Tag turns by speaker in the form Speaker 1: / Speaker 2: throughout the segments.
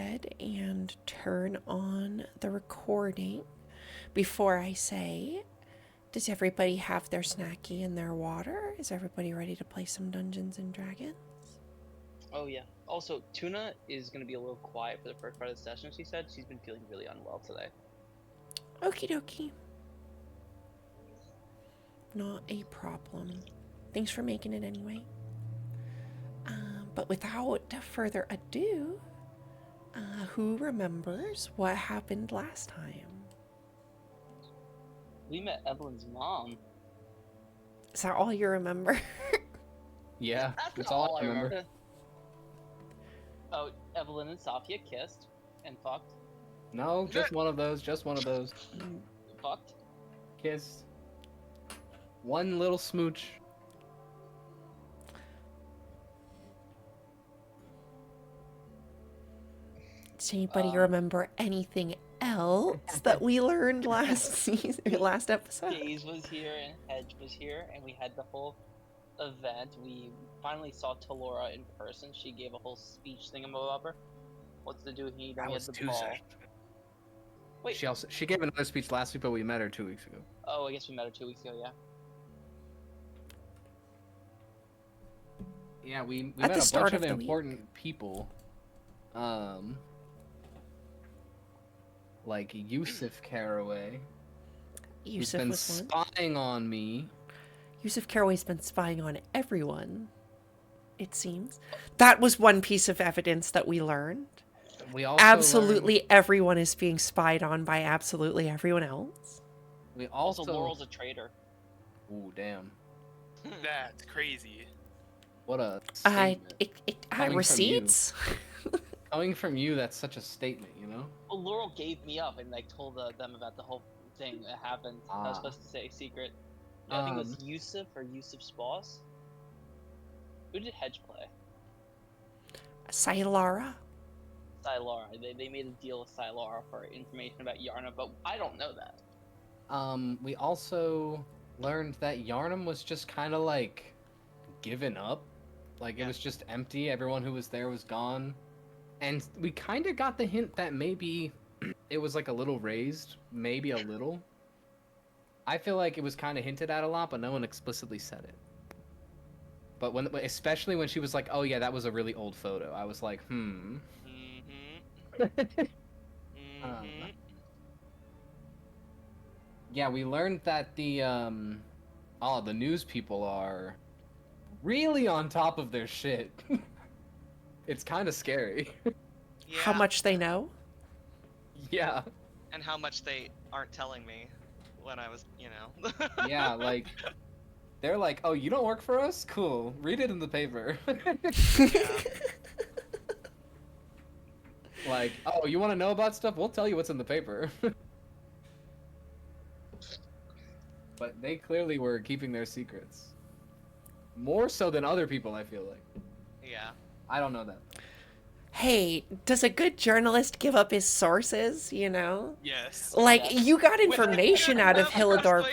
Speaker 1: ahead and turn on the recording before I say, does everybody have their snacky and their water? Is everybody ready to play some Dungeons and Dragons?
Speaker 2: Oh yeah. Also, Tuna is gonna be a little quiet for the first part of the session. She said she's been feeling really unwell today.
Speaker 1: Okie dokie. Not a problem. Thanks for making it anyway. But without further ado, who remembers what happened last time?
Speaker 2: We met Evelyn's mom.
Speaker 1: Is that all you remember?
Speaker 3: Yeah,
Speaker 2: That's
Speaker 3: that's all I remember.
Speaker 2: Oh, Evelyn and Safia kissed and fucked.
Speaker 3: No, just one of those. Just one of those.
Speaker 2: Fucked.
Speaker 3: Kiss. One little smooch.
Speaker 1: Does anybody remember anything else that we learned last season, last episode?
Speaker 2: Daze was here and Hedge was here, and we had the whole event. We finally saw Talora in person. She gave a whole speech thingamabobber. What's to do he? Then he had the ball. Wait.
Speaker 3: She gave another speech last week, but we met her 2 weeks ago.
Speaker 2: Oh, I guess we met her 2 weeks ago. Yeah.
Speaker 3: Yeah, we
Speaker 1: At
Speaker 3: met
Speaker 1: the
Speaker 3: a
Speaker 1: start
Speaker 3: bunch
Speaker 1: of
Speaker 3: of
Speaker 1: the
Speaker 3: important people. Like Yusuf Caraway.
Speaker 1: Yusuf
Speaker 3: who's been
Speaker 1: was one.
Speaker 3: spying on me.
Speaker 1: Yusuf Caraway's been spying on everyone, it seems. That was one piece of evidence that we learned.
Speaker 3: We also
Speaker 1: Absolutely everyone is being spied on by absolutely everyone else.
Speaker 3: We
Speaker 2: Also,
Speaker 3: also.
Speaker 2: Laurel's a traitor.
Speaker 3: Ooh, damn!
Speaker 4: That's crazy.
Speaker 3: What a statement. Coming
Speaker 1: Receipts?
Speaker 3: Coming from you, that's such a statement, you know?
Speaker 2: Well, Laurel gave me up and like told them about the whole thing that happened. I was supposed to say secret. I think it was Yusuf or Yusuf's boss. Who did Hedge play?
Speaker 1: Sylara?
Speaker 2: Sylara. They made a deal with Sylara for information about Yarna, but I don't know that.
Speaker 3: We also learned that Yarnum was just kind of like given up. Like it was just empty. Everyone who was there was gone. And we kind of got the hint that maybe it was like a little raised, maybe a little. I feel like it was kind of hinted at a lot, but no one explicitly said it. But especially when she was like, "Oh yeah, that was a really old photo," I was like, Yeah, we learned that the news people are really on top of their shit. It's kind of scary.
Speaker 4: Yeah.
Speaker 1: How much they know?
Speaker 3: Yeah.
Speaker 4: And how much they aren't telling me when I was,
Speaker 3: Yeah, like they're like, "Oh, you don't work for us? Cool. Read it in the paper." Like, "Oh, you want to know about stuff? We'll tell you what's in the paper." But they clearly were keeping their secrets. More so than other people, I feel like.
Speaker 4: Yeah.
Speaker 3: I don't know that.
Speaker 1: Hey, does a good journalist give up his sources, you know?
Speaker 4: Yes.
Speaker 1: Like, you got information out of Hillador.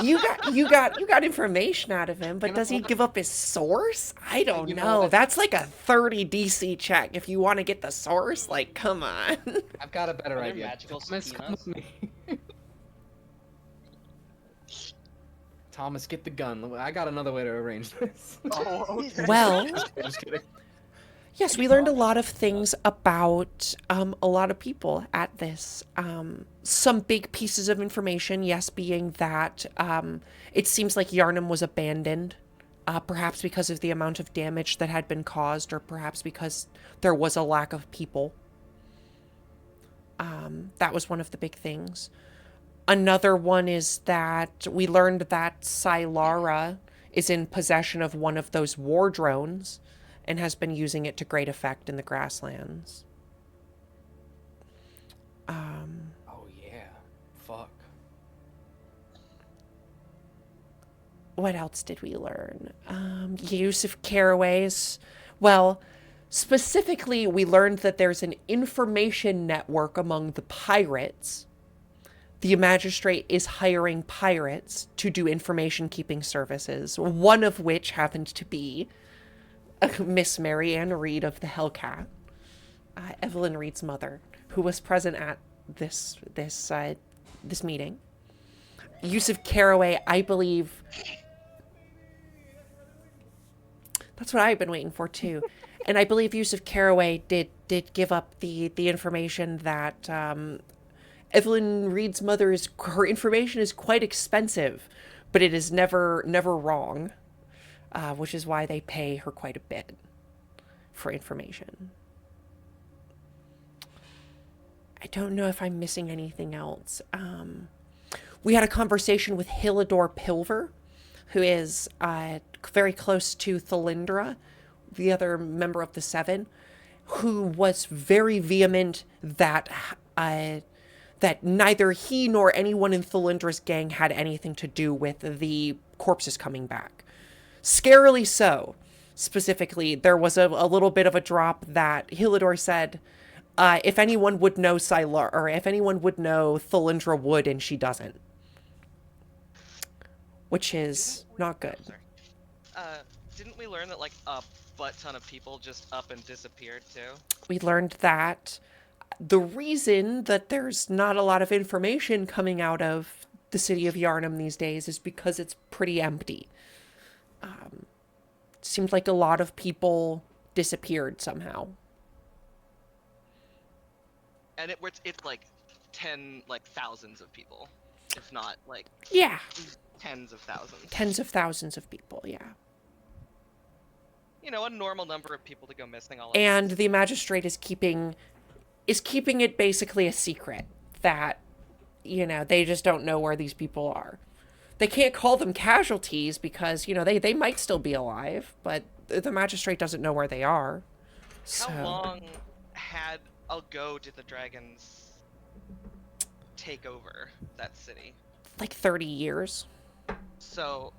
Speaker 1: You got information out of him, but does he give up his source? I don't know. That's like a 30 DC check if you want to get the source. Like, come on.
Speaker 3: I've got a better
Speaker 2: Are there
Speaker 3: idea.
Speaker 2: magical
Speaker 3: Thomas, come with me. Thomas, get the gun. I got another way to arrange this.
Speaker 1: Well,
Speaker 3: Just kidding.
Speaker 1: yes, we learned a lot of things about a lot of people at this. Some big pieces of information, yes, being that it seems like Yarnum was abandoned, perhaps because of the amount of damage that had been caused, or perhaps because there was a lack of people. That was one of the big things. Another one is that we learned that Sylara is in possession of one of those war drones and has been using it to great effect in the grasslands.
Speaker 3: Oh yeah. Fuck.
Speaker 1: What else did we learn? Yusuf Caraway's... Well, specifically, we learned that there's an information network among the pirates. The magistrate is hiring pirates to do information-keeping services, one of which happened to be Miss Mary Ann Reed of the Hellcat. Evelyn Reed's mother, who was present at this meeting. Yusuf Caraway, I believe. That's what I've been waiting for too, and I believe Yusuf Caraway did give up the information that Evelyn Reed's her information is quite expensive, but it is never wrong, which is why they pay her quite a bit for information. I don't know if I'm missing anything else. We had a conversation with Hillador Pilver, who is very close to Thalindra, the other member of the Seven, who was very vehement that that neither he nor anyone in Thalindra's gang had anything to do with the corpses coming back. Scarily so. Specifically, there was a little bit of a drop that Hillador said, if anyone would know or if anyone would know, Thalindra would, and she doesn't. Which is not good.
Speaker 4: Didn't we learn that like a butt ton of people just up and disappeared too?
Speaker 1: We learned that the reason that there's not a lot of information coming out of the city of Yharnam these days is because it's pretty empty. It seemed like a lot of people disappeared somehow.
Speaker 4: And it's like thousands of people, if not like
Speaker 1: Yeah,
Speaker 4: tens of thousands.
Speaker 1: tens of thousands of people, yeah.
Speaker 4: You know, a normal number of people to go missing all at
Speaker 1: And
Speaker 4: once.
Speaker 1: the magistrate is keeping it basically a secret that, they just don't know where these people are. They can't call them casualties because, they might still be alive, but the magistrate doesn't know where they are. So,
Speaker 4: How long ago did the dragons take over that city?
Speaker 1: like 30 years.
Speaker 4: So,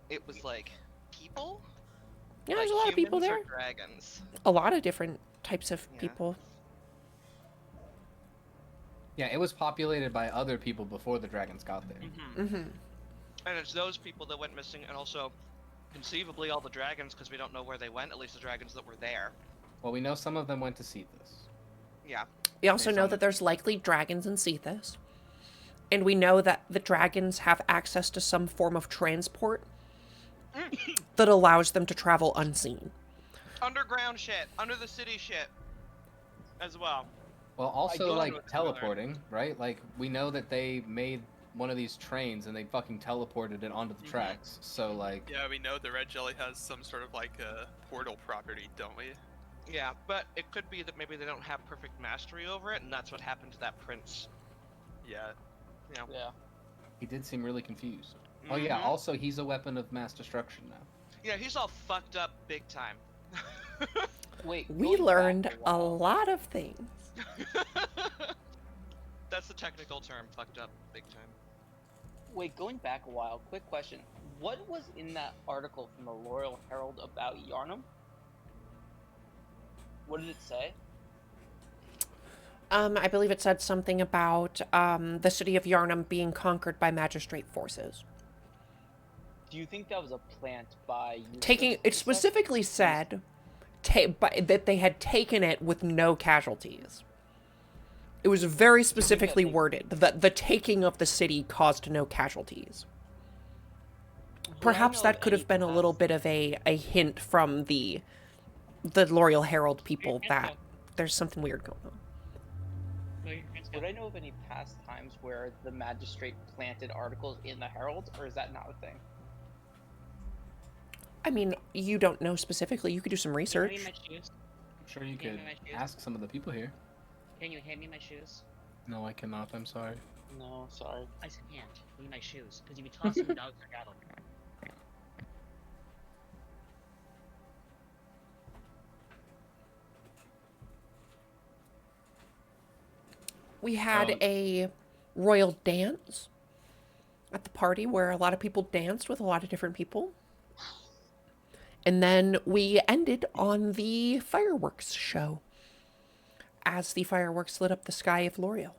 Speaker 4: it was like people?
Speaker 1: Yeah,
Speaker 4: Like
Speaker 1: there's a lot of people
Speaker 4: humans
Speaker 1: there.
Speaker 4: or dragons?
Speaker 1: A lot of different types of
Speaker 4: Yeah.
Speaker 1: people.
Speaker 3: Yeah, it was populated by other people before the dragons got there.
Speaker 1: Mm-hmm.
Speaker 4: And it's those people that went missing, and also conceivably all the dragons, because we don't know where they went, at least the dragons that were there.
Speaker 3: Well, we know some of them went to Cetus.
Speaker 4: Yeah.
Speaker 1: We also
Speaker 3: Based
Speaker 1: know
Speaker 3: on-
Speaker 1: that there's likely dragons in Cetus. And we know that the dragons have access to some form of transport that allows them to travel unseen.
Speaker 4: Underground shit, under the city shit, as well.
Speaker 3: Well, also,
Speaker 2: don't
Speaker 3: like,
Speaker 2: know what's
Speaker 3: teleporting, right? Like, we know that they made one of these trains and they fucking teleported it onto the tracks. So, like...
Speaker 5: Yeah, we know the red jelly has some sort of like a portal property, don't we?
Speaker 4: Yeah, but it could be that maybe they don't have perfect mastery over it, and that's what happened to that prince.
Speaker 5: Yeah.
Speaker 4: Yeah.
Speaker 2: Yeah.
Speaker 3: He did seem really confused. Oh yeah,
Speaker 4: Mhm.
Speaker 3: also he's a weapon of mass destruction now.
Speaker 4: Yeah, he's all fucked up big time.
Speaker 2: Wait.
Speaker 1: We
Speaker 2: going back
Speaker 1: learned a
Speaker 2: while-
Speaker 1: lot of things.
Speaker 4: That's the technical term, fucked up big time.
Speaker 2: Wait, going back a while. Quick question: what was in that article from the Royal Herald about Yharnam? What did it say?
Speaker 1: I believe it said something about the city of Yharnam being conquered by magistrate forces.
Speaker 2: Do you think that was a plant by
Speaker 1: It specifically said that they had taken it with no casualties. It was very specifically worded that the taking of the city caused no casualties. Perhaps that could have been a little bit of a hint from the L'Oreal Herald people that there's something weird going on.
Speaker 2: Would I know of any past times where the magistrate planted articles in the Herald, or is that not a thing?
Speaker 1: I mean, you don't know specifically. You could do some research.
Speaker 6: Can you hand me my shoes?
Speaker 3: I'm sure you
Speaker 6: Can
Speaker 3: could
Speaker 6: you hand me my shoes?
Speaker 3: ask some of the people here.
Speaker 6: Can you hand me my shoes?
Speaker 3: No, I cannot. I'm sorry.
Speaker 2: No, sorry.
Speaker 6: I said hand. Give me my shoes. Because if you toss them, dogs are gathering.
Speaker 1: We had a royal dance at the party where a lot of people danced with a lot of different people. And then we ended on the fireworks show as the fireworks lit up the sky of L'Oreal.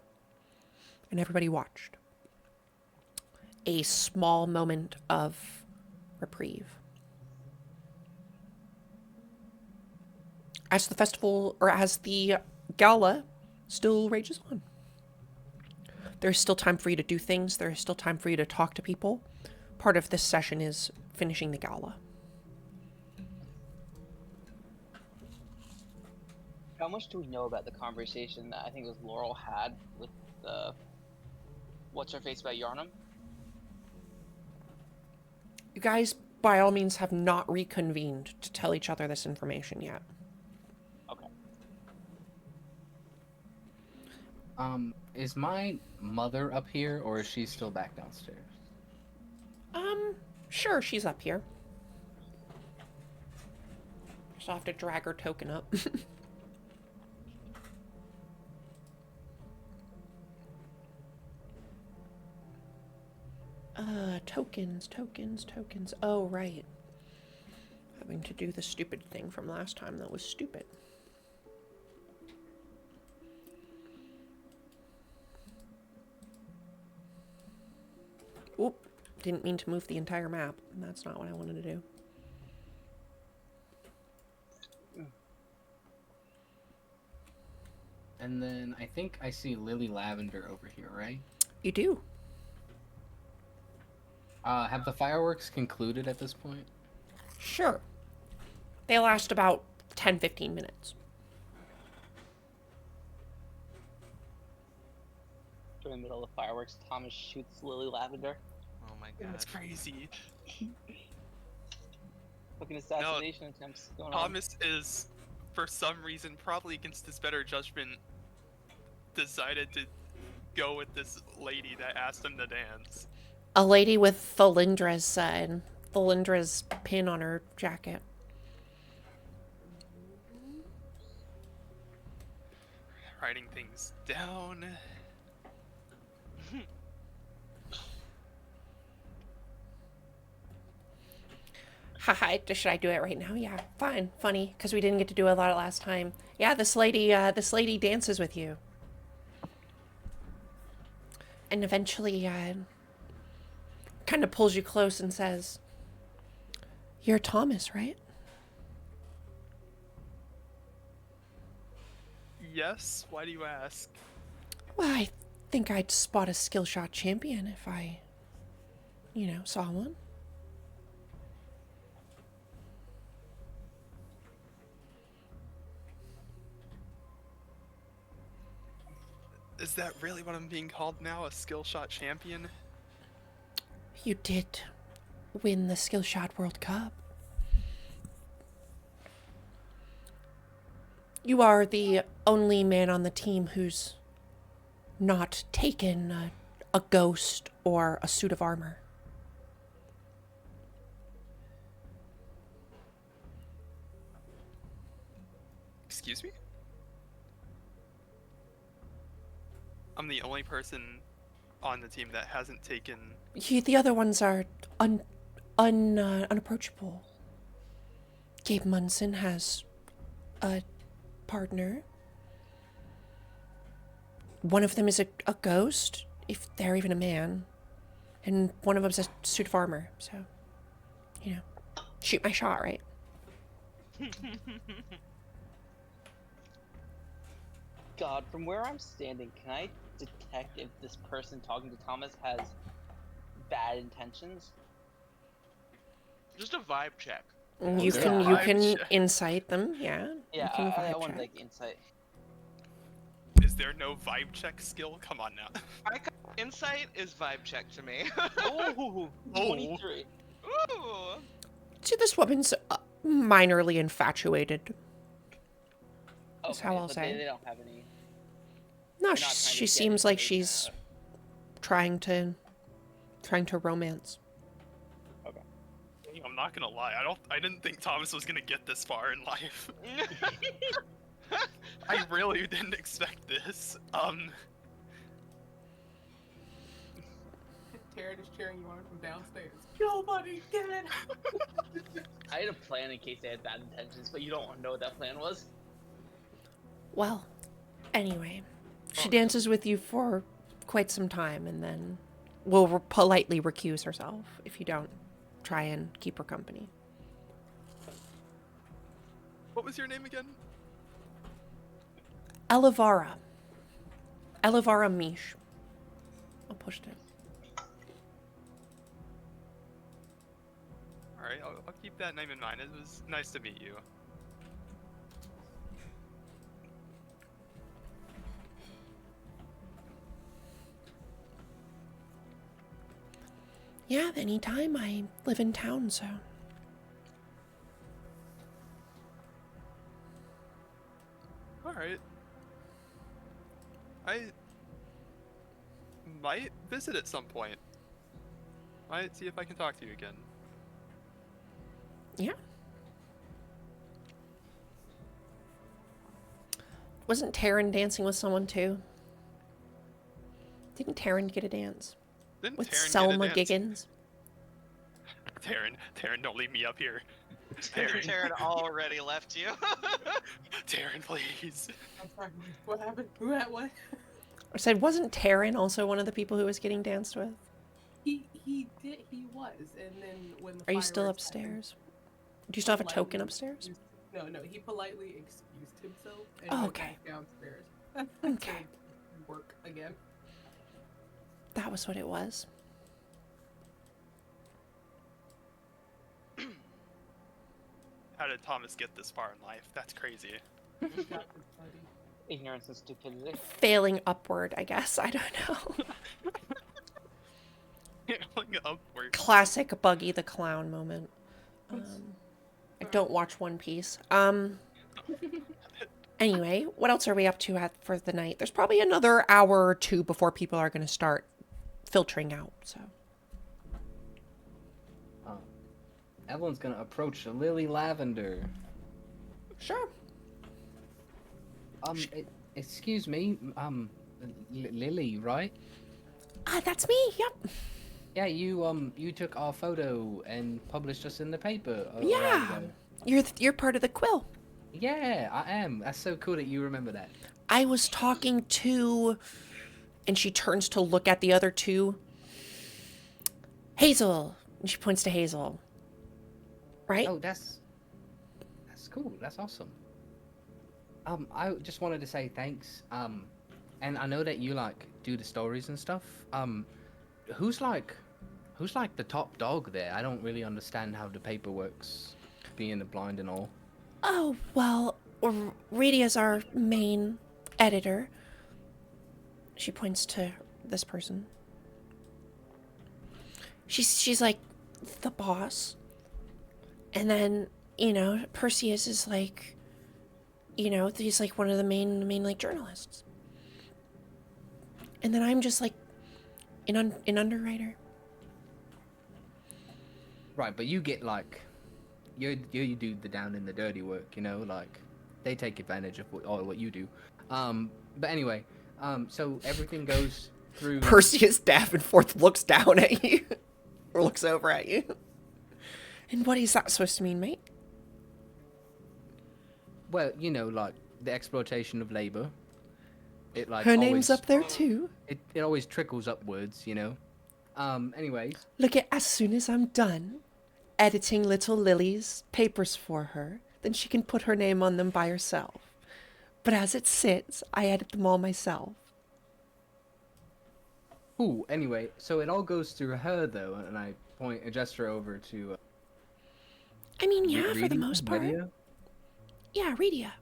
Speaker 1: And everybody watched. A small moment of reprieve. as the festival, or as the gala still rages on. There's still time for you to do things. There's still time for you to talk to people. Part of this session is finishing the gala.
Speaker 2: How much do we know about the conversation that I think it was Laurel had with the what's her face about Yarnum?
Speaker 1: You guys, by all means, have not reconvened to tell each other this information yet.
Speaker 2: Okay.
Speaker 3: Is my mother up here, or is she still back downstairs?
Speaker 1: Sure, she's up here. Just have to drag her token up. Tokens. Oh, right. Having to do the stupid thing from last time that was stupid. Oop. Didn't mean to move the entire map. That's not what I wanted to do.
Speaker 3: And then I think I see Lily Lavender over here, right?
Speaker 1: You do.
Speaker 3: Have the fireworks concluded at this point?
Speaker 1: Sure. They last about 10-15 minutes.
Speaker 2: During the middle of fireworks, Thomas shoots Lily Lavender.
Speaker 4: Oh my god.
Speaker 5: That's crazy.
Speaker 2: Fucking assassination attempts going on.
Speaker 5: Thomas is, for some reason, probably against his better judgment, decided to go with this lady that asked him to dance.
Speaker 1: A lady with Thalindra's pin on her jacket.
Speaker 5: Writing things down.
Speaker 1: Haha, should I do it right now? Yeah, fine. Funny, because we didn't get to do a lot last time. Yeah, this lady dances with you. And eventually, kind of pulls you close and says, "You're Thomas, right?"
Speaker 5: Yes? Why do you ask?
Speaker 1: Well, I think I'd spot a skill shot champion if I, saw one.
Speaker 5: Is that really what I'm being called now? A skill shot champion?
Speaker 1: You did win the skill shot World Cup. You are the only man on the team who's not taken a ghost or a suit of armor.
Speaker 5: Excuse me? I'm the only person on the team that hasn't taken...
Speaker 1: The other ones are unapproachable. Gabe Munson has a partner. One of them is a ghost, if they're even a man. And one of them's a suit of armor, so, shoot my shot, right?
Speaker 2: God, from where I'm standing, can I detect if this person talking to Thomas has bad intentions?
Speaker 4: Just a vibe check.
Speaker 1: You can
Speaker 5: Vibe check.
Speaker 1: insight them, yeah.
Speaker 2: Yeah,
Speaker 1: you can
Speaker 2: I
Speaker 1: vibe
Speaker 2: want
Speaker 1: check.
Speaker 2: like insight.
Speaker 5: Is there no vibe check skill? Come on now.
Speaker 4: Insight is vibe check to me.
Speaker 2: Ooh, 23.
Speaker 4: Ooh.
Speaker 1: See, this woman's minorly infatuated. That's
Speaker 2: Okay,
Speaker 1: how I'll
Speaker 2: but
Speaker 1: say.
Speaker 2: They don't have any.
Speaker 1: No,
Speaker 2: not trying to
Speaker 1: she
Speaker 2: get
Speaker 1: seems like
Speaker 2: information
Speaker 1: she's trying to romance.
Speaker 2: Okay.
Speaker 5: I'm not gonna lie. I didn't think Thomas was gonna get this far in life. I really didn't expect this.
Speaker 7: Tara just cheering you on from downstairs. Go, buddy, get it!
Speaker 2: I had a plan in case they had bad intentions, but you don't want to know what that plan was.
Speaker 1: Well, anyway, she dances with you for quite some time and then will politely recuse herself if you don't try and keep her company.
Speaker 5: What was your name again?
Speaker 1: Elevara. Elevara Mish. I pushed it.
Speaker 5: Alright, I'll keep that name in mind. It was nice to meet you.
Speaker 1: Yeah, anytime. I live in town, so.
Speaker 5: Alright. I might visit at some point. Might see if I can talk to you again.
Speaker 1: Yeah. Wasn't Taryn dancing with someone too? Didn't Taryn get a dance?
Speaker 5: Didn't
Speaker 1: With
Speaker 5: Taryn
Speaker 1: Selma
Speaker 5: get a dance?
Speaker 1: Giggins?
Speaker 5: Taryn, don't leave me up here.
Speaker 4: Taryn already left you.
Speaker 5: Taryn, please.
Speaker 7: I'm sorry. What happened? Who had what?
Speaker 1: I said, wasn't Taryn also one of the people who was getting danced with?
Speaker 7: He did. He was, and then when the
Speaker 1: Are you still
Speaker 7: fireworks happened,
Speaker 1: upstairs? Do you still have a
Speaker 7: politely
Speaker 1: token upstairs?
Speaker 7: excused- No, no. He politely excused himself and
Speaker 1: Oh,
Speaker 7: went
Speaker 1: okay.
Speaker 7: back downstairs.
Speaker 1: Okay.
Speaker 7: To work again.
Speaker 1: That was what it was.
Speaker 5: How did Thomas get this far in life? That's crazy.
Speaker 7: Got this, buddy.
Speaker 2: Ignorance and stupidity.
Speaker 1: Failing upward, I guess. I don't know.
Speaker 5: Going upward.
Speaker 1: Classic Buggy the Clown moment. I don't watch One Piece. Anyway, what else are we up to for the night? There's probably another hour or two before people are going to start filtering out, so.
Speaker 3: Evelyn's gonna approach Lily Lavender.
Speaker 1: Sure.
Speaker 3: Excuse me, Lily, right?
Speaker 1: That's me, yep.
Speaker 3: Yeah, you took our photo and published us in the paper. a while
Speaker 1: Yeah.
Speaker 3: ago.
Speaker 1: You're part of the quill.
Speaker 3: Yeah, I am. That's so cool that you remember that.
Speaker 1: I was talking to, and she turns to look at the other two. Hazel. And she points to Hazel. Right?
Speaker 3: Oh, that's cool. That's awesome. I just wanted to say thanks. And I know that you like do the stories and stuff. Who's like the top dog there? I don't really understand how the paper works, being the blind and all.
Speaker 1: Oh, well, Radia's our main editor. She points to this person. She's like the boss. And then, Perseus is like, he's like one of the main like journalists. And then I'm just like an underwriter.
Speaker 3: Right, but you get like, you do the down and the dirty work, like they take advantage of what you do. But anyway, so everything goes through.
Speaker 1: Perseus Davenport looks down at you, or looks over at you. And what is that supposed to mean, mate?
Speaker 3: Well, like the exploitation of labor. It like
Speaker 1: Her name's
Speaker 3: always,
Speaker 1: up there too.
Speaker 3: It always trickles upwards, Anyways.
Speaker 1: Look, as soon as I'm done editing little Lily's papers for her, then she can put her name on them by herself. But as it sits, I edit them all myself.
Speaker 3: Ooh, anyway, so it all goes through her though, and I point a gesture over to.
Speaker 1: I mean, yeah, for the most part.
Speaker 3: Lydia?
Speaker 1: Yeah, Radia.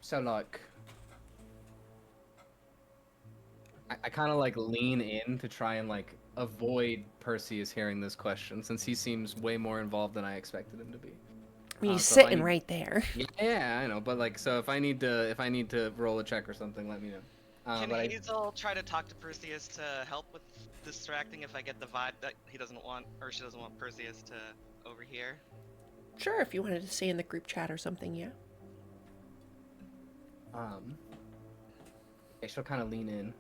Speaker 3: So like, I kind of like lean in to try and like avoid Perseus hearing this question, since he seems way more involved than I expected him to be.
Speaker 1: I mean, he's
Speaker 3: So if I
Speaker 1: sitting
Speaker 3: need-
Speaker 1: right there.
Speaker 3: Yeah, I know, but like, so if I need to roll a check or something, let me know.
Speaker 4: Can
Speaker 3: but
Speaker 4: Hazel try to talk to Perseus to help with distracting if I get the vibe that he doesn't want, or she doesn't want Perseus to overhear?
Speaker 1: Sure, if you wanted to say in the group chat or something, yeah.
Speaker 3: I she'll kind of lean in.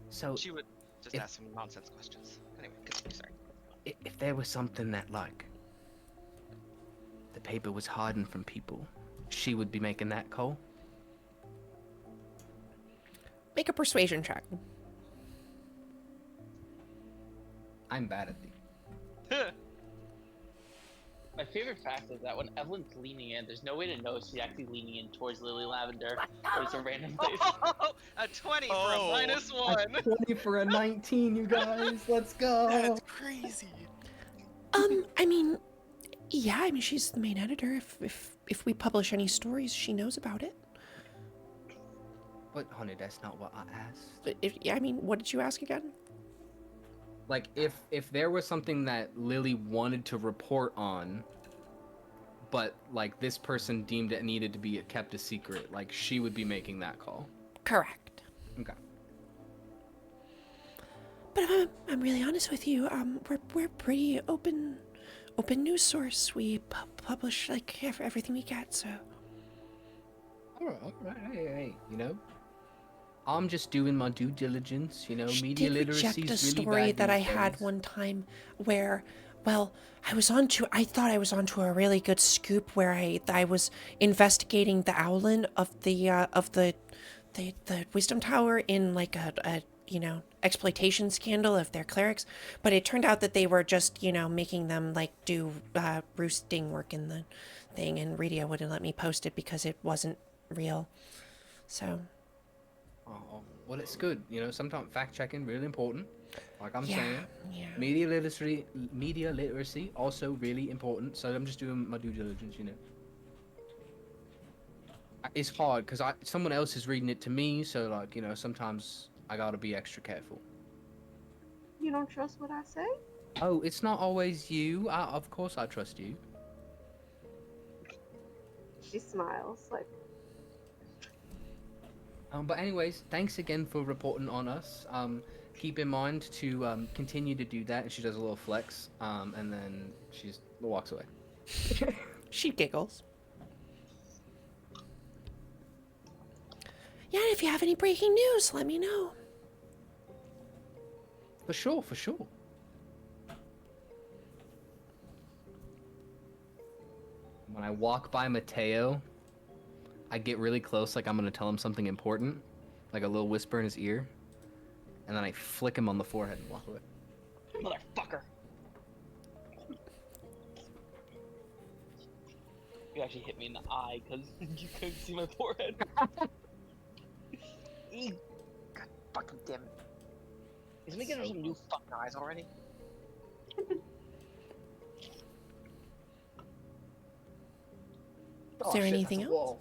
Speaker 3: So
Speaker 4: She would just
Speaker 3: if-
Speaker 4: ask some nonsense questions. Anyway, continue, sorry.
Speaker 3: if there was something that like the paper was hiding from people, she would be making that call.
Speaker 1: Make a persuasion check.
Speaker 3: I'm bad at the.
Speaker 2: My favorite fact is that when Evelyn's leaning in, there's no way to know if she's actually leaning in towards Lily Lavender or it's a random place.
Speaker 4: A 20 for a
Speaker 5: Oh.
Speaker 4: -1.
Speaker 3: 20 for a 19, you guys. Let's go.
Speaker 5: That's crazy.
Speaker 1: I mean, yeah, I mean, she's the main editor. If we publish any stories, she knows about it.
Speaker 3: But honey, that's not what I asked.
Speaker 1: But I mean, what did you ask again?
Speaker 3: Like, if there was something that Lily wanted to report on, but like this person deemed it needed to be kept a secret, like she would be making that call.
Speaker 1: Correct.
Speaker 3: Okay.
Speaker 1: But I'm really honest with you. We're pretty open news source. We publish like everything we get. So.
Speaker 3: All right. Hey, you know, I'm just doing my due diligence. You know,
Speaker 1: She
Speaker 3: media
Speaker 1: did
Speaker 3: literacy
Speaker 1: reject a
Speaker 3: is really
Speaker 1: story
Speaker 3: bad
Speaker 1: that I
Speaker 3: these
Speaker 1: had
Speaker 3: days.
Speaker 1: one time where, well, I thought I was onto a really good scoop where I was investigating the Owlin of the Wisdom Tower in like a exploitation scandal of their clerics, but it turned out that they were just making them like do roosting work in the thing, and Redia wouldn't let me post it because it wasn't real. So.
Speaker 3: Oh, well, it's good. You know, sometimes fact checking really important. Like I'm
Speaker 1: Yeah,
Speaker 3: saying,
Speaker 1: yeah.
Speaker 3: media literacy also really important. So I'm just doing my due diligence. You know, it's hard because someone else is reading it to me. So like, you know, sometimes I gotta be extra careful.
Speaker 8: You don't trust what I say?
Speaker 3: Oh, it's not always you. Of course I trust you.
Speaker 8: She smiles like,
Speaker 3: But anyways, thanks again for reporting on us. Keep in mind to continue to do that. And she does a little flex. And then she walks away.
Speaker 1: She giggles. Yeah, if you have any breaking news, let me know.
Speaker 3: For sure. When I walk by Mateo, I get really close, like I'm gonna tell him something important, like a little whisper in his ear, and then I flick him on the forehead and walk away.
Speaker 2: Motherfucker! You actually hit me in the eye because you couldn't see my forehead. God fucking damn it. Is me getting some new fucking eyes already?
Speaker 1: Is there anything else?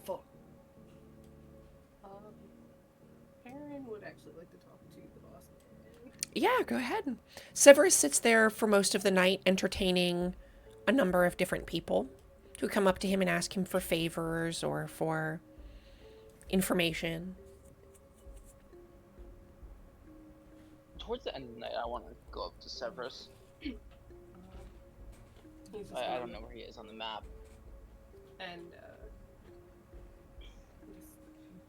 Speaker 7: Aaron would actually like to talk to the boss.
Speaker 1: Yeah, go ahead. Severus sits there for most of the night entertaining a number of different people who come up to him and ask him for favors or for information.
Speaker 2: Towards the end of the night, I want to go up to Severus.
Speaker 7: He's just
Speaker 2: I don't know where he is on the map.
Speaker 7: And just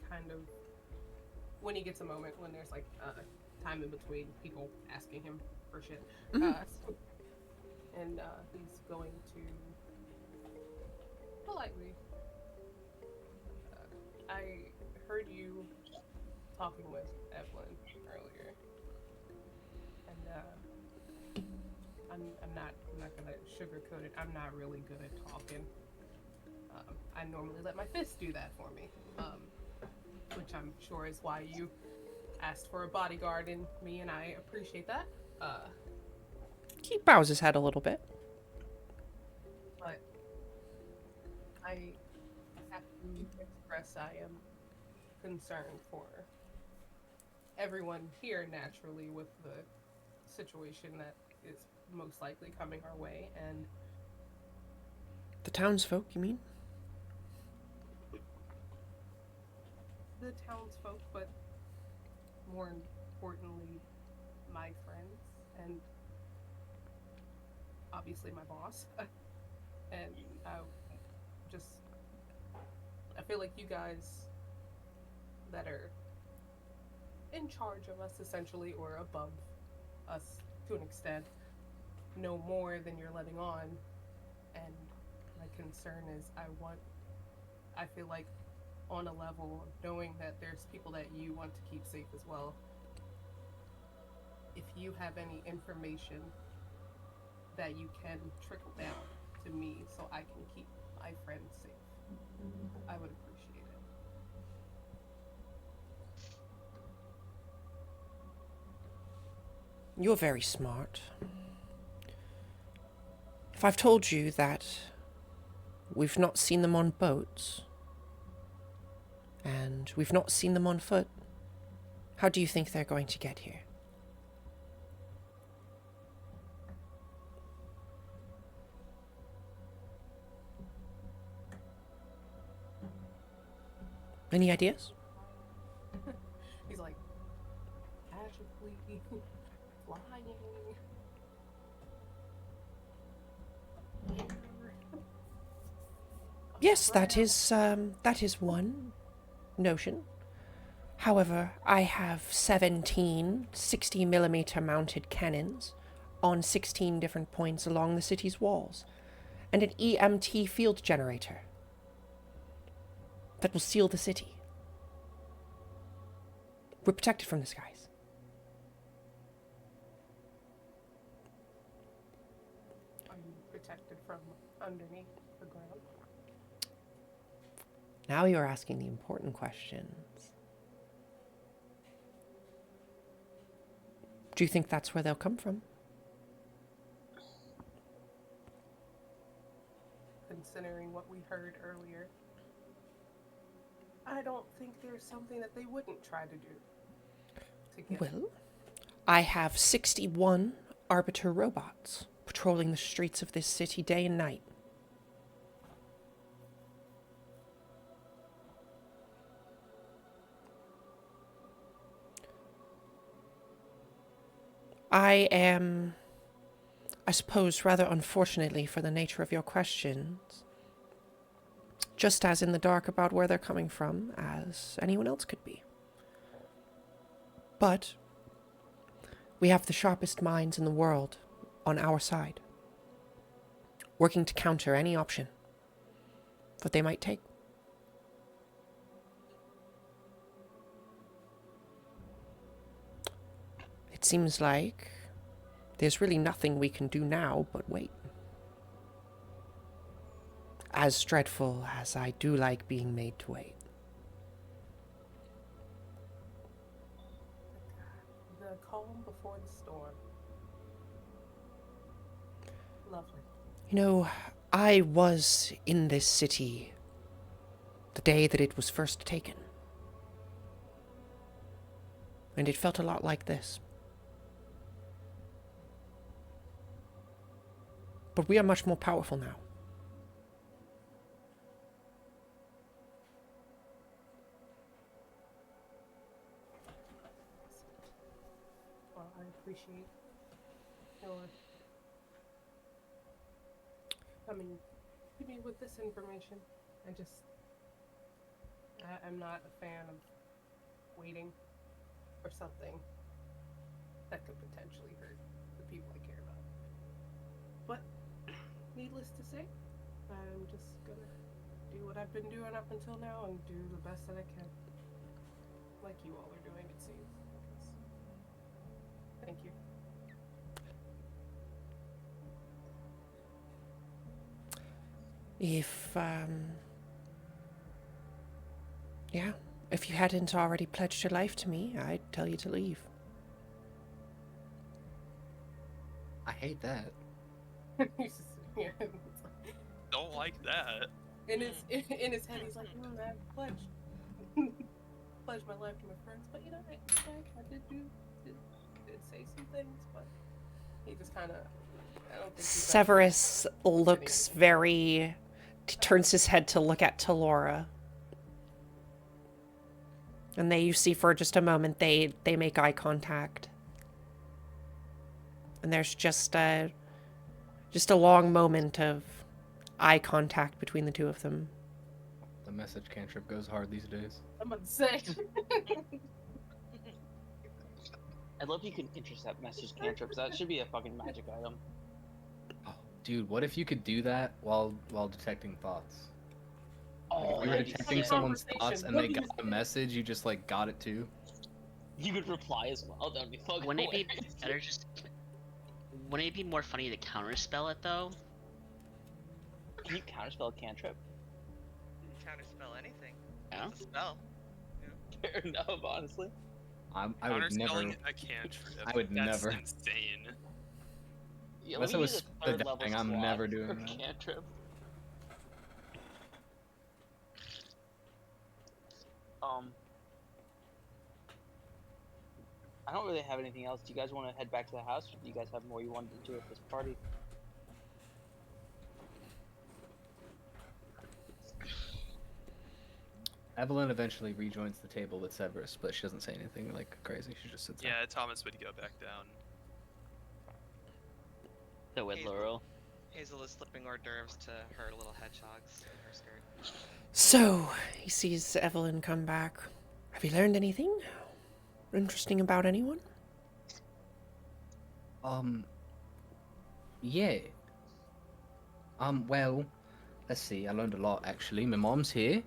Speaker 7: kind of when he gets a moment, when there's like time in between people asking him for shit,
Speaker 1: Mhm.
Speaker 7: and he's going to politely. I heard you talking with Evelyn earlier, and I'm not gonna sugarcoat it. I'm not really good at talking. I normally let my fist do that for me, which I'm sure is why you asked for a bodyguard in me, and I appreciate that.
Speaker 1: He bows his head a little bit.
Speaker 7: But I have to express I am concerned for everyone here naturally with the situation that is most likely coming our way, and
Speaker 1: The townsfolk, you mean?
Speaker 7: the townsfolk, but more importantly, my friends, and obviously my boss. And I feel like you guys that are in charge of us essentially, or above us to an extent, know more than you're letting on. And my concern is I feel like on a level of knowing that there's people that you want to keep safe as well. If you have any information that you can trickle down to me so I can keep my friends safe. I would appreciate it.
Speaker 1: You're very smart. If I've told you that we've not seen them on boats, and we've not seen them on foot, how do you think they're going to get here? Any ideas?
Speaker 7: He's like, magically flying.
Speaker 1: Yes, that is one notion. However, I have 17 60mm mounted cannons on 16 different points along the city's walls, and an EMT field generator that will seal the city. We're protected from the skies.
Speaker 7: Are you protected from underneath the ground?
Speaker 1: Now you're asking the important questions. Do you think that's where they'll come from?
Speaker 7: Considering what we heard earlier, I don't think there's something that they wouldn't try to do to get.
Speaker 1: Well, I have 61 arbiter robots patrolling the streets of this city day and night. I am, I suppose, rather unfortunately for the nature of your questions, just as in the dark about where they're coming from as anyone else could be. But we have the sharpest minds in the world on our side, working to counter any option that they might take. It seems like there's really nothing we can do now but wait. As dreadful as I do like being made to wait.
Speaker 7: The calm before the storm. Lovely.
Speaker 1: You know, I was in this city the day that it was first taken. And it felt a lot like this. But we are much more powerful now.
Speaker 7: Well, I appreciate your coming to me with this information. I'm not a fan of waiting for something that could potentially hurt the people I care about. But, needless to say, I'm just gonna do what I've been doing up until now and do the best that I can. Like you all are doing, it seems. Thank you.
Speaker 1: If you hadn't already pledged your life to me, I'd tell you to leave.
Speaker 3: I hate that.
Speaker 7: He's just sitting here.
Speaker 5: Don't like that.
Speaker 7: In his head, he's like, I pledged. Pledged my life to my friends, but I did say some things, but he just kind of, I don't think he's
Speaker 1: Severus looks very... turns his head to look at Talora. And you see for just a moment, they make eye contact. And there's just a long moment of eye contact between the two of them.
Speaker 3: The message cantrip goes hard these days.
Speaker 7: I'm about to say.
Speaker 2: I'd love if you could intercept message cantrips. That should be a fucking magic item.
Speaker 3: Oh, dude, what if you could do that while detecting thoughts?
Speaker 2: Oh,
Speaker 3: If you were
Speaker 2: that'd be
Speaker 3: detecting
Speaker 2: sick.
Speaker 3: someone's thoughts and
Speaker 7: What
Speaker 3: they
Speaker 7: do you
Speaker 3: got the message, you just like got it too.
Speaker 2: You could reply as well. That'd be fucking
Speaker 6: Wouldn't it be
Speaker 2: hilarious.
Speaker 6: better just? Wouldn't it be more funny to counterspell it though?
Speaker 2: Can you counterspell a cantrip?
Speaker 4: Counterspell anything.
Speaker 9: Yeah.
Speaker 4: It's a spell.
Speaker 2: Fair enough, honestly.
Speaker 3: I would never.
Speaker 5: Counterspelling a cantrip.
Speaker 3: I would
Speaker 5: That's
Speaker 3: never.
Speaker 5: insane.
Speaker 2: Yeah,
Speaker 3: Unless
Speaker 2: let
Speaker 3: it
Speaker 2: me
Speaker 3: was
Speaker 2: use a
Speaker 3: spell
Speaker 2: third level
Speaker 3: dying, I'm
Speaker 2: slot
Speaker 3: never
Speaker 2: for
Speaker 3: doing
Speaker 2: a
Speaker 3: that.
Speaker 2: cantrip. I don't really have anything else. Do you guys want to head back to the house, or do you guys have more you wanted to do at this party?
Speaker 3: Evelyn eventually rejoins the table with Severus, but she doesn't say anything like crazy. She just sits there.
Speaker 5: Yeah, Thomas would go back down.
Speaker 9: So with
Speaker 4: Hazel.
Speaker 9: Laurel.
Speaker 4: Hazel is slipping hors d'oeuvres to her little hedgehogs in her skirt.
Speaker 1: So, he sees Evelyn come back. Have you learned anything interesting about anyone?
Speaker 3: Yeah. Well, let's see. I learned a lot actually. My mom's here.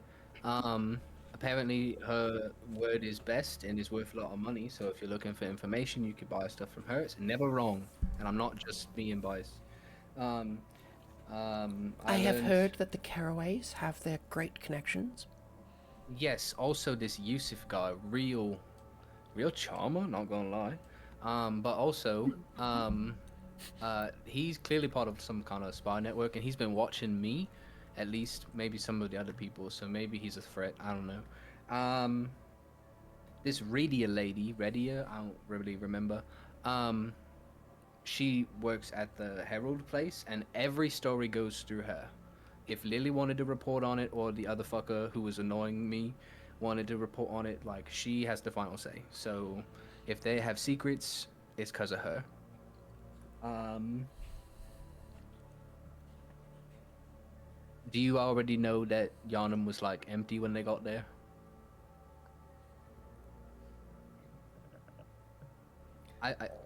Speaker 3: Apparently her word is best and is worth a lot of money. So if you're looking for information, you could buy stuff from her. It's never wrong, and I'm not just being biased.
Speaker 1: I have heard that the Caraways have their great connections.
Speaker 3: Yes. Also, this Yusuf guy, real charmer. Not gonna lie. But also, he's clearly part of some kind of spy network, and he's been watching me, at least maybe some of the other people. So maybe he's a threat. I don't know. This Radia lady, Radia, I don't really remember. She works at the Herald place, and every story goes through her. If Lily wanted to report on it, or the other fucker who was annoying me wanted to report on it, like, she has the final say. So if they have secrets, it's because of her. Do you already know that Yharnam was like empty when they got there?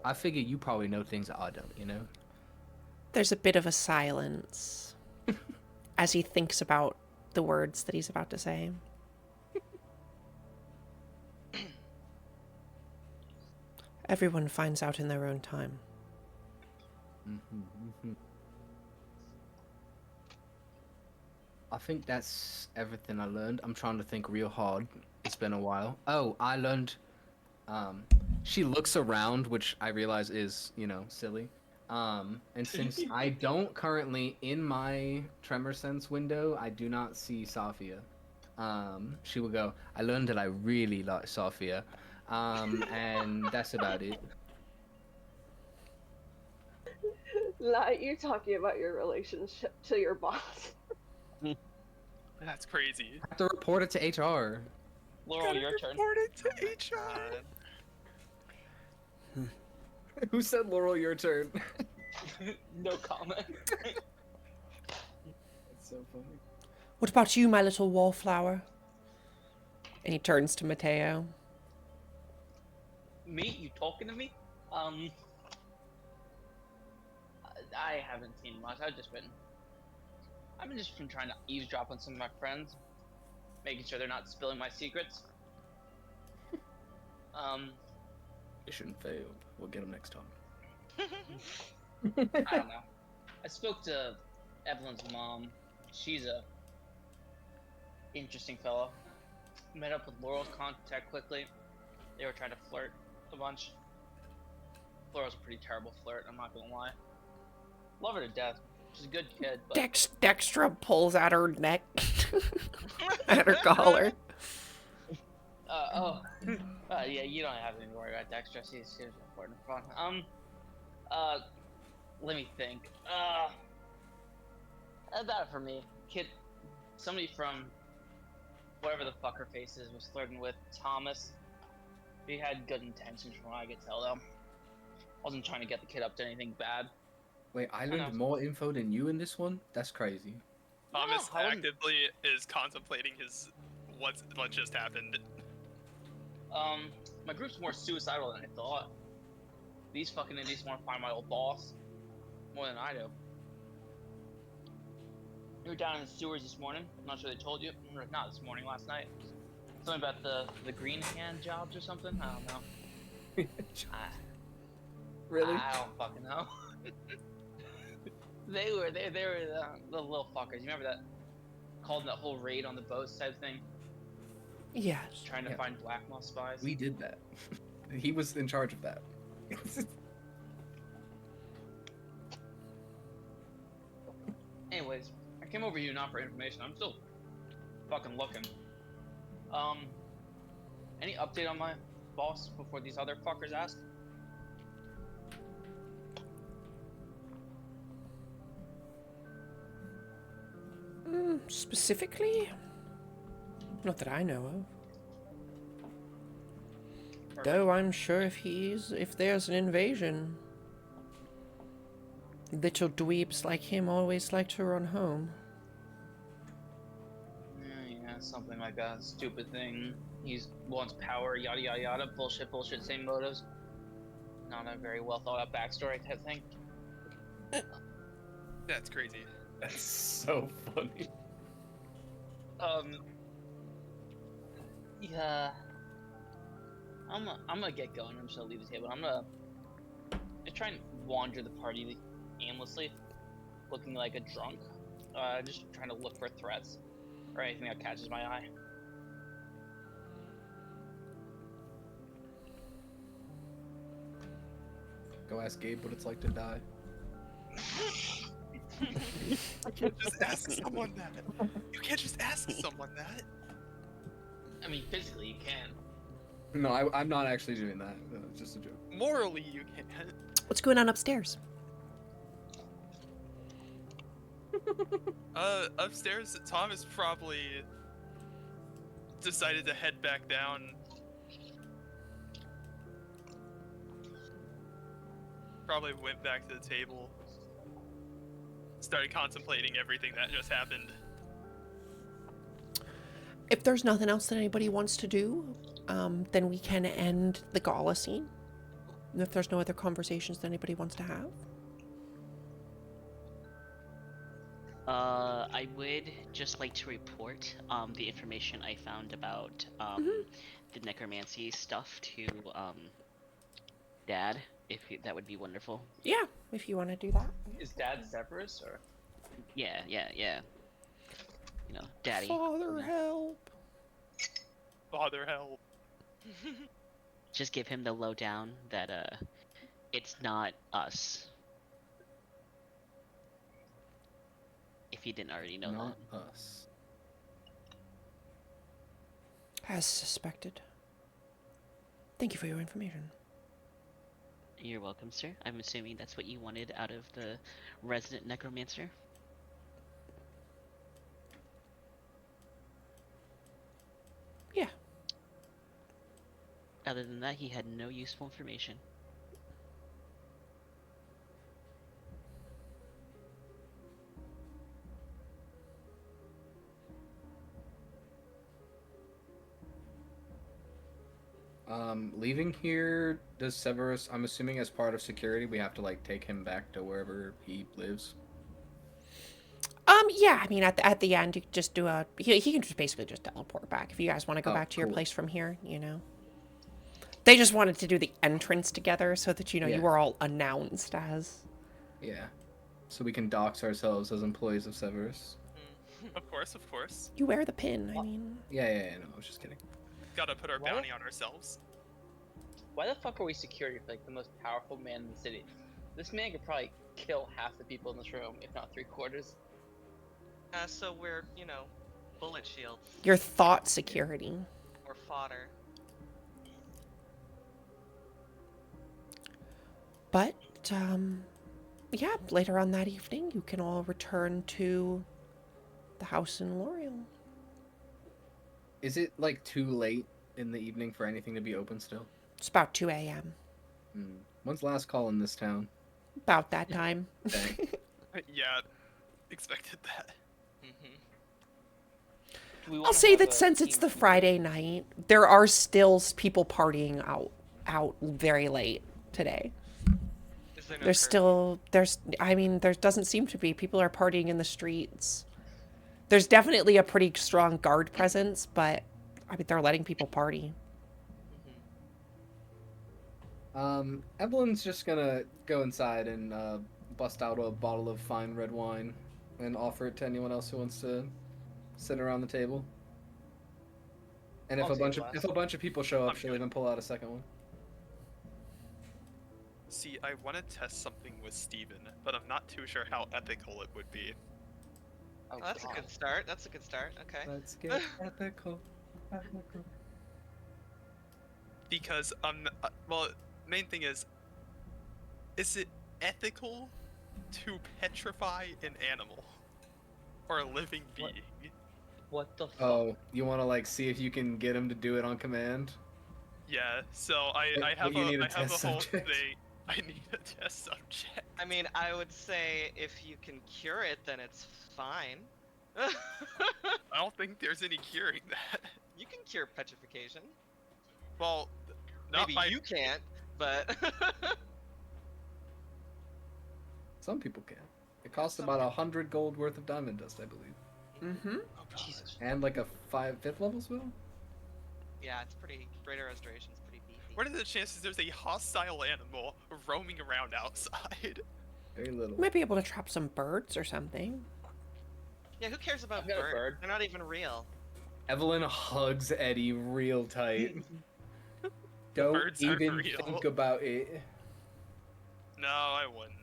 Speaker 3: I figure you probably know things that I don't, you know?
Speaker 1: There's a bit of a silence as he thinks about the words that he's about to say. Everyone finds out in their own time.
Speaker 3: I think that's everything I learned. I'm trying to think real hard. It's been a while. Oh, I learned. She looks around, which I realize is, silly. And since I don't currently, in my tremor sense window, I do not see Safia. She will go, I learned that I really like Safia. And that's about it.
Speaker 8: Like, you're talking about your relationship to your boss.
Speaker 5: That's crazy.
Speaker 3: I have to report it to HR.
Speaker 2: Laurel, your turn.
Speaker 5: Report it to HR.
Speaker 3: Who said Laurel, your turn?
Speaker 2: No comment.
Speaker 3: That's so funny.
Speaker 1: What about you, my little wallflower? And he turns to Mateo.
Speaker 2: Me? You talking to me? I haven't seen much. I've just been trying to eavesdrop on some of my friends, making sure they're not spilling my secrets.
Speaker 3: Mission failed. We'll get them next time.
Speaker 2: I don't know. I spoke to Evelyn's mom. She's a interesting fellow. Met up with Laurel's contact quickly. They were trying to flirt a bunch. Laurel's a pretty terrible flirt, I'm not gonna lie. Love her to death. She's a good kid, but...
Speaker 1: Dextra pulls at her neck, at her collar.
Speaker 2: Yeah, you don't have anything to worry about Dextra. She's important and fun. Let me think. About it for me. Kid, somebody from whatever the fuck her face is was flirting with Thomas. He had good intentions from what I could tell, though. Wasn't trying to get the kid up to anything bad.
Speaker 3: Wait, I learned more info than you in this one? That's crazy.
Speaker 5: Thomas actively is contemplating what just happened.
Speaker 2: My group's more suicidal than I thought. These fucking idiots want to find my old boss more than I do. We were down in the sewers this morning. I'm not sure they told you. Or not this morning, last night. Something about the green hand jobs or something. I don't know.
Speaker 3: Really?
Speaker 2: I don't fucking know. They were the little fuckers. You remember that? Called that whole raid on the boats type thing,
Speaker 1: Yes.
Speaker 2: trying to find Black Moth spies.
Speaker 3: We did that. He was in charge of that.
Speaker 2: Anyways, I came over here not for information. I'm still fucking looking. Any update on my boss before these other fuckers ask?
Speaker 1: Specifically? Not that I know of.
Speaker 2: Perfect.
Speaker 1: Though I'm sure if there's an invasion, little dweebs like him always like to run home.
Speaker 2: Yeah, something like that. Stupid thing. He wants power, yada yada yada. Bullshit, same motives. Not a very well thought out backstory type thing.
Speaker 5: That's crazy.
Speaker 3: That's so funny.
Speaker 2: Yeah. I'm gonna get going. I'm just gonna leave the table. I'm gonna try and wander the party aimlessly, looking like a drunk. Just trying to look for threats or anything that catches my eye.
Speaker 3: Go ask Gabe what it's like to die.
Speaker 5: You can't just ask someone that. You can't just ask someone that.
Speaker 2: I mean, physically you can.
Speaker 3: No, I'm not actually doing that. It's just a joke.
Speaker 5: Morally, you can't.
Speaker 1: What's going on upstairs?
Speaker 5: Upstairs, Thomas probably decided to head back down. Probably went back to the table. Started contemplating everything that just happened.
Speaker 1: If there's nothing else that anybody wants to do, then we can end the gala scene. And if there's no other conversations that anybody wants to have.
Speaker 6: I would just like to report the information I found about the necromancy stuff to Dad, if that would be wonderful.
Speaker 1: Yeah, if you want to do that.
Speaker 2: Is Dad Severus or?
Speaker 6: Yeah. You know, Daddy.
Speaker 1: Father, help.
Speaker 5: Father, help.
Speaker 6: Just give him the lowdown that it's not us. If you didn't already know
Speaker 3: Not
Speaker 6: that.
Speaker 3: us.
Speaker 1: As suspected. Thank you for your information.
Speaker 6: You're welcome, sir. I'm assuming that's what you wanted out of the resident necromancer.
Speaker 1: Yeah.
Speaker 6: Other than that, he had no useful information.
Speaker 3: Leaving here, does Severus, I'm assuming as part of security, we have to, like, take him back to wherever he lives?
Speaker 1: Yeah, I mean, at the end, you could just do he can just basically just teleport back. If you guys want to go back to your
Speaker 3: cool.
Speaker 1: place from here, you know. They just wanted to do the entrance together so that,
Speaker 3: Yeah.
Speaker 1: you were all announced as.
Speaker 3: Yeah. So we can dox ourselves as employees of Severus.
Speaker 5: Of course.
Speaker 1: You wear the pin, I mean.
Speaker 3: Yeah, no, I was just kidding.
Speaker 5: Gotta put our
Speaker 2: What?
Speaker 5: bounty on ourselves.
Speaker 2: Why the fuck are we security for like the most powerful man in the city? This man could probably kill half the people in this room, if not 3/4.
Speaker 4: So we're, bullet shields
Speaker 1: Your thought security.
Speaker 4: or fodder.
Speaker 1: But, yeah, later on that evening, you can all return to the house in L'Oreal.
Speaker 3: Is it, like, too late in the evening for anything to be open still?
Speaker 1: It's about 2 a.m.
Speaker 3: When's last call in this town?
Speaker 1: About that time.
Speaker 3: Dang.
Speaker 5: Yeah, expected that.
Speaker 1: I'll say that since it's the Friday night, there are still people partying out very late today.
Speaker 4: Is there no
Speaker 1: There's
Speaker 4: curfew?
Speaker 1: still, there doesn't seem to be. People are partying in the streets. There's definitely a pretty strong guard presence, but, they're letting people party.
Speaker 3: Evelyn's just gonna go inside and, bust out a bottle of fine red wine and offer it to anyone else who wants to sit around the table. And if
Speaker 2: I'll
Speaker 3: a bunch
Speaker 2: take
Speaker 3: of
Speaker 2: a
Speaker 3: if
Speaker 2: glass.
Speaker 3: a bunch of people show up,
Speaker 5: I'm
Speaker 3: she'll
Speaker 5: good.
Speaker 3: even pull out a second one.
Speaker 5: See, I want to test something with Steven, but I'm not too sure how ethical it would be.
Speaker 2: Oh,
Speaker 4: Oh, that's a
Speaker 2: God.
Speaker 4: good start. That's a good start. Okay.
Speaker 3: Let's get ethical. Ethical.
Speaker 5: Because, well, main thing is it ethical to petrify an animal? Or a living
Speaker 2: What?
Speaker 5: being?
Speaker 2: What the fuck?
Speaker 3: Oh, you want to like see if you can get him to do it on command?
Speaker 5: Yeah, so I
Speaker 3: But
Speaker 5: have
Speaker 3: you need a
Speaker 5: I have
Speaker 3: test
Speaker 5: a whole
Speaker 3: subject.
Speaker 5: thing. I need a test subject.
Speaker 4: I mean, I would say if you can cure it, then it's fine.
Speaker 5: I don't think there's any curing that.
Speaker 4: You can cure petrification.
Speaker 5: Well, not
Speaker 4: Maybe
Speaker 5: by
Speaker 4: you can't, but
Speaker 3: Some people can. It costs
Speaker 4: Some
Speaker 3: about 100 gold worth of diamond dust, I believe,
Speaker 1: Mm-hmm.
Speaker 5: Oh, God.
Speaker 2: Jesus.
Speaker 3: and like a 5th level spell.
Speaker 4: yeah, it's pretty. Greater Restoration's pretty beefy.
Speaker 5: What are the chances there's a hostile animal roaming around outside?
Speaker 3: Very little.
Speaker 1: Might be able to trap some birds or something.
Speaker 4: Yeah, who cares about
Speaker 2: I've got a
Speaker 4: birds?
Speaker 2: bird.
Speaker 4: They're not even real.
Speaker 3: Evelyn hugs Eddie real tight. Don't
Speaker 5: birds aren't
Speaker 3: even
Speaker 5: real.
Speaker 3: think about it.
Speaker 5: No, I wouldn't.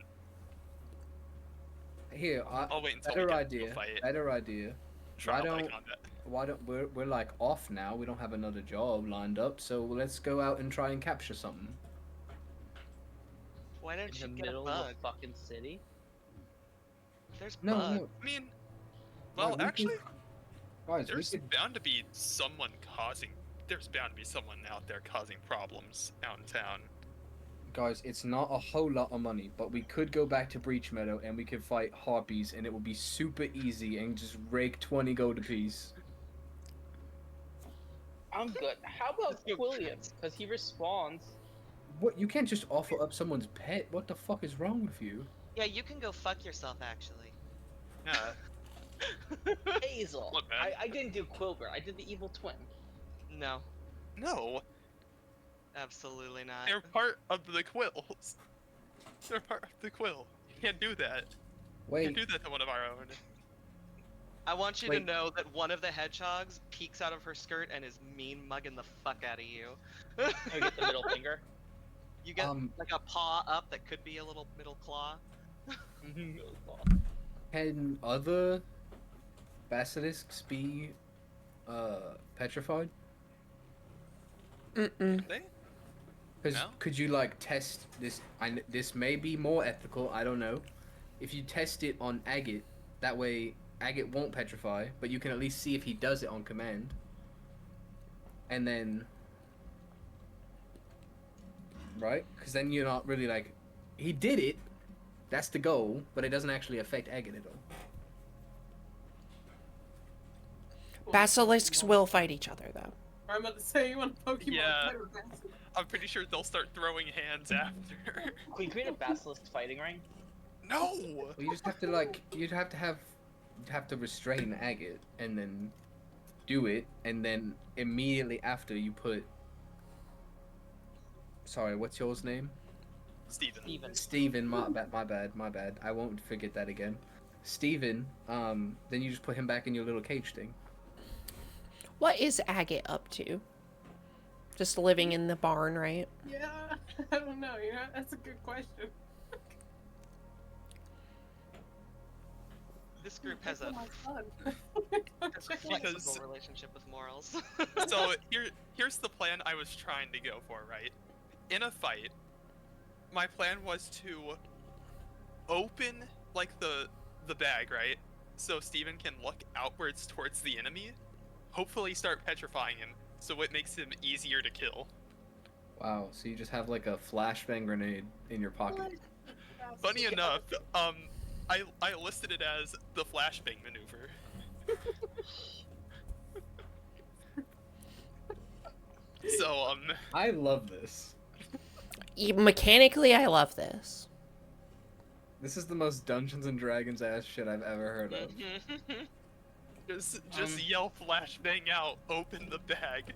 Speaker 3: Here,
Speaker 5: I'll wait until
Speaker 3: better
Speaker 5: we get
Speaker 3: idea.
Speaker 5: to a fight.
Speaker 3: Better idea.
Speaker 5: Try
Speaker 3: Why
Speaker 5: out by
Speaker 3: don't-
Speaker 5: combat.
Speaker 3: Why don't we're like off now? We don't have another job lined up, so let's go out and try and capture something.
Speaker 4: Why don't
Speaker 2: In
Speaker 4: you
Speaker 2: the
Speaker 4: get a
Speaker 2: middle
Speaker 4: bug?
Speaker 2: of a fucking city?
Speaker 4: There's
Speaker 3: No,
Speaker 4: bugs.
Speaker 3: no,
Speaker 5: I mean, well,
Speaker 3: we can-
Speaker 5: actually,
Speaker 3: guys, we
Speaker 5: there's
Speaker 3: could,
Speaker 5: bound to be someone causing. There's bound to be someone out there causing problems out in town.
Speaker 3: guys, it's not a whole lot of money, but we could go back to Breach Meadow and we could fight harpies, and it would be super easy and just rake 20 gold apiece.
Speaker 2: I'm good. How about
Speaker 4: Let's go
Speaker 2: Quillian?
Speaker 4: cats.
Speaker 2: Because he respawns.
Speaker 3: What? You can't just offer up someone's pet. What the fuck is wrong with you?
Speaker 4: Yeah, you can go fuck yourself, actually.
Speaker 5: Yeah.
Speaker 2: Hazel.
Speaker 5: Look, man.
Speaker 2: I didn't do Quilver. I did the evil twin.
Speaker 4: No,
Speaker 5: No,
Speaker 4: absolutely not.
Speaker 5: they're part of the quills. They're part of the quill. You can't do that. You
Speaker 3: Wait,
Speaker 5: can't do that to one of our own.
Speaker 4: I want you to
Speaker 3: Wait.
Speaker 4: know that one of the hedgehogs peeks out of her skirt and is mean mugging the fuck out of you.
Speaker 2: I get the middle finger.
Speaker 4: You get
Speaker 3: Um,
Speaker 4: like a paw up that could be a little middle claw.
Speaker 2: Middle claw.
Speaker 3: can other basilisks be petrified?
Speaker 1: Mm-mm.
Speaker 5: They?
Speaker 3: Because
Speaker 5: No?
Speaker 3: could you like test this? And this may be more ethical. I don't know. If you test it on Agate, that way Agate won't petrify, but you can at least see if he does it on command. And then, right? Because then you're not really like, he did it. That's the goal, but it doesn't actually affect Agate at all.
Speaker 1: Basilisks will fight each other, though.
Speaker 7: I'm about to say, you want a Pokemon
Speaker 5: Yeah.
Speaker 7: fight with that?
Speaker 5: I'm pretty sure they'll start throwing hands after.
Speaker 2: Can we create a basilisk fighting ring?
Speaker 5: No!
Speaker 3: Well, you just have to like, you'd have to restrain Agate and then do it, and then immediately after you put. Sorry, what's yours name?
Speaker 5: Steven.
Speaker 3: Steven, my bad. I won't forget that again. Steven, then you just put him back in your little cage thing.
Speaker 1: What is Agate up to? Just living in the barn, right?
Speaker 7: Yeah, I don't know. You know, that's a good question.
Speaker 4: This group has a
Speaker 7: Oh my God.
Speaker 5: Because-
Speaker 4: flexible relationship with morals.
Speaker 5: So here's the plan I was trying to go for, right? In a fight, my plan was to open like the bag, right? So Steven can look outwards towards the enemy, hopefully start petrifying him, so it makes him easier to kill.
Speaker 3: Wow, so you just have like a flashbang grenade in your pocket.
Speaker 5: Funny enough, I listed it as the flashbang maneuver. So
Speaker 3: I love this.
Speaker 1: Mechanically, I love this.
Speaker 3: This is the most Dungeons and Dragons ass shit I've ever heard of.
Speaker 5: just yell flashbang out, open the bag.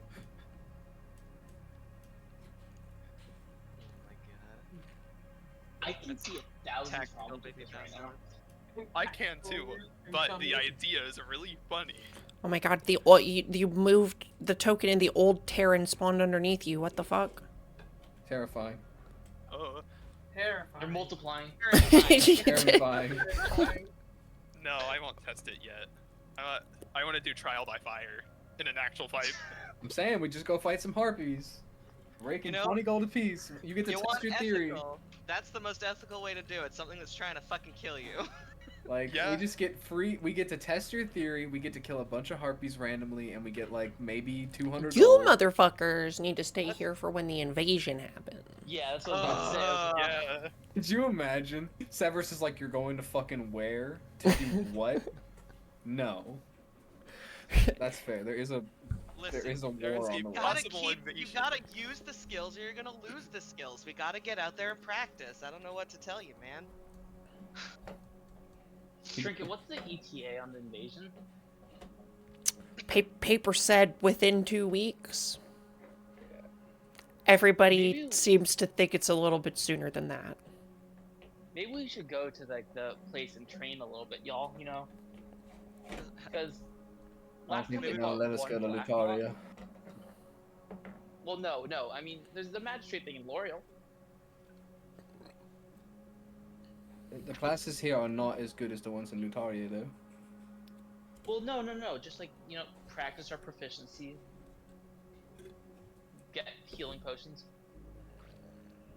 Speaker 4: Oh my god.
Speaker 2: I can see 1,000
Speaker 4: Tactical
Speaker 2: problems with
Speaker 4: baby
Speaker 2: this right now.
Speaker 4: dinosaur.
Speaker 5: I can too, but the idea is really funny.
Speaker 1: Oh my god, you moved the token and the old Terran spawned underneath you. What the fuck?
Speaker 3: Terrifying.
Speaker 7: Terrifying.
Speaker 2: They're multiplying.
Speaker 3: Terrifying.
Speaker 7: Terrifying.
Speaker 5: No, I won't test it yet. I want to do trial by fire in an actual fight.
Speaker 3: I'm saying we just go fight some harpies. Raking 20 gold apiece. You get to
Speaker 4: You
Speaker 3: test
Speaker 4: want
Speaker 3: your theory.
Speaker 4: ethical. That's the most ethical way to do it. Something that's trying to fucking kill you.
Speaker 3: Like,
Speaker 5: Yeah.
Speaker 3: we just get free. We get to test your theory. We get to kill a bunch of harpies randomly, and we get like maybe 200
Speaker 1: You
Speaker 3: gold.
Speaker 1: motherfuckers need to stay here for when the invasion happens.
Speaker 2: Yeah, that's what I was about to say. I was like,
Speaker 5: Yeah.
Speaker 3: Could you imagine? Severus is like, you're going to fucking where? To do what? No. That's fair. There is a
Speaker 4: Listen,
Speaker 5: there is
Speaker 3: war
Speaker 5: a
Speaker 3: on the way.
Speaker 5: possible
Speaker 4: you
Speaker 5: invasion.
Speaker 4: gotta use the skills or you're gonna lose the skills. We gotta get out there and practice. I don't know what to tell you, man.
Speaker 2: Trinket, what's the ETA on the invasion?
Speaker 1: Paper said within 2 weeks. Everybody
Speaker 2: Maybe-
Speaker 1: seems to think it's a little bit sooner than that.
Speaker 2: Maybe we should go to like the place and train a little bit, y'all. You know, because last time we fought one black mob- Well, no. I mean, there's the magistrate thing in L'Oreal.
Speaker 3: The classes here are not as good as the ones in Lunaria, though.
Speaker 2: Well, no. Just like, you know, practice our proficiency. Get healing potions.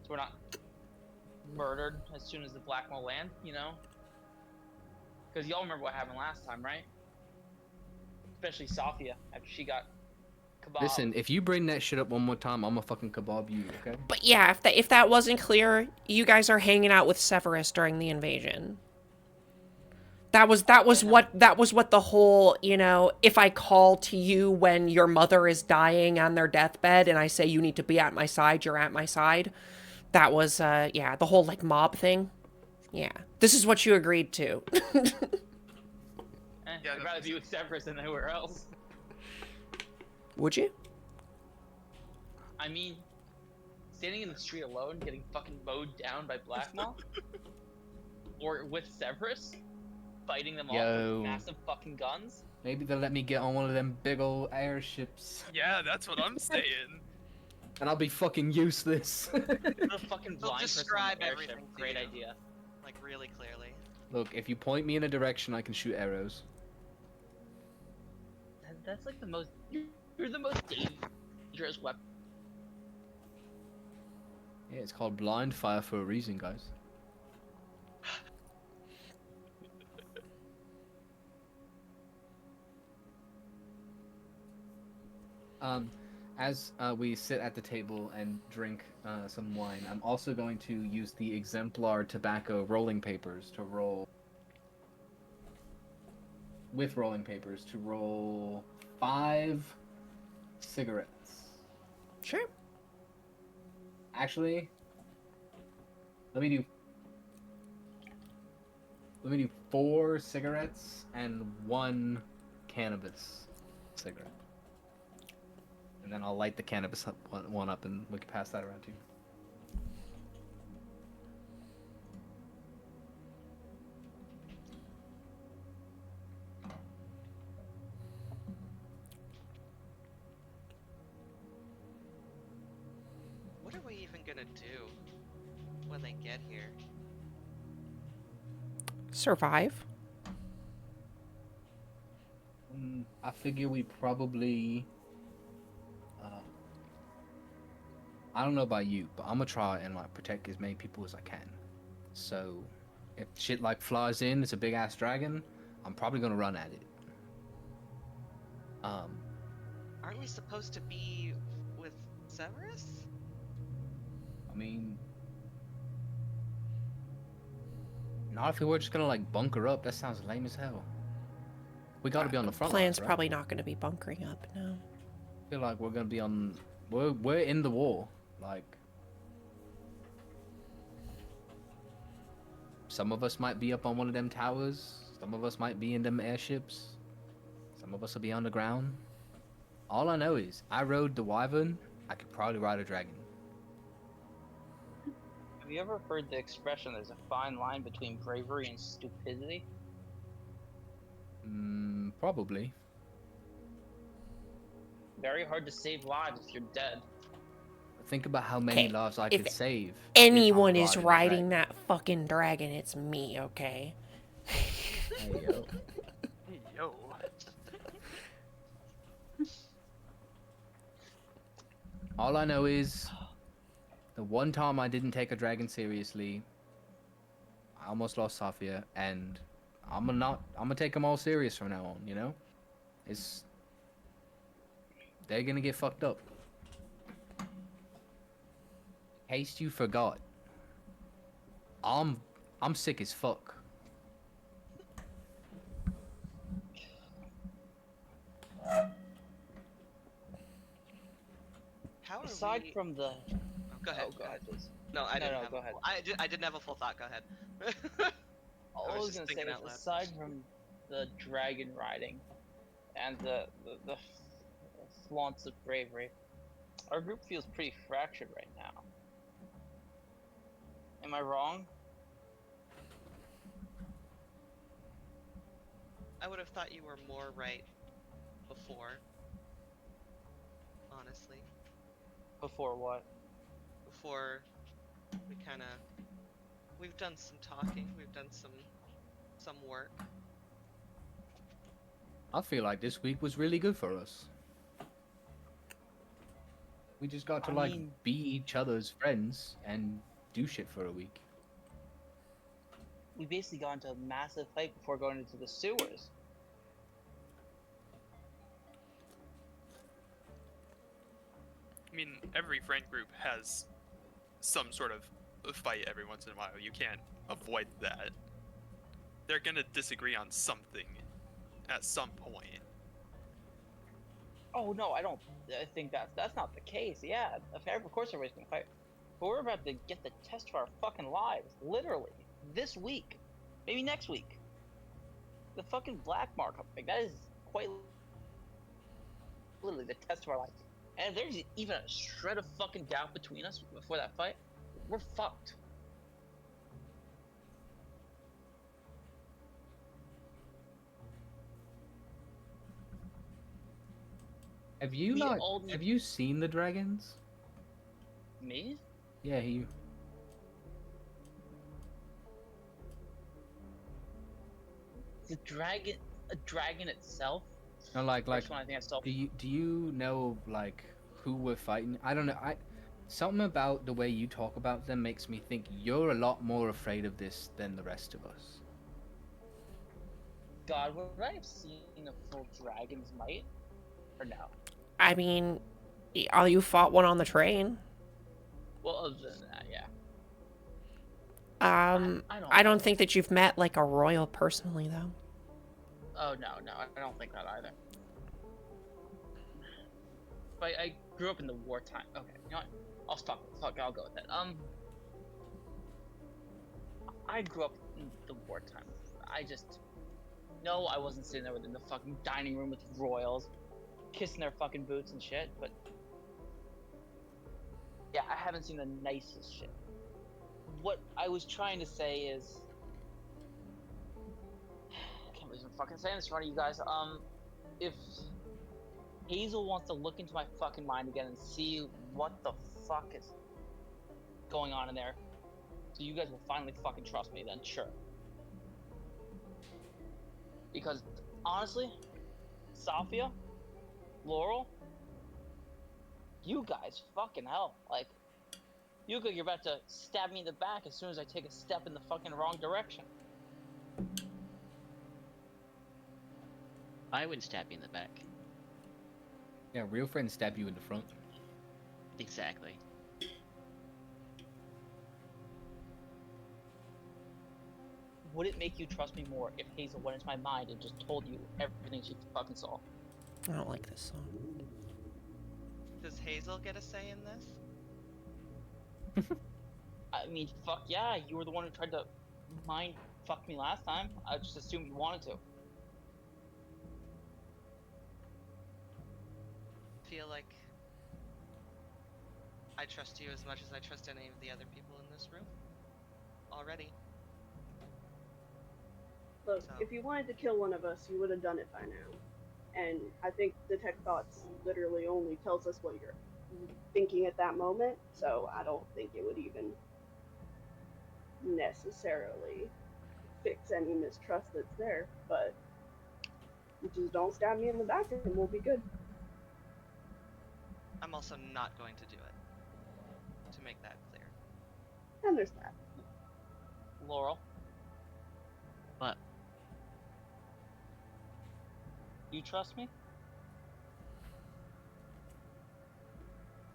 Speaker 2: So we're not murdered as soon as the Black Mole land, you know? Because y'all remember what happened last time, right? Especially Sophia, after she got kebab.
Speaker 3: Listen, if you bring that shit up one more time, I'm gonna fucking kebab you, okay?
Speaker 1: But yeah, if that wasn't clear, you guys are hanging out with Severus during the invasion. That was what the whole, you know, if I call to you when your mother is dying on their deathbed and I say you need to be at my side, you're at my side. That was yeah, the whole like mob thing. Yeah. This is what you agreed to.
Speaker 5: Yeah,
Speaker 2: I'd rather be with Severus than anywhere else.
Speaker 1: Would you?
Speaker 2: I mean, standing in the street alone, getting fucking mowed down by Black Mole, or with Severus, fighting them all
Speaker 3: Yo.
Speaker 2: with massive fucking guns.
Speaker 3: Maybe they'll let me get on one of them big old airships.
Speaker 5: Yeah, that's what I'm saying.
Speaker 3: And I'll be fucking useless.
Speaker 2: The fucking
Speaker 4: They'll
Speaker 2: blind
Speaker 4: describe
Speaker 2: person on the airship.
Speaker 4: everything to
Speaker 2: Great
Speaker 4: you.
Speaker 2: idea.
Speaker 4: Like really clearly.
Speaker 3: Look, if you point me in a direction, I can shoot arrows.
Speaker 2: That's like the most. You're the most dangerous weapon.
Speaker 3: Yeah, it's called blind fire for a reason, guys. As we sit at the table and drink some wine, I'm also going to use the exemplar tobacco rolling papers to roll. With rolling papers to roll 5 cigarettes.
Speaker 1: Sure.
Speaker 3: Actually, let me do 4 cigarettes and 1 cannabis cigarette. And then I'll light the cannabis one up and we can pass that around too.
Speaker 4: What are we even gonna do when they get here?
Speaker 1: Survive.
Speaker 3: I figure we probably... I don't know about you, but I'm gonna try and like protect as many people as I can. So, if shit like flies in, it's a big ass dragon, I'm probably gonna run at it.
Speaker 4: Aren't we supposed to be with Severus?
Speaker 3: I mean, not if we were just gonna like bunker up. That sounds lame as hell. We gotta be on the front
Speaker 1: Plan's
Speaker 3: lines, right?
Speaker 1: probably not going to be bunkering up, no.
Speaker 3: I feel like we're gonna be on. We're in the war. Like, some of us might be up on one of them towers. Some of us might be in them airships. Some of us will be underground. All I know is, I rode the Wyvern. I could probably ride a dragon.
Speaker 2: Have you ever heard the expression, there's a fine line between bravery and stupidity?
Speaker 3: Probably.
Speaker 2: Very hard to save lives if you're dead.
Speaker 3: Think about how many
Speaker 1: Okay,
Speaker 3: lives I
Speaker 1: if
Speaker 3: could save.
Speaker 1: anyone
Speaker 3: if
Speaker 1: is
Speaker 3: I'm
Speaker 1: riding that fucking dragon, it's me, okay?
Speaker 3: Hey, yo.
Speaker 5: Hey, yo.
Speaker 3: All I know is, the one time I didn't take a dragon seriously, I almost lost Safia, and I'm gonna take them all serious from now on. You know, they're gonna get fucked up. In case you forgot, I'm sick as fuck.
Speaker 4: How are
Speaker 2: Aside
Speaker 4: we...
Speaker 2: from the...
Speaker 4: Oh, go ahead.
Speaker 2: Oh, go ahead, please.
Speaker 4: No, I didn't have
Speaker 2: go
Speaker 4: a
Speaker 2: ahead.
Speaker 4: I didn't have a full thought. Go ahead.
Speaker 2: All I was
Speaker 4: just
Speaker 2: gonna say
Speaker 4: thinking
Speaker 2: is,
Speaker 4: out loud.
Speaker 2: aside from the dragon riding and the flaunts of bravery, our group feels pretty fractured right now. Am I wrong?
Speaker 4: I would have thought you were more right before. Honestly,
Speaker 2: Before what?
Speaker 4: before we've done some talking, we've done some work.
Speaker 3: I feel like this week was really good for us. We just got to
Speaker 2: I mean,
Speaker 3: be each other's friends and do shit for a week.
Speaker 2: we basically got into a massive fight before going into the sewers.
Speaker 5: I mean, every friend group has some sort of fight every once in a while. You can't avoid that. They're gonna disagree on something at some point.
Speaker 2: Oh no, I think that's not the case. Yeah, of course everybody's gonna fight. But we're about to get the test of our fucking lives, literally, this week. Maybe next week. The fucking black mark, like, that is quite literally the test of our lives. And if there's even a shred of fucking doubt between us before that fight, we're fucked.
Speaker 3: Have you
Speaker 2: We
Speaker 3: not?
Speaker 2: all need-
Speaker 3: Have you seen the dragons?
Speaker 2: Me?
Speaker 3: Yeah, you.
Speaker 2: The dragon, a dragon itself?
Speaker 3: No, like,
Speaker 2: First one I think I saw.
Speaker 3: do you know like who we're fighting? I don't know. Something about the way you talk about them makes me think you're a lot more afraid of this than the rest of us.
Speaker 2: God, would I have seen a full dragon's might? Or no?
Speaker 1: I mean, you fought one on the train.
Speaker 2: Well, other than that, yeah.
Speaker 1: I don't think that you've met like a royal personally, though.
Speaker 2: Oh no, I don't think that either. But I grew up in the wartime. Okay, you know what? I'll stop it. Fuck, I'll go with that. I grew up in the wartime. No, I wasn't sitting there within the fucking dining room with royals, kissing their fucking boots and shit. But yeah, I haven't seen the nicest shit. What I was trying to say is, I can't believe I'm fucking saying this in front of you guys. If Hazel wants to look into my fucking mind again and see what the fuck is going on in there, so you guys will finally fucking trust me, then sure. Because honestly, Safia, Laurel, you guys, fucking hell, like, Yuka, you're about to stab me in the back as soon as I take a step in the fucking wrong direction.
Speaker 6: I wouldn't stab you in the back.
Speaker 3: Yeah, real friends stab you in the front.
Speaker 6: Exactly.
Speaker 2: Would it make you trust me more if Hazel went into my mind and just told you everything she fucking saw?
Speaker 1: I don't like this song.
Speaker 4: Does Hazel get a say in this?
Speaker 2: I mean, fuck yeah, you were the one who tried to mind fuck me last time. I just assumed you wanted to.
Speaker 4: Feel like I trust you as much as I trust any of the other people in this room. Already.
Speaker 8: Look,
Speaker 4: So-
Speaker 8: if you wanted to kill one of us, you would have done it by now. And I think Detect Thoughts literally only tells us what you're thinking at that moment, so I don't think it would even necessarily fix any mistrust that's there, but just don't stab me in the back and we'll be good.
Speaker 4: I'm also not going to do it. To make that clear.
Speaker 8: And there's that.
Speaker 2: Laurel,
Speaker 6: But
Speaker 2: you trust me?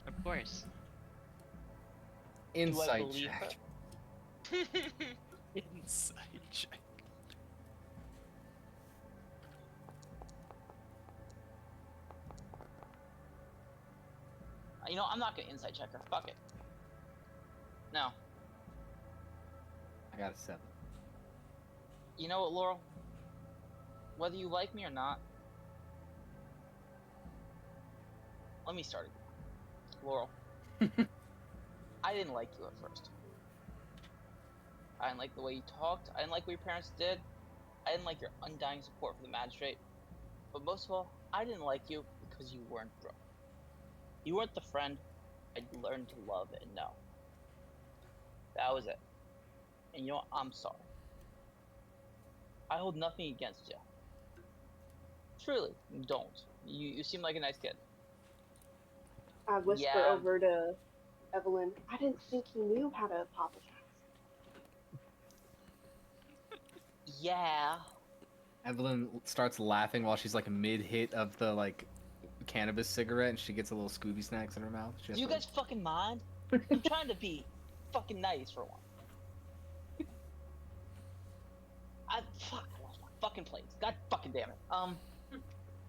Speaker 6: of course.
Speaker 2: Do I
Speaker 3: Insight
Speaker 2: believe her?
Speaker 3: check.
Speaker 5: Insight check.
Speaker 2: You know, I'm not gonna insight check her. Fuck it. No.
Speaker 3: I got a 7.
Speaker 2: You know what, Laurel? Whether you like me or not, let me start again. Laurel, I didn't like you at first. I didn't like the way you talked. I didn't like what your parents did. I didn't like your undying support for the magistrate. But most of all, I didn't like you because you weren't broke. You weren't the friend I'd learned to love and know. That was it. And you know what? I'm sorry. I hold nothing against you. Truly, don't. You seem like a nice kid.
Speaker 8: I whisper
Speaker 2: Yeah.
Speaker 8: over to Evelyn, I didn't think he knew how to apologize.
Speaker 2: Yeah.
Speaker 3: Evelyn starts laughing while she's like mid-hit of the like cannabis cigarette, and she gets a little Scooby snacks in her mouth. She has
Speaker 2: Do you
Speaker 3: to-
Speaker 2: guys fucking mind? I'm trying to be fucking nice for one. I lost my fucking place. God fucking damn it.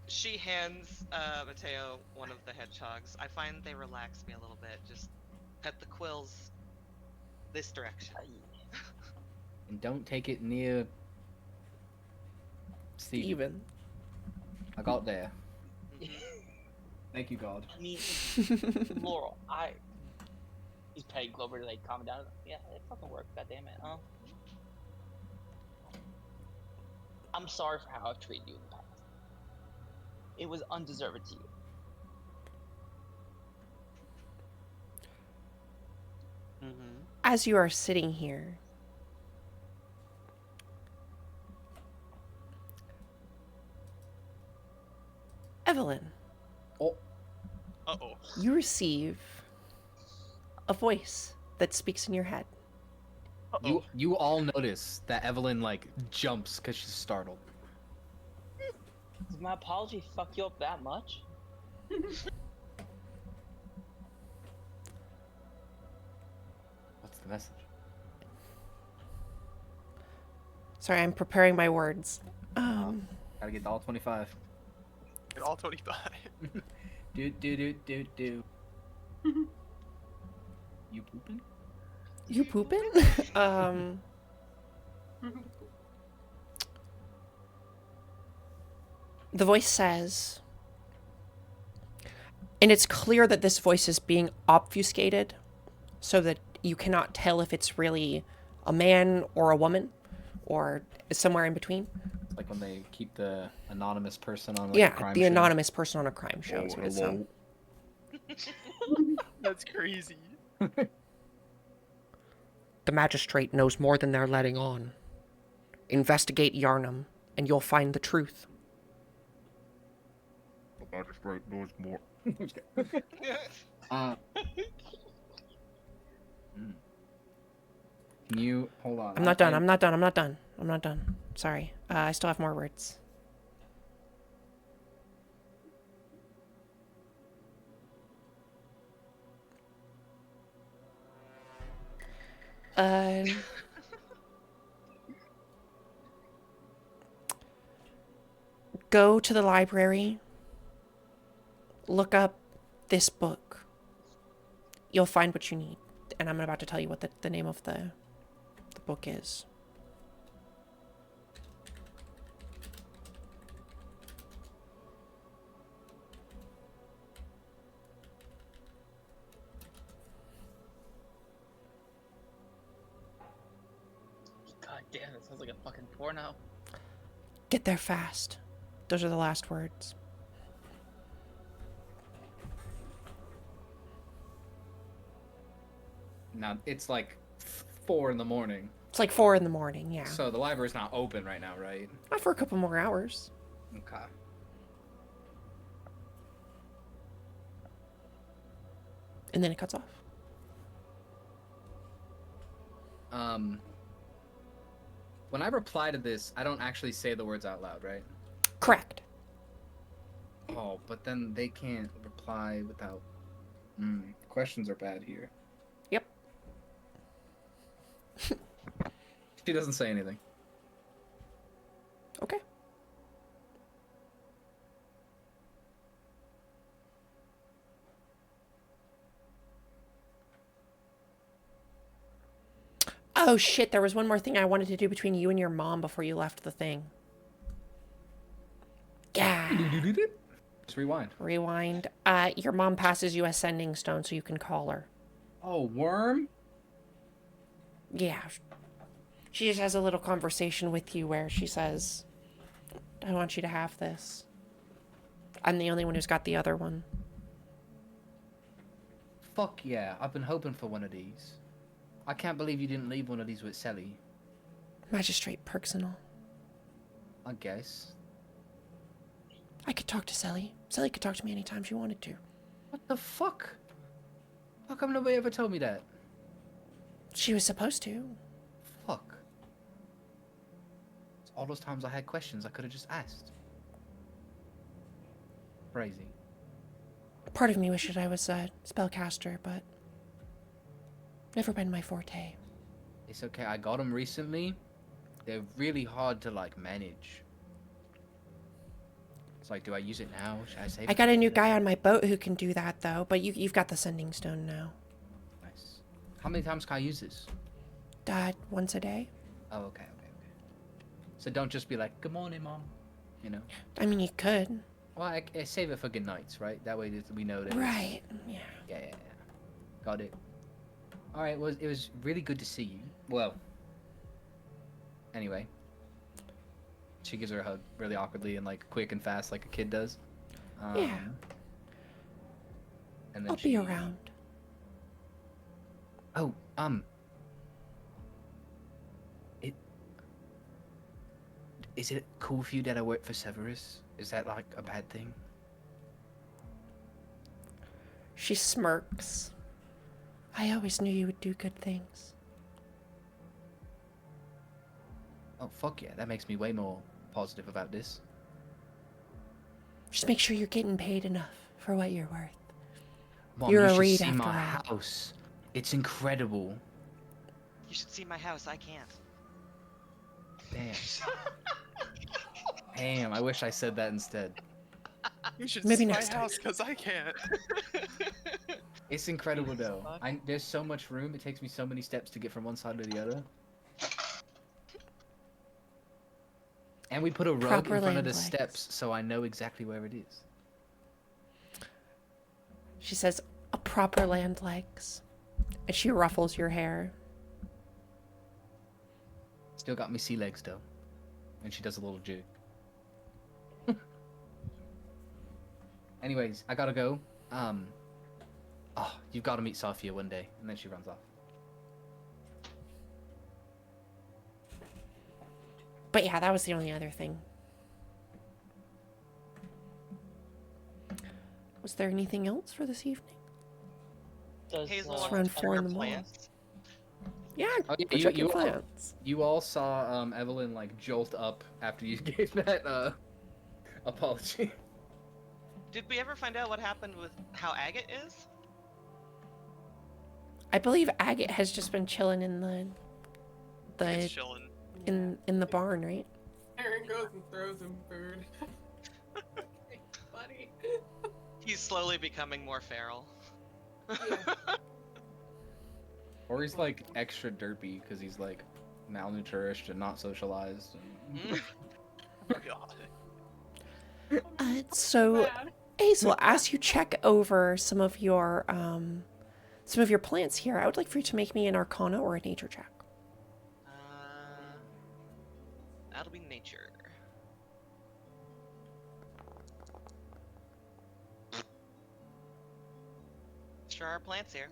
Speaker 4: She hands Mateo one of the hedgehogs. I find they relax me a little bit. Just pet the quills this direction.
Speaker 3: And don't take it near Steven.
Speaker 1: Even.
Speaker 3: I got there.
Speaker 4: Mhm.
Speaker 3: Thank you, God.
Speaker 2: I mean, Laurel, he's petting Clover to like calm down. Yeah, it fucking worked. God damn it. I'm sorry for how I've treated you in the past. It was undeserved to you.
Speaker 6: Mm-hmm.
Speaker 1: As you are sitting here, Evelyn,
Speaker 3: Oh,
Speaker 5: Uh-oh.
Speaker 1: you receive a voice that speaks in your head.
Speaker 5: Uh-oh.
Speaker 3: you all notice that Evelyn like jumps because she's startled.
Speaker 2: Did my apology fuck you up that much?
Speaker 3: What's the message?
Speaker 1: Sorry, I'm preparing my words.
Speaker 3: Gotta get all 25.
Speaker 5: Get all 25.
Speaker 3: Do. You pooping?
Speaker 1: You pooping? The voice says, and it's clear that this voice is being obfuscated so that you cannot tell if it's really a man or a woman or somewhere in between.
Speaker 3: It's like when they keep the anonymous person on like
Speaker 1: Yeah,
Speaker 3: a crime
Speaker 1: the
Speaker 3: show.
Speaker 1: anonymous person on a crime show is
Speaker 3: Oh,
Speaker 1: what it
Speaker 3: hello.
Speaker 1: sounds.
Speaker 5: That's crazy.
Speaker 1: The magistrate knows more than they're letting on. Investigate Yarnum, and you'll find the truth.
Speaker 3: The magistrate knows more. Can you hold on?
Speaker 1: I'm not done. I'm not done. Sorry. I still have more words. Go to the library. Look up this book. You'll find what you need. And I'm about to tell you what the name of the book is.
Speaker 2: Damn, it sounds like a fucking porno.
Speaker 1: Get there fast. Those are the last words.
Speaker 3: Now, it's like 4 in the morning.
Speaker 1: It's like 4 in the morning, yeah.
Speaker 3: So the library's not open right now, right?
Speaker 1: Not for a couple more hours.
Speaker 3: Okay.
Speaker 1: And then it cuts off.
Speaker 3: When I reply to this, I don't actually say the words out loud, right?
Speaker 1: Correct.
Speaker 3: Oh, but then they can't reply without... questions are bad here.
Speaker 1: Yep.
Speaker 3: She doesn't say anything.
Speaker 1: Okay. Oh shit, there was one more thing I wanted to do between you and your mom before you left the thing. Yeah.
Speaker 3: Just rewind.
Speaker 1: Rewind. Your mom passes you a sending stone so you can call her.
Speaker 3: Oh, worm?
Speaker 1: Yeah. She just has a little conversation with you where she says, I want you to have this. I'm the only one who's got the other one.
Speaker 3: Fuck yeah, I've been hoping for one of these. I can't believe you didn't leave one of these with Sally.
Speaker 1: Magistrate perks and all.
Speaker 3: I guess.
Speaker 1: I could talk to Sally. Sally could talk to me anytime she wanted to.
Speaker 3: What the fuck? How come nobody ever told me that?
Speaker 1: She was supposed to.
Speaker 3: Fuck. All those times I had questions I could have just asked. Crazy.
Speaker 1: Part of me wished I was a spellcaster, but never been my forte.
Speaker 3: It's okay, I got them recently. They're really hard to, like, manage. It's like, do I use it now? Should I save it?
Speaker 1: I got a new guy on my boat who can do that, though, but you've got the sending stone now.
Speaker 3: Nice. How many times can I use this?
Speaker 1: Once a day.
Speaker 3: Oh, okay. So don't just be like, good morning, Mom. You know?
Speaker 1: I mean, you could.
Speaker 3: Well, I save it for good nights, right? That way we know that.
Speaker 1: Right, yeah.
Speaker 3: Yeah. Got it. All right. Well, it was really good to see you. Well. Anyway. She gives her a hug really awkwardly and like quick and fast, like a kid does.
Speaker 1: Yeah.
Speaker 3: And then
Speaker 1: I'll be around.
Speaker 3: Oh, Is it cool for you that I work for Severus? Is that like a bad thing?
Speaker 1: She smirks. I always knew you would do good things.
Speaker 3: Oh, fuck yeah. That makes me way more positive about this.
Speaker 1: Just make sure you're getting paid enough for what you're worth.
Speaker 3: Mom,
Speaker 1: You're
Speaker 3: you
Speaker 1: a
Speaker 3: should
Speaker 1: read
Speaker 3: see
Speaker 1: after
Speaker 3: my
Speaker 1: all.
Speaker 3: house. It's incredible.
Speaker 4: You should see my house. I can't.
Speaker 3: Damn. Damn, I wish I said that instead.
Speaker 5: You should
Speaker 1: Maybe
Speaker 5: see my
Speaker 1: next time.
Speaker 5: house, because I can't.
Speaker 3: It's incredible though.
Speaker 2: fuck?
Speaker 3: There's so much room. It takes me so many steps to get from one side to the other. And we put a rug
Speaker 1: Proper
Speaker 3: in front of
Speaker 1: land
Speaker 3: the
Speaker 1: legs.
Speaker 3: steps, so I know exactly where it is.
Speaker 1: She says, a proper land legs. And she ruffles your hair.
Speaker 3: Still got me sea legs though. And she does a little jig. Anyways, I gotta go. Oh, you've got to meet Sophia one day. And then she runs off.
Speaker 1: But yeah, that was the only other thing. Was there anything else for this evening?
Speaker 2: Does,
Speaker 4: Hazel
Speaker 1: It's
Speaker 4: wants
Speaker 1: around
Speaker 4: to
Speaker 1: 4 in
Speaker 4: her
Speaker 1: the morning.
Speaker 4: plants.
Speaker 1: Yeah,
Speaker 3: Oh, yeah,
Speaker 1: go check your plans.
Speaker 3: You all saw Evelyn like jolt up after you gave that apology.
Speaker 4: Did we ever find out what happened with how Agate is?
Speaker 1: I believe Agate has just been chilling in the
Speaker 5: It's chilling.
Speaker 1: in the barn, right?
Speaker 7: Aaron goes and throws him food. Funny.
Speaker 4: He's slowly becoming more feral.
Speaker 3: Or he's like extra derpy because he's like malnourished and not socialized. And...
Speaker 5: Oh god.
Speaker 1: So
Speaker 7: Bad.
Speaker 1: Hazel, as you check over some of your plants here, I would like for you to make me an Arcana or a Nature check.
Speaker 4: nature. Sure are plants here.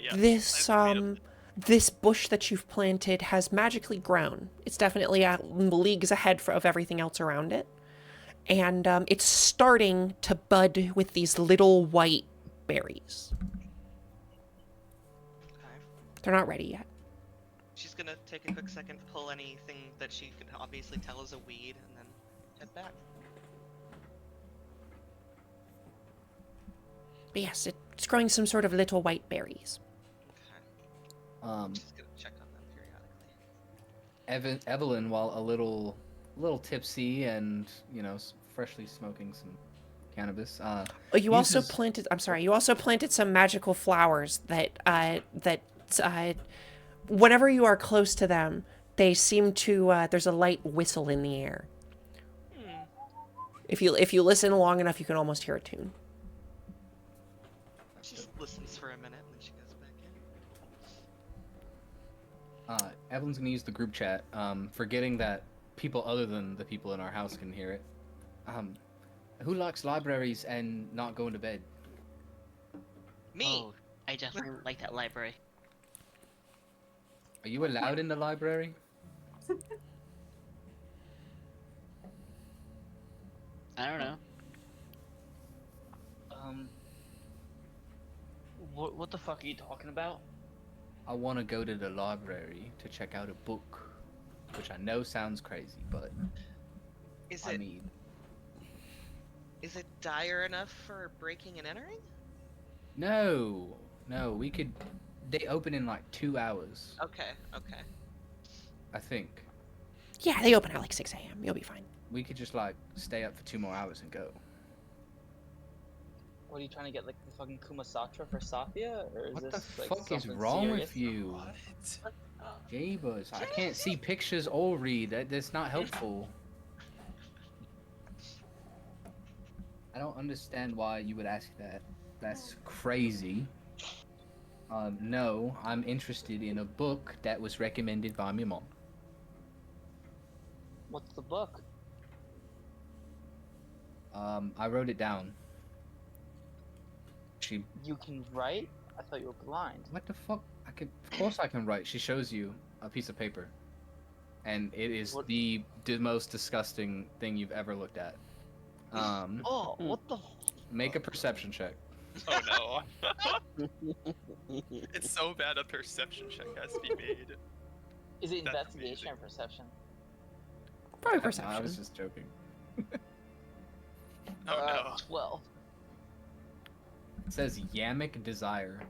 Speaker 5: Yes,
Speaker 1: This
Speaker 5: I've made a-
Speaker 1: this bush that you've planted has magically grown. It's definitely leagues ahead of everything else around it, and it's starting to bud with these little white berries.
Speaker 4: Okay.
Speaker 1: They're not ready yet.
Speaker 4: She's gonna take a quick second, pull anything that she can obviously tell is a weed, and then head back.
Speaker 1: But yes, it's growing some sort of little white berries.
Speaker 4: Okay. She's gonna check on them periodically.
Speaker 3: Evelyn, while a little tipsy and freshly smoking some cannabis.
Speaker 1: You also
Speaker 3: uses-
Speaker 1: planted. I'm sorry. You also planted some magical flowers that whenever you are close to them, they seem to. There's a light whistle in the air.
Speaker 4: Hmm.
Speaker 1: If you listen long enough, you can almost hear a tune.
Speaker 4: She just listens for a minute, and then she goes back in.
Speaker 3: Evelyn's gonna use the group chat, forgetting that people other than the people in our house can hear it. Who likes libraries and not going to bed?
Speaker 4: Me.
Speaker 6: Oh, I definitely like that library.
Speaker 3: Are you allowed in the library?
Speaker 6: I don't know.
Speaker 2: What the fuck are you talking about?
Speaker 3: I want to go to the library to check out a book, which I know sounds crazy, but
Speaker 4: Is
Speaker 3: I
Speaker 4: it
Speaker 3: mean,
Speaker 4: is it dire enough for breaking and entering?
Speaker 3: no, we could. They open in like 2 hours,
Speaker 4: Okay. Okay.
Speaker 3: I think.
Speaker 1: Yeah, they open at like 6 a.m. You'll be fine.
Speaker 3: We could just like stay up for 2 more hours and go.
Speaker 2: What are you trying to get, like the fucking Kumasatra for Safia, or is
Speaker 3: What the
Speaker 2: this like
Speaker 3: fuck is
Speaker 2: something
Speaker 3: wrong
Speaker 2: serious?
Speaker 3: with you?
Speaker 5: What?
Speaker 3: Jabus, I can't see pictures or read. That's not helpful. I don't understand why you would ask that. That's crazy. No, I'm interested in a book that was recommended by my mom.
Speaker 2: What's the book?
Speaker 3: I wrote it down. She.
Speaker 2: You can write? I thought you were blind.
Speaker 3: What the fuck? Of course I can write. She shows you a piece of paper, and it is
Speaker 2: What-
Speaker 3: the most disgusting thing you've ever looked at.
Speaker 2: Oh, what the?
Speaker 3: Make a perception check.
Speaker 5: Oh no. It's so bad a perception check has to be made.
Speaker 2: Is it
Speaker 5: That's
Speaker 2: investigation
Speaker 5: amazing.
Speaker 2: or perception?
Speaker 1: Probably
Speaker 3: I
Speaker 1: perception.
Speaker 3: was just joking.
Speaker 5: Oh no.
Speaker 2: 12.
Speaker 3: It says Yamic Desire.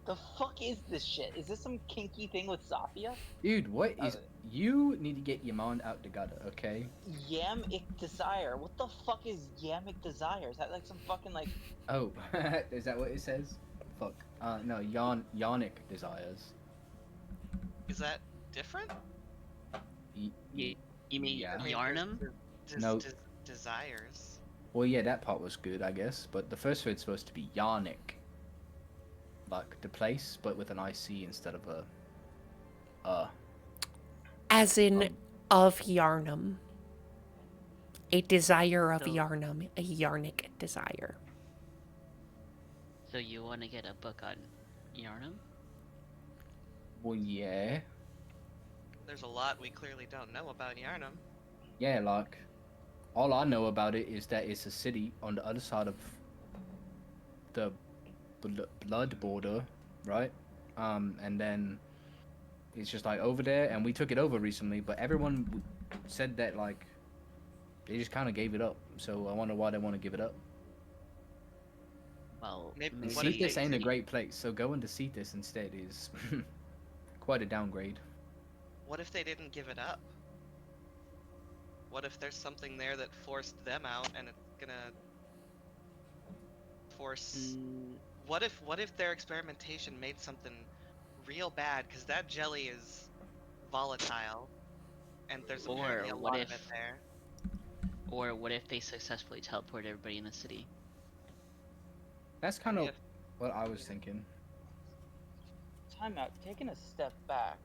Speaker 2: The fuck is this shit? Is this some kinky thing with Safia?
Speaker 3: Dude, what is...
Speaker 2: Uh,
Speaker 3: You need to get your mind out the gutter, okay?
Speaker 2: Yamic Desire. What the fuck is Yamic Desire? Is that like some fucking like...
Speaker 3: Oh, is that what it says? Fuck. No, Yonic Desires.
Speaker 4: Is that different?
Speaker 6: You mean
Speaker 3: Yeah.
Speaker 4: I mean,
Speaker 6: Yarnum?
Speaker 3: No.
Speaker 4: Desires.
Speaker 3: Well, yeah, that part was good, I guess. But the first word's supposed to be Yarnic. Like the place, but with an IC instead of a...
Speaker 1: As in,
Speaker 3: Um,
Speaker 1: of Yarnum. A desire of
Speaker 6: So-
Speaker 1: Yarnum. A Yarnic desire.
Speaker 6: So you want to get a book on Yarnum?
Speaker 3: Well, yeah.
Speaker 4: There's a lot we clearly don't know about Yarnum.
Speaker 3: Yeah, like... All I know about it is that it's a city on the other side of the blood border, right? And then it's just like over there, and we took it over recently, but everyone said that like they just kind of gave it up. So I wonder why they want to give it up.
Speaker 6: Well,
Speaker 4: Maybe-
Speaker 3: And
Speaker 4: What if
Speaker 3: Cetus
Speaker 4: they-
Speaker 3: ain't a great place, so going to Cetus instead is quite a downgrade.
Speaker 4: What if they didn't give it up? What if there's something there that forced them out, and it's gonna force?
Speaker 6: Mm,
Speaker 4: What if their experimentation made something real bad? Because that jelly is volatile, and there's
Speaker 6: Or
Speaker 4: apparently a
Speaker 6: what
Speaker 4: lot of it
Speaker 6: if-
Speaker 4: there.
Speaker 6: or what if they successfully teleport everybody in the city?
Speaker 3: That's kind of
Speaker 4: If-
Speaker 3: what I was thinking.
Speaker 2: Time out. Taking a step back.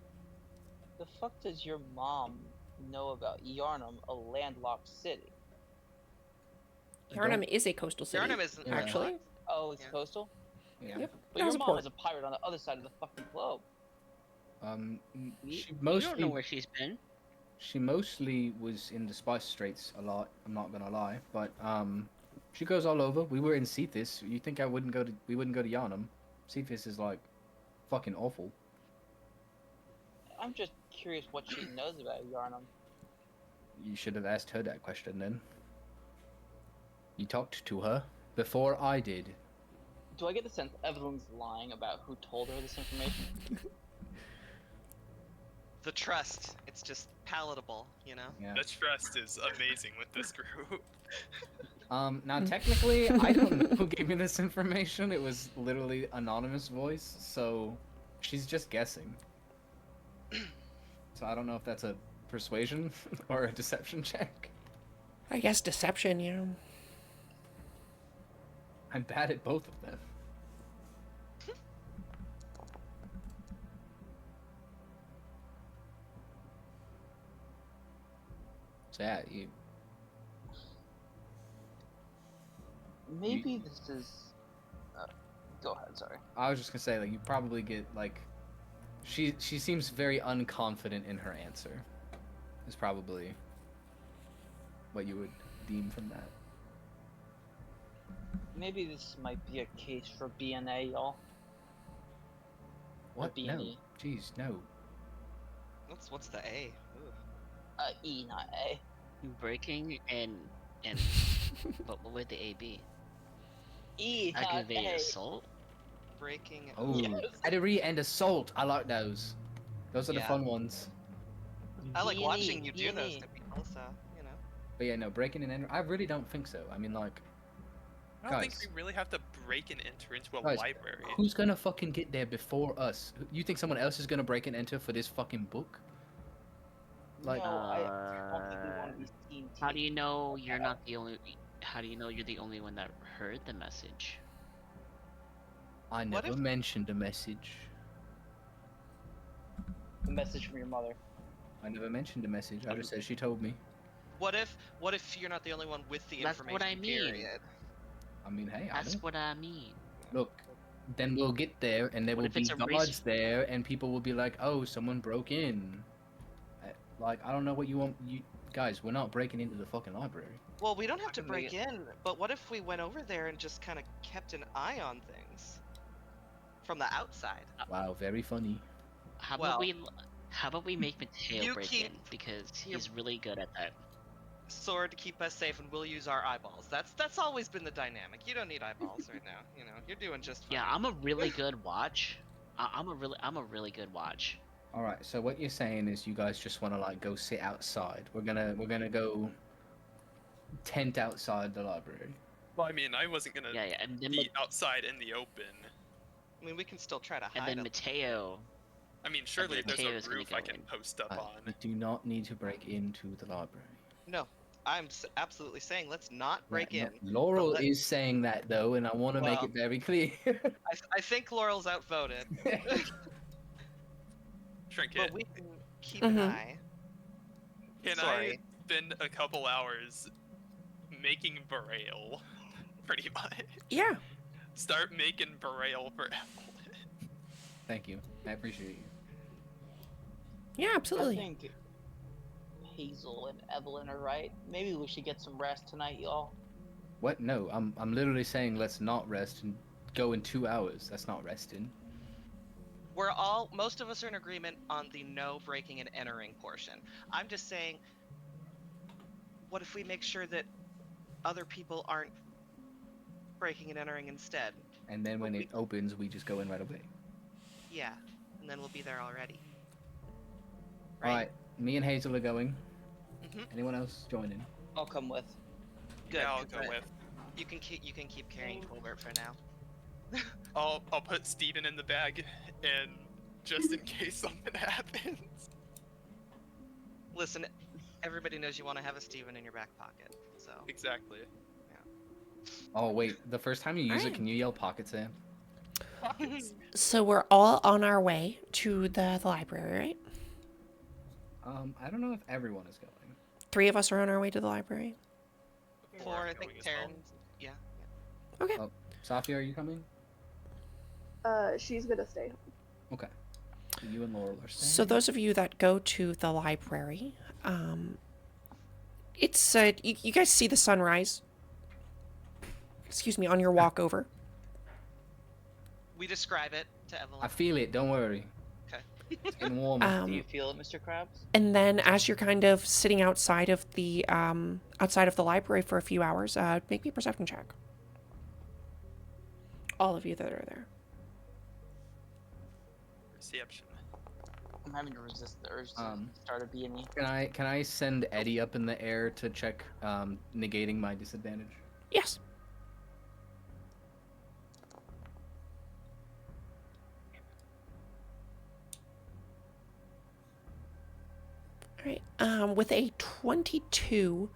Speaker 2: The fuck does your mom know about Yarnum, a landlocked city?
Speaker 1: Yarnum is a coastal city.
Speaker 4: Yarnum isn't
Speaker 3: Yeah.
Speaker 1: actually.
Speaker 4: landlocked.
Speaker 2: Oh, it's
Speaker 4: Yeah.
Speaker 2: coastal?
Speaker 3: Yeah.
Speaker 1: Yep.
Speaker 2: But
Speaker 1: It has
Speaker 2: your
Speaker 1: a
Speaker 2: mom
Speaker 1: port.
Speaker 2: is a pirate on the other side of the fucking globe.
Speaker 3: She
Speaker 6: You don't
Speaker 3: mostly
Speaker 6: know where she's been.
Speaker 3: she mostly was in the Spice Straits a lot. I'm not gonna lie, but she goes all over. We were in Cephas. You think we wouldn't go to Yarnum? Cephas is like fucking awful.
Speaker 2: I'm just curious what she knows about Yarnum.
Speaker 3: You should have asked her that question then. You talked to her before I did.
Speaker 2: Do I get the sense Evelyn's lying about who told her this information?
Speaker 4: The trust. It's just palatable, you know?
Speaker 3: Yeah.
Speaker 5: The trust is amazing with this group.
Speaker 3: Now technically, I don't know who gave me this information. It was literally anonymous voice, so she's just guessing. So I don't know if that's a persuasion or a deception check.
Speaker 1: I guess deception, you know.
Speaker 3: I'm bad at both of them. So yeah,
Speaker 2: Maybe this is. Go ahead, sorry.
Speaker 3: I was just gonna say, like, you probably get like, she seems very unconfident in her answer. Is probably what you would deem from that.
Speaker 2: Maybe this might be a case for BNA, y'all.
Speaker 3: What?
Speaker 2: B
Speaker 3: No.
Speaker 2: and E.
Speaker 3: Jeez, no.
Speaker 4: What's the A? Ooh.
Speaker 2: E, not A.
Speaker 6: Breaking and but what would the A be?
Speaker 2: E, not
Speaker 6: Aggravated
Speaker 2: A.
Speaker 6: assault?
Speaker 4: Breaking.
Speaker 3: Oh,
Speaker 2: Yes.
Speaker 3: battery and assault. I like those. Those are the
Speaker 4: Yeah.
Speaker 3: fun ones.
Speaker 4: I like
Speaker 2: B&E,
Speaker 4: watching you do those
Speaker 2: B&E.
Speaker 4: to people, so, you know.
Speaker 3: But yeah, no, breaking and enter. I really don't think so. I mean, like,
Speaker 5: I don't think
Speaker 3: Guys.
Speaker 5: we really have to break and enter into a
Speaker 3: Guys,
Speaker 5: library.
Speaker 3: who's gonna fucking get there before us? You think someone else is gonna break and enter for this fucking book? Like,
Speaker 2: No, I don't think we want to be seen.
Speaker 6: How do you
Speaker 2: taking
Speaker 6: know
Speaker 2: it
Speaker 6: you're
Speaker 2: out.
Speaker 6: not the only? How do you know you're the only one that heard the message?
Speaker 3: I
Speaker 4: What
Speaker 3: never
Speaker 4: if-
Speaker 3: mentioned a message.
Speaker 2: The message from your mother?
Speaker 3: I never mentioned a message. I just said she told me.
Speaker 4: What if you're not the only one with the
Speaker 6: That's
Speaker 4: information?
Speaker 6: what I mean.
Speaker 4: Period?
Speaker 3: I mean, hey, I
Speaker 6: That's
Speaker 3: don't.
Speaker 6: what I mean.
Speaker 3: Look, then we'll get there, and there
Speaker 6: What
Speaker 3: will
Speaker 6: if
Speaker 3: be
Speaker 6: it's a
Speaker 3: guards
Speaker 6: race-
Speaker 3: there, and people will be like, "Oh, someone broke in." Like, I don't know what you want. You guys, we're not breaking into the fucking library.
Speaker 4: Well, we don't have to
Speaker 2: can
Speaker 4: break
Speaker 2: make
Speaker 4: in, but what if we went over there and just kind of kept an eye on things from the outside?
Speaker 3: Wow, very funny.
Speaker 6: How
Speaker 4: Well,
Speaker 6: about we? How about we make Mateo
Speaker 4: you
Speaker 6: break
Speaker 4: keep
Speaker 6: in because
Speaker 4: your-
Speaker 6: he's really good at that.
Speaker 4: Sword to keep us safe, and we'll use our eyeballs. That's always been the dynamic. You don't need eyeballs right now. You know, you're doing just fine.
Speaker 6: Yeah, I'm a really good watch. I'm a really good watch.
Speaker 3: All right, so what you're saying is you guys just want to like go sit outside. We're gonna go tent outside the library.
Speaker 5: Well, I mean, I wasn't gonna
Speaker 6: Yeah, yeah, and then
Speaker 5: be outside in the open.
Speaker 4: I mean, we can still try to
Speaker 6: and
Speaker 4: hide
Speaker 6: then
Speaker 4: them.
Speaker 6: Mateo.
Speaker 5: I mean, surely
Speaker 6: then
Speaker 5: there's
Speaker 6: Mateo's
Speaker 5: a
Speaker 6: gonna
Speaker 5: roof
Speaker 6: go
Speaker 5: I can
Speaker 6: in.
Speaker 5: post up on.
Speaker 3: We do not need to break into the library.
Speaker 4: No, I'm absolutely saying let's not break
Speaker 3: Yeah,
Speaker 4: in.
Speaker 3: no, Laurel
Speaker 4: let-
Speaker 3: is saying that though, and I want to make
Speaker 4: Well-
Speaker 3: it very clear.
Speaker 4: I think Laurel's outvoted,
Speaker 5: Trinket,
Speaker 4: but we can keep an
Speaker 1: Mhm.
Speaker 4: eye.
Speaker 5: can
Speaker 4: Sorry.
Speaker 5: I spend a couple hours making Barail? Pretty much.
Speaker 1: Yeah.
Speaker 5: Start making Barail for Evelyn.
Speaker 3: Thank you. I appreciate you.
Speaker 1: Yeah,
Speaker 2: I
Speaker 1: absolutely.
Speaker 2: think Hazel and Evelyn are right. Maybe we should get some rest tonight, y'all.
Speaker 3: What? No, I'm literally saying let's not rest and go in 2 hours. That's not resting.
Speaker 4: Most of us are in agreement on the no breaking and entering portion. I'm just saying, what if we make sure that other people aren't breaking and entering instead?
Speaker 3: And then when it opens, we just go in right away.
Speaker 4: Yeah, and then we'll be there already.
Speaker 3: All right, me and Hazel are going.
Speaker 4: Mhm.
Speaker 3: Anyone else join in?
Speaker 2: I'll come with.
Speaker 4: Good.
Speaker 5: Yeah, I'll
Speaker 4: 'cause
Speaker 5: go with.
Speaker 4: You can keep carrying Colbert for now.
Speaker 5: I'll put Steven in the bag, and just in case something happens.
Speaker 4: Listen, everybody knows you want to have a Steven in your back pocket, so.
Speaker 5: Exactly.
Speaker 3: Oh wait, the first time you use it,
Speaker 1: Alright.
Speaker 3: can you yell pocket sand?
Speaker 5: pockets.
Speaker 1: So we're all on our way to the library, right?
Speaker 3: I don't know if everyone is going.
Speaker 1: 3 of us are on our way to the library.
Speaker 2: Four,
Speaker 4: I
Speaker 2: I'm
Speaker 4: think
Speaker 2: going as well.
Speaker 4: Terrence. Yeah.
Speaker 1: Okay.
Speaker 3: Oh, Safia, are you coming?
Speaker 8: She's gonna stay home.
Speaker 3: Okay. So you and Laurel are staying.
Speaker 1: So those of you that go to the library, it's you guys see the sunrise. Excuse me, on your walk over.
Speaker 4: We describe it to Evelyn.
Speaker 3: I feel it. Don't worry.
Speaker 4: Okay.
Speaker 3: It's getting warmer.
Speaker 2: Do you feel it, Mr. Krabs?
Speaker 1: And then as you're kind of sitting outside of the library for a few hours, make me a perception check. All of you that are there.
Speaker 5: Perception.
Speaker 2: I'm having to resist the urge to start a B&E.
Speaker 3: Can I send Eddie up in the air to check negating my disadvantage?
Speaker 1: Yes. All right. With a 22,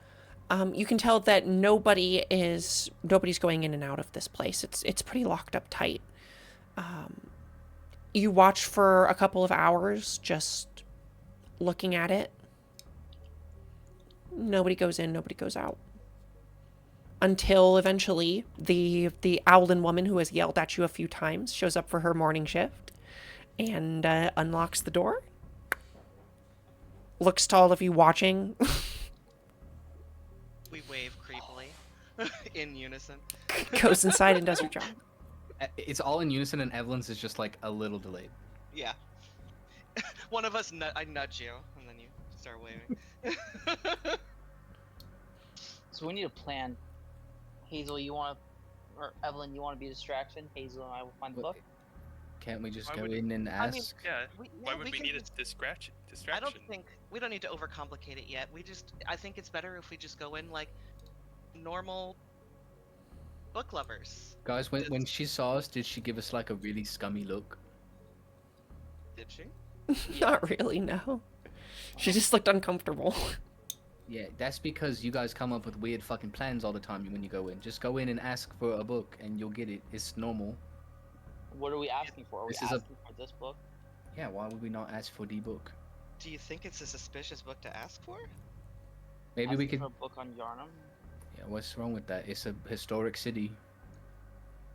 Speaker 1: you can tell that nobody's going in and out of this place. It's pretty locked up tight. You watch for a couple of hours, just looking at it. Nobody goes in, nobody goes out. Until eventually the Owlin woman who has yelled at you a few times shows up for her morning shift and unlocks the door. Looks to all of you watching.
Speaker 4: We wave creepily in unison.
Speaker 1: Goes inside and does her job.
Speaker 3: It's all in unison, and Evelyn's is just like a little delayed.
Speaker 4: Yeah. One of us, I nudge you, and then you start waving.
Speaker 2: So we need a plan. Hazel, or Evelyn, you want to be a distraction? Hazel and I will find the book.
Speaker 3: Can't we just
Speaker 5: Why
Speaker 3: go
Speaker 5: would-
Speaker 3: in and
Speaker 4: I mean,
Speaker 3: ask?
Speaker 5: Yeah. Why would we
Speaker 4: can
Speaker 5: need a
Speaker 4: just-
Speaker 5: distraction?
Speaker 4: I don't think we don't need to overcomplicate it yet. I think it's better if we just go in like normal book lovers.
Speaker 3: Guys, when she saw us, did she give us like a really scummy look?
Speaker 4: Did she?
Speaker 1: Not really, no. She just looked uncomfortable.
Speaker 3: Yeah, that's because you guys come up with weird fucking plans all the time when you go in. Just go in and ask for a book, and you'll get it. It's normal.
Speaker 2: What are we asking for? Are we
Speaker 3: This is a-
Speaker 2: asking for this book?
Speaker 3: Yeah, why would we not ask for the book?
Speaker 4: Do you think it's a suspicious book to ask for?
Speaker 3: Maybe we
Speaker 2: Asking
Speaker 3: could.
Speaker 2: for a book on Yarnum?
Speaker 3: Yeah, what's wrong with that? It's a historic city.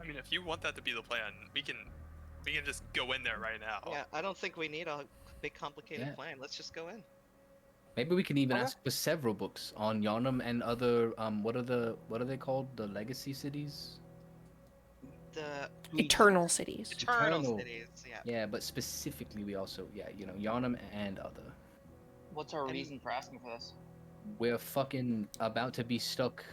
Speaker 5: I mean, if you want that to be the plan, we can just go in there right now.
Speaker 4: Yeah, I don't think we need a big complicated
Speaker 3: Yeah.
Speaker 4: plan. Let's just go in.
Speaker 3: Maybe we can even
Speaker 2: Okay.
Speaker 3: ask for several books on Yarnum and other what are they called? The legacy cities?
Speaker 4: The
Speaker 1: Eternal cities.
Speaker 4: Eternal
Speaker 3: Eternal.
Speaker 4: cities, yeah.
Speaker 3: Yeah, but specifically we also Yarnum and other.
Speaker 2: What's our
Speaker 4: And-
Speaker 2: reason for asking for this?
Speaker 3: We're fucking about to be stuck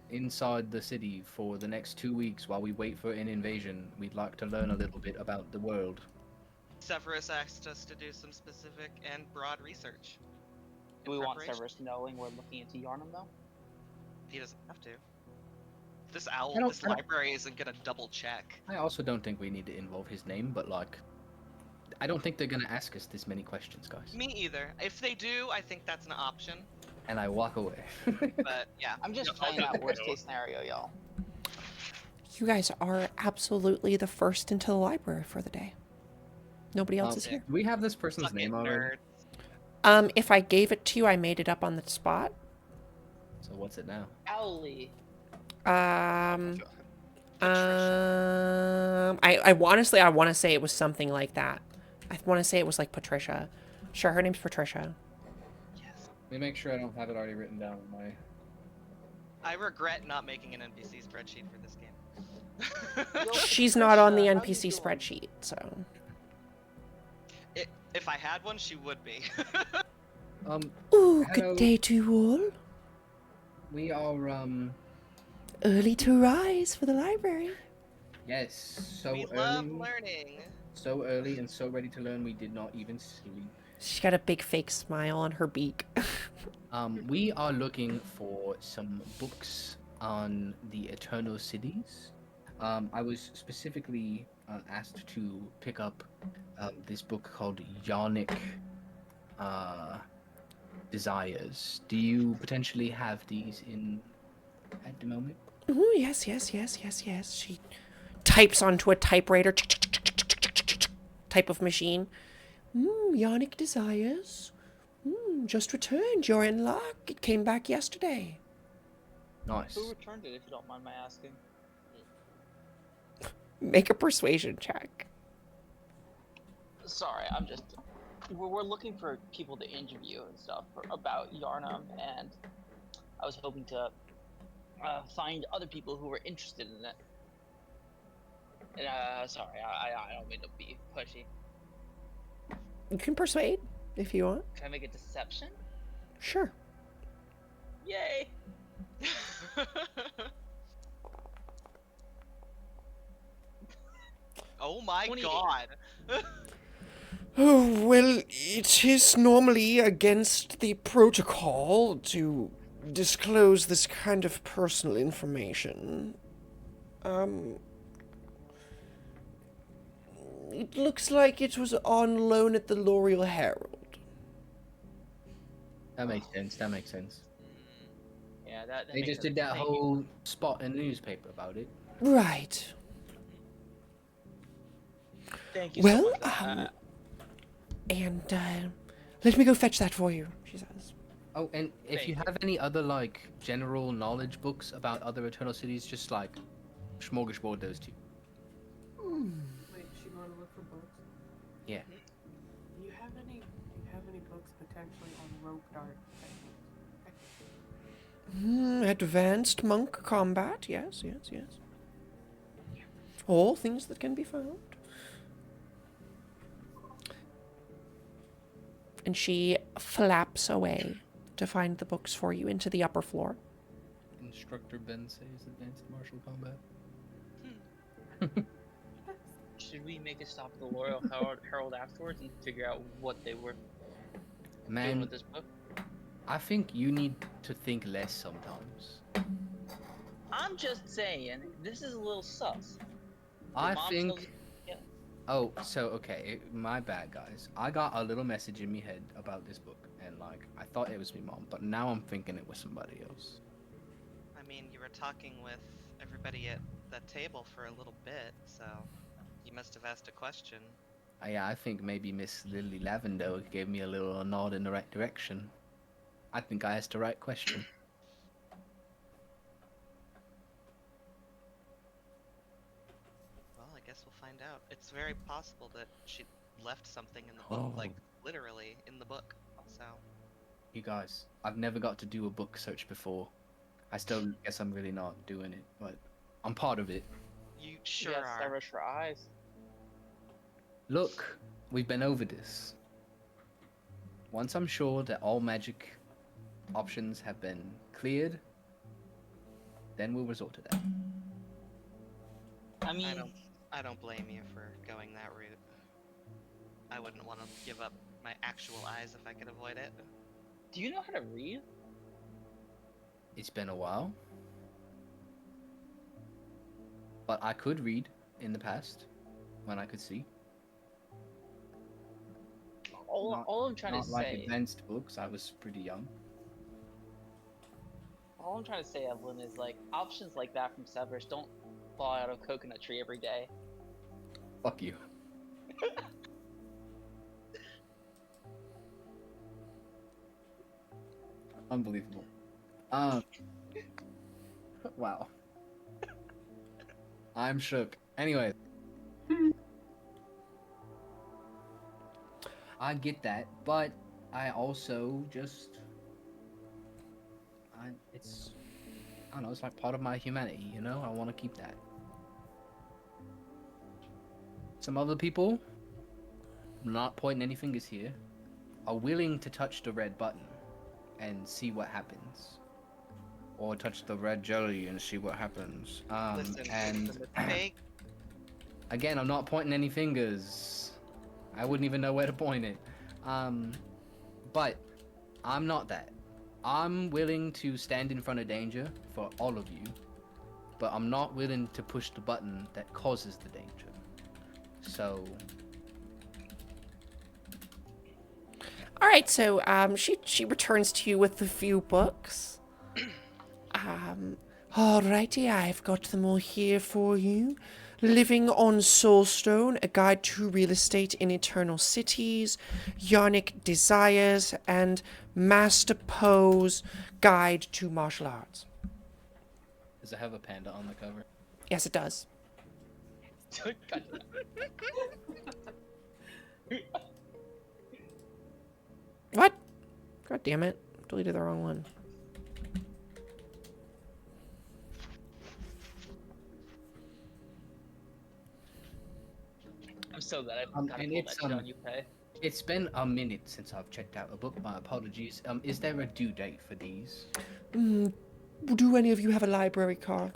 Speaker 3: inside the city for the next 2 weeks while we wait for an invasion. We'd like to learn a little bit about the world.
Speaker 4: Severus asked us to do some specific and broad research.
Speaker 2: Do
Speaker 4: in
Speaker 2: we want
Speaker 4: preparation.
Speaker 2: Severus knowing we're looking into Yarnum, though?
Speaker 4: He doesn't have to. This
Speaker 3: I don't-
Speaker 4: this library isn't gonna double check.
Speaker 3: I also don't think we need to involve his name, but like, I don't think they're gonna ask us this many questions, guys.
Speaker 4: Me either. If they do, I think that's an option.
Speaker 3: And I walk away.
Speaker 4: But yeah,
Speaker 2: I'm just
Speaker 5: No,
Speaker 2: playing
Speaker 5: I'll
Speaker 2: that
Speaker 5: go.
Speaker 2: worst case scenario, y'all.
Speaker 1: You guys are absolutely the first into the library for the day. Nobody else is here.
Speaker 3: Do we have this person's
Speaker 4: fucking
Speaker 3: name already?
Speaker 4: nerd.
Speaker 1: If I gave it to you, I made it up on the spot.
Speaker 3: So what's it now?
Speaker 2: Owly.
Speaker 1: I want to say it was something like that. I want to say it was like Patricia. Sure, her name's Patricia.
Speaker 4: Yes.
Speaker 3: Let me make sure I don't have it already written down in my.
Speaker 4: I regret not making an NPC spreadsheet for this game.
Speaker 1: She's not on the
Speaker 2: Patricia, how
Speaker 1: NPC
Speaker 2: you doing?
Speaker 1: spreadsheet, so.
Speaker 4: If I had one, she would be.
Speaker 1: Ooh,
Speaker 3: Hello.
Speaker 1: good day to you all.
Speaker 3: We are
Speaker 1: Early to rise for the library.
Speaker 3: yes, so
Speaker 4: we
Speaker 3: early,
Speaker 4: love learning.
Speaker 3: so early and so ready to learn. We did not even sleep.
Speaker 1: She's got a big fake smile on her beak.
Speaker 3: We are looking for some books on the Eternal Cities. I was specifically asked to pick up this book called Yarnic Desires. Do you potentially have these in at the moment?
Speaker 1: Ooh, yes. She types onto a typewriter type of machine. Yonic Desires. Just returned. You're in luck. It came back yesterday.
Speaker 3: Nice.
Speaker 2: Who returned it, if you don't mind my asking?
Speaker 1: Make a persuasion check.
Speaker 2: Sorry, I'm just... We're looking for people to interview and stuff about Yarnum, and I was hoping to find other people who were interested in it. And, sorry, I don't mean to be pushy.
Speaker 1: You can persuade if you want.
Speaker 2: Can I make a deception?
Speaker 1: Sure.
Speaker 2: Yay!
Speaker 4: Oh my
Speaker 2: 28.
Speaker 4: god.
Speaker 1: Oh, well, it is normally against the protocol to disclose this kind of personal information. It looks like it was on loan at the L'Oreal Herald.
Speaker 3: That makes sense.
Speaker 2: Yeah, that
Speaker 3: They
Speaker 2: makes
Speaker 3: just
Speaker 2: sense.
Speaker 3: did that
Speaker 2: Thank
Speaker 3: whole spot in the newspaper about it.
Speaker 1: Right.
Speaker 2: Thank you
Speaker 1: Well,
Speaker 2: so much for that.
Speaker 1: And, let me go fetch that for you, she says.
Speaker 3: Oh, and if
Speaker 2: Thank
Speaker 3: you
Speaker 2: you.
Speaker 3: have any other, like, general knowledge books about other Eternal Cities, just, like, smorgasbord those two.
Speaker 7: Wait, is she going to look for books?
Speaker 3: Yeah.
Speaker 7: Do you have any books potentially on rope dart techniques?
Speaker 1: Advanced monk combat, yes. All things that can be found. And she flaps away to find the books for you into the upper floor.
Speaker 3: Instructor Ben says advanced martial combat.
Speaker 2: Should we make a stop at the L'Oreal Herald afterwards and figure out what they were doing
Speaker 3: Man,
Speaker 2: with this book?
Speaker 3: I think you need to think less sometimes.
Speaker 2: I'm just saying, this is a little sus.
Speaker 3: I
Speaker 2: Mom
Speaker 3: think...
Speaker 2: tells- yeah.
Speaker 3: Oh, so, okay, my bad, guys. I got a little message in my head about this book, and, like, I thought it was my mom, but now I'm thinking it was somebody else.
Speaker 4: I mean, you were talking with everybody at that table for a little bit, so you must have asked a question.
Speaker 3: Yeah, I think maybe Miss Lily Lavender gave me a little nod in the right direction. I think I asked the right question.
Speaker 4: Well, I guess we'll find out. It's very possible that she left something in the book, like literally in the book. So
Speaker 3: You guys, I've never got to do a book search before. I still guess I'm really not doing it, but I'm part of it.
Speaker 4: you sure
Speaker 2: Yes,
Speaker 4: are.
Speaker 2: Sarah, your eyes.
Speaker 3: Look, we've been over this. Once I'm sure that all magic options have been cleared, then we'll resort to that.
Speaker 2: I mean,
Speaker 4: I don't blame you for going that route. I wouldn't want to give up my actual eyes if I could avoid it.
Speaker 2: do you know how to read?
Speaker 3: It's been a while. But I could read in the past, when I could see.
Speaker 2: All I'm trying
Speaker 3: Not
Speaker 2: to
Speaker 3: like
Speaker 2: say,
Speaker 3: advanced books, I was pretty young.
Speaker 2: all I'm trying to say, Evelyn, is like options like that from Severus don't fall out of a coconut tree every day.
Speaker 3: Fuck you. Unbelievable. Wow. I'm shook. Anyway. I get that, but I also just... I don't know, it's like part of my humanity, you know? I want to keep that. Some other people, I'm not pointing any fingers here, are willing to touch the red button and see what happens. Or touch the red jelly and see what happens.
Speaker 4: Listen,
Speaker 3: and
Speaker 4: it's a mistake.
Speaker 3: again, I'm not pointing any fingers. I wouldn't even know where to point it. But I'm not that. I'm willing to stand in front of danger for all of you, but I'm not willing to push the button that causes the danger. So,
Speaker 1: All right, so she returns to you with a few books. Alrighty, I've got them all here for you. Living on Soulstone, a guide to real estate in eternal cities, Yarnic Desires, and Master Poe's Guide to Martial Arts.
Speaker 3: Does it have a panda on the cover?
Speaker 1: Yes, it does. What? God damn it. Deleted the wrong one.
Speaker 2: I'm so glad I got
Speaker 3: and
Speaker 2: to pull
Speaker 3: it's,
Speaker 2: that shit on you, Pay.
Speaker 3: It's been a minute since I've checked out a book. My apologies. Is there a due date for these?
Speaker 1: Do any of you have a library card?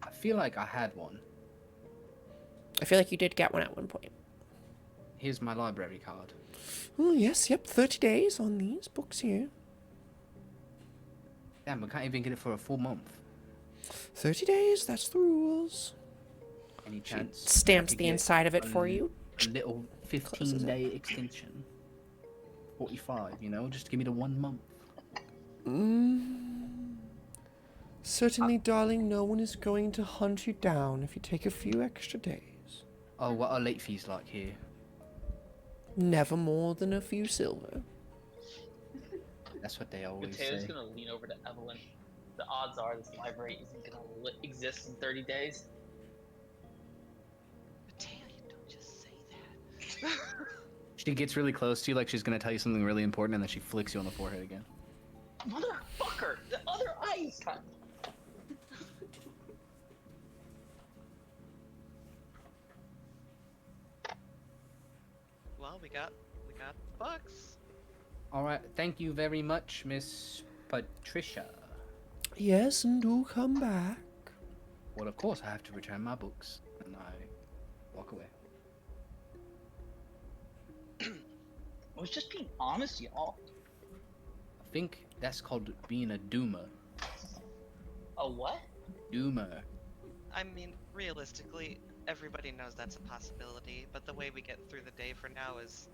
Speaker 3: I feel like I had one.
Speaker 1: I feel like you did get one at one point.
Speaker 3: Here's my library card.
Speaker 1: Oh, yes, yep, 30 days on these books here.
Speaker 3: Damn, we can't even get it for a full month.
Speaker 1: 30 days, that's the rules.
Speaker 3: Any chance?
Speaker 1: Stamps
Speaker 3: I could
Speaker 1: the
Speaker 3: get
Speaker 1: inside of it for you.
Speaker 3: A little 15-day extension. 45, you know, just give me the 1 month.
Speaker 1: Certainly, darling, no one is going to hunt you down if you take a few extra days.
Speaker 3: Oh, what are late fees like here?
Speaker 1: Never more than a few silver.
Speaker 3: That's what they always
Speaker 2: Mateo's
Speaker 3: say.
Speaker 2: gonna lean over to Evelyn. The odds are this library isn't gonna exist in 30 days.
Speaker 4: Mateo, you don't just say that.
Speaker 3: She gets really close to you, like she's gonna tell you something really important, and then she flicks you on the forehead again.
Speaker 2: Motherfucker! The other eye's cut.
Speaker 4: Well, we got books.
Speaker 3: All right, thank you very much, Miss Patricia.
Speaker 1: Yes, and do come back.
Speaker 3: Well, of course, I have to return my books, and I walk away.
Speaker 2: I was just being honest, y'all.
Speaker 3: I think that's called being a doomer.
Speaker 2: A what?
Speaker 3: Doomer.
Speaker 4: I mean, realistically, everybody knows that's a possibility, but the way we get through the day for now is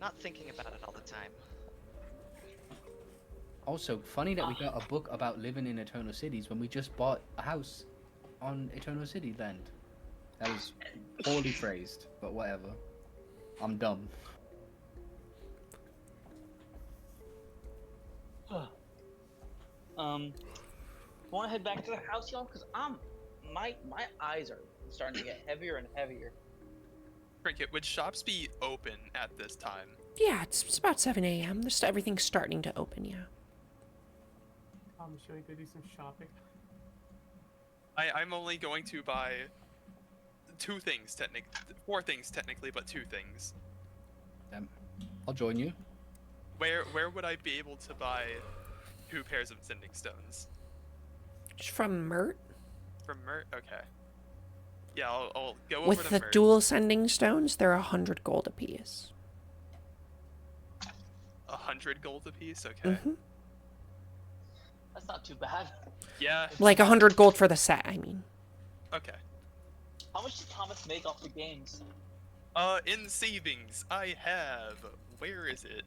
Speaker 4: not thinking about it all the time.
Speaker 3: Also, funny that we got a book about living in Eternal Cities when we just bought a house on Eternal City land. That was poorly phrased, but whatever. I'm dumb.
Speaker 2: Want to head back to the house, y'all? Cause my eyes are starting to get heavier and heavier.
Speaker 5: Cricket, would shops be open at this time?
Speaker 1: Yeah, it's about 7 a.m. Everything's starting to open, yeah.
Speaker 7: I'm sure we could do some shopping.
Speaker 5: I'm only going to buy 4 things technically, but 2 things.
Speaker 3: I'll join you.
Speaker 5: Where would I be able to buy 2 pairs of sending stones?
Speaker 1: Just from Mert.
Speaker 5: From Mert? Okay. Yeah, I'll go over
Speaker 1: With
Speaker 5: to
Speaker 1: the
Speaker 5: Mert.
Speaker 1: dual sending stones, they're 100 gold apiece.
Speaker 5: 100 gold apiece? Okay.
Speaker 2: That's not too bad.
Speaker 5: Yeah.
Speaker 1: Like 100 gold for the set, I mean.
Speaker 5: Okay.
Speaker 2: How much did Thomas make off the games?
Speaker 5: In savings, I have... Where is it?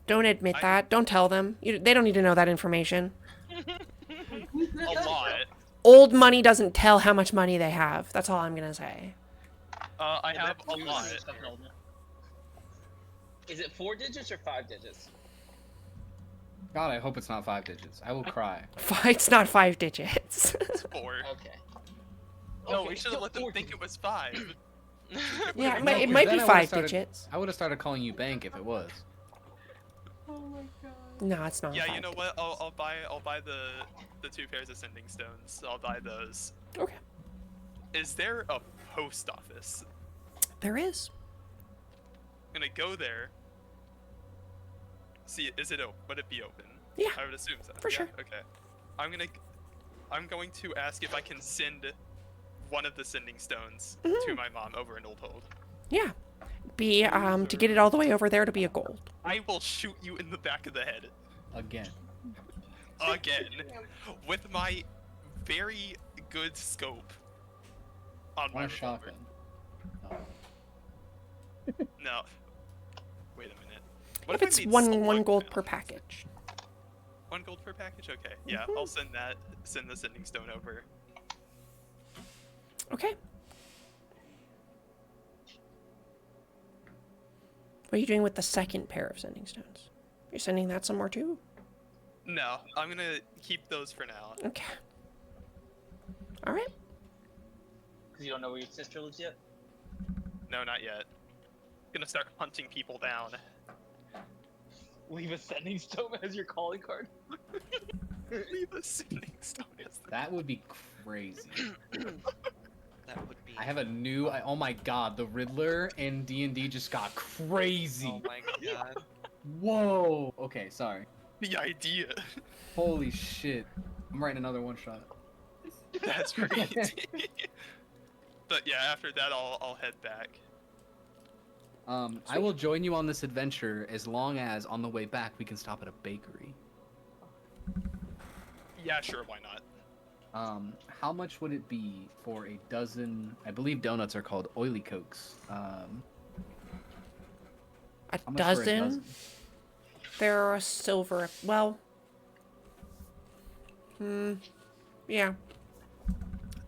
Speaker 1: Don't admit that. Don't tell them. They don't need to know that information.
Speaker 5: A lot.
Speaker 1: Old money doesn't tell how much money they have. That's all I'm gonna say.
Speaker 5: I have a lot.
Speaker 2: Is it 4 digits or 5 digits?
Speaker 3: God, I hope it's not 5 digits. I will cry.
Speaker 1: It's not 5 digits.
Speaker 5: It's 4.
Speaker 2: Okay.
Speaker 5: No,
Speaker 2: Okay,
Speaker 5: we should have let them
Speaker 2: 4
Speaker 5: think it
Speaker 2: digits.
Speaker 5: was 5.
Speaker 1: Yeah,
Speaker 3: No,
Speaker 1: it
Speaker 3: 'cause
Speaker 1: might
Speaker 3: then
Speaker 1: be
Speaker 3: I would've
Speaker 1: 5
Speaker 3: started-
Speaker 1: digits.
Speaker 3: I would have started calling you Bank if it was.
Speaker 7: Oh my god.
Speaker 1: No, it's not.
Speaker 5: Yeah,
Speaker 1: 5
Speaker 5: you know what? I'll buy the 2 pairs of sending stones. I'll buy those.
Speaker 1: Okay.
Speaker 5: Is there a post office?
Speaker 1: There is.
Speaker 5: I'm gonna go there. See, would it be open?
Speaker 1: Yeah.
Speaker 5: I would assume so.
Speaker 1: For
Speaker 5: Yeah?
Speaker 1: sure.
Speaker 5: Okay. I'm going to ask if I can send one of the sending stones to my mom over in Old Hold.
Speaker 1: Yeah. To get it all the way over there to be a gold.
Speaker 5: I will shoot you in the back of the head.
Speaker 3: Again.
Speaker 5: Again. With my very good scope on my
Speaker 3: On a
Speaker 5: revolver.
Speaker 3: shotgun. Oh.
Speaker 5: No. Wait a minute.
Speaker 1: What if
Speaker 5: I
Speaker 1: it's
Speaker 5: made
Speaker 1: one
Speaker 5: soul
Speaker 1: gold
Speaker 5: like
Speaker 1: per
Speaker 5: that?
Speaker 1: package?
Speaker 5: 1 gold per package? Okay, yeah, I'll send the sending stone over.
Speaker 1: Okay. What are you doing with the second pair of sending stones? You're sending that somewhere too?
Speaker 5: No, I'm gonna keep those for now.
Speaker 1: Okay. All right.
Speaker 2: Because you don't know where your sister lives yet?
Speaker 5: No, not yet. Gonna start hunting people down.
Speaker 2: Leave a sending stone as your calling card.
Speaker 5: Leave a sending stone as the...
Speaker 3: That would be crazy.
Speaker 4: That would be.
Speaker 3: I have a new. Oh my god, the Riddler in D&D just got crazy.
Speaker 4: Oh my god.
Speaker 3: Whoa. Okay, sorry.
Speaker 5: The idea.
Speaker 3: Holy shit. I'm writing another one shot.
Speaker 5: That's crazy. But yeah, after that, I'll head back.
Speaker 3: I will join you on this adventure as long as on the way back we can stop at a bakery.
Speaker 5: Yeah, sure, why not?
Speaker 3: How much would it be for a dozen? I believe donuts are called oily cokes.
Speaker 1: A
Speaker 3: How much for a
Speaker 1: dozen? They're a silver. Well. Yeah.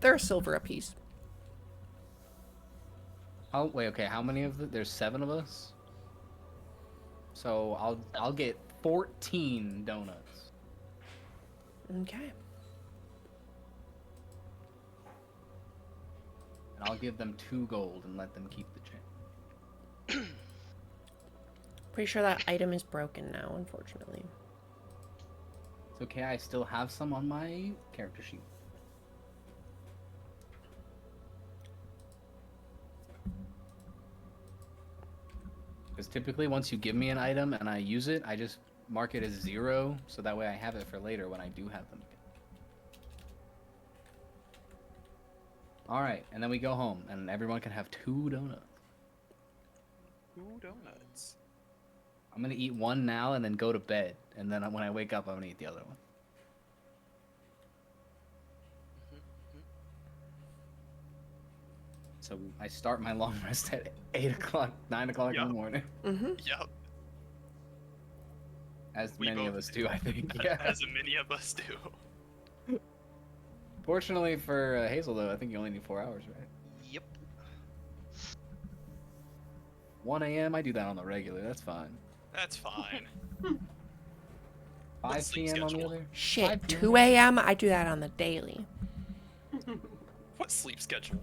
Speaker 1: They're a silver apiece.
Speaker 3: Oh wait, okay. How many of the? There's 7 of us. So I'll get 14 donuts.
Speaker 1: Okay.
Speaker 3: And I'll give them 2 gold and let them keep the change.
Speaker 1: Pretty sure that item is broken now, unfortunately.
Speaker 3: It's okay. I still have some on my character sheet. Because typically once you give me an item and I use it, I just mark it as 0, so that way I have it for later when I do have them again. Alright, and then we go home, and everyone can have 2 donuts.
Speaker 5: 2 donuts.
Speaker 3: I'm gonna eat 1 now and then go to bed, and then when I wake up, I'm gonna eat the other one. So I start my long rest at 8 o'clock, 9 o'clock in
Speaker 5: Yup.
Speaker 3: the morning.
Speaker 1: Mm-hmm.
Speaker 5: Yep.
Speaker 3: As
Speaker 5: We
Speaker 3: many of
Speaker 5: both
Speaker 3: us do, I think. Yeah.
Speaker 5: As many of us do.
Speaker 3: Fortunately for Hazel, though, I think you only need 4 hours, right?
Speaker 4: Yep.
Speaker 3: 1 a.m. I do that on the regular. That's fine.
Speaker 5: That's fine.
Speaker 3: 5
Speaker 5: sleep
Speaker 3: p.m. on the
Speaker 5: schedule?
Speaker 3: other.
Speaker 1: Shit,
Speaker 3: 5 p.m.
Speaker 1: 2 a.m. I do that on the daily.
Speaker 5: What sleep schedule?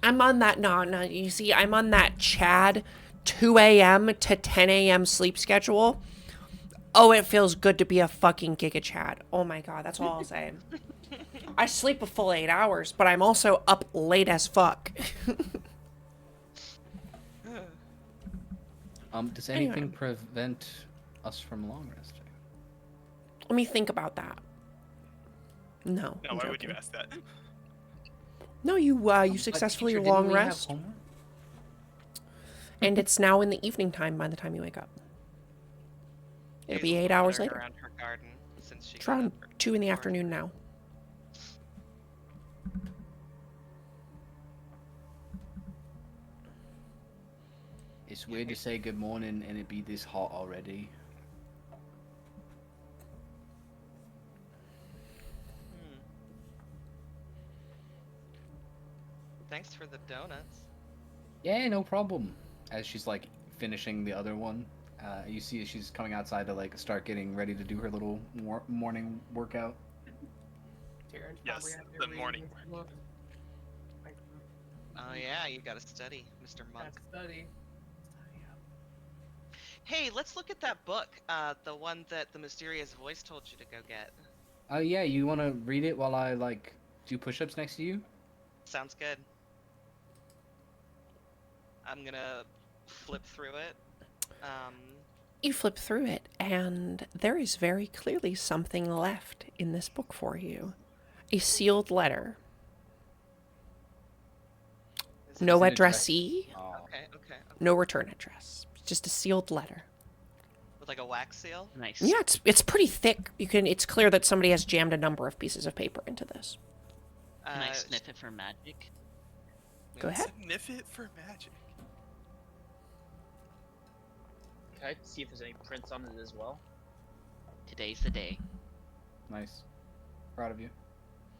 Speaker 1: I'm on that. No, you see, I'm on that Chad 2 a.m. to 10 a.m. sleep schedule. Oh, it feels good to be a fucking Giga Chad. Oh my god, that's all I'll say. I sleep a full 8 hours, but I'm also up late as fuck.
Speaker 3: Does anything
Speaker 1: Anyway.
Speaker 3: prevent us from long resting?
Speaker 1: Let me think about that. No.
Speaker 5: No,
Speaker 1: I'm
Speaker 5: why would you
Speaker 1: joking.
Speaker 5: ask that?
Speaker 1: No, you
Speaker 3: But
Speaker 1: successfully
Speaker 3: teacher, didn't
Speaker 1: long
Speaker 3: we have
Speaker 1: rest,
Speaker 3: homework?
Speaker 1: and it's now in the evening time by the time you wake up. It'll be
Speaker 4: Hazel's
Speaker 1: 8 hours
Speaker 4: wandering
Speaker 1: later.
Speaker 4: around her garden since she
Speaker 1: It's
Speaker 4: got
Speaker 1: around
Speaker 4: up early
Speaker 1: 2 in the
Speaker 4: before.
Speaker 1: afternoon now.
Speaker 3: It's weird to say good morning and it be this hot already.
Speaker 4: Hmm. Thanks for the donuts.
Speaker 3: Yeah, no problem. As she's like finishing the other one, you see she's coming outside to like start getting ready to do her little morning workout.
Speaker 7: Taryn
Speaker 5: Yes,
Speaker 7: probably had to
Speaker 5: the
Speaker 7: read
Speaker 5: morning
Speaker 7: this book. Like,
Speaker 4: Oh yeah, you gotta study, Mr. Monk.
Speaker 7: that study.
Speaker 4: Hey, let's look at that book. The one that the mysterious voice told you to go get.
Speaker 3: Yeah, you want to read it while I like do push-ups next to you?
Speaker 4: Sounds good. I'm gonna flip through it.
Speaker 1: You flip through it, and there is very clearly something left in this book for you. A sealed letter.
Speaker 4: Is
Speaker 1: No
Speaker 3: Is it
Speaker 1: addressee,
Speaker 3: Oh.
Speaker 4: Okay.
Speaker 1: no return address. Just a sealed letter.
Speaker 4: With like a wax seal.
Speaker 6: Nice.
Speaker 1: Yeah, it's pretty thick. It's clear that somebody has jammed a number of pieces of paper into this.
Speaker 6: Can I sniff it for magic?
Speaker 1: Go ahead.
Speaker 5: Sniff it for magic.
Speaker 2: Can I see if there's any prints on it as well?
Speaker 6: Today's the day.
Speaker 3: Nice. Proud of you.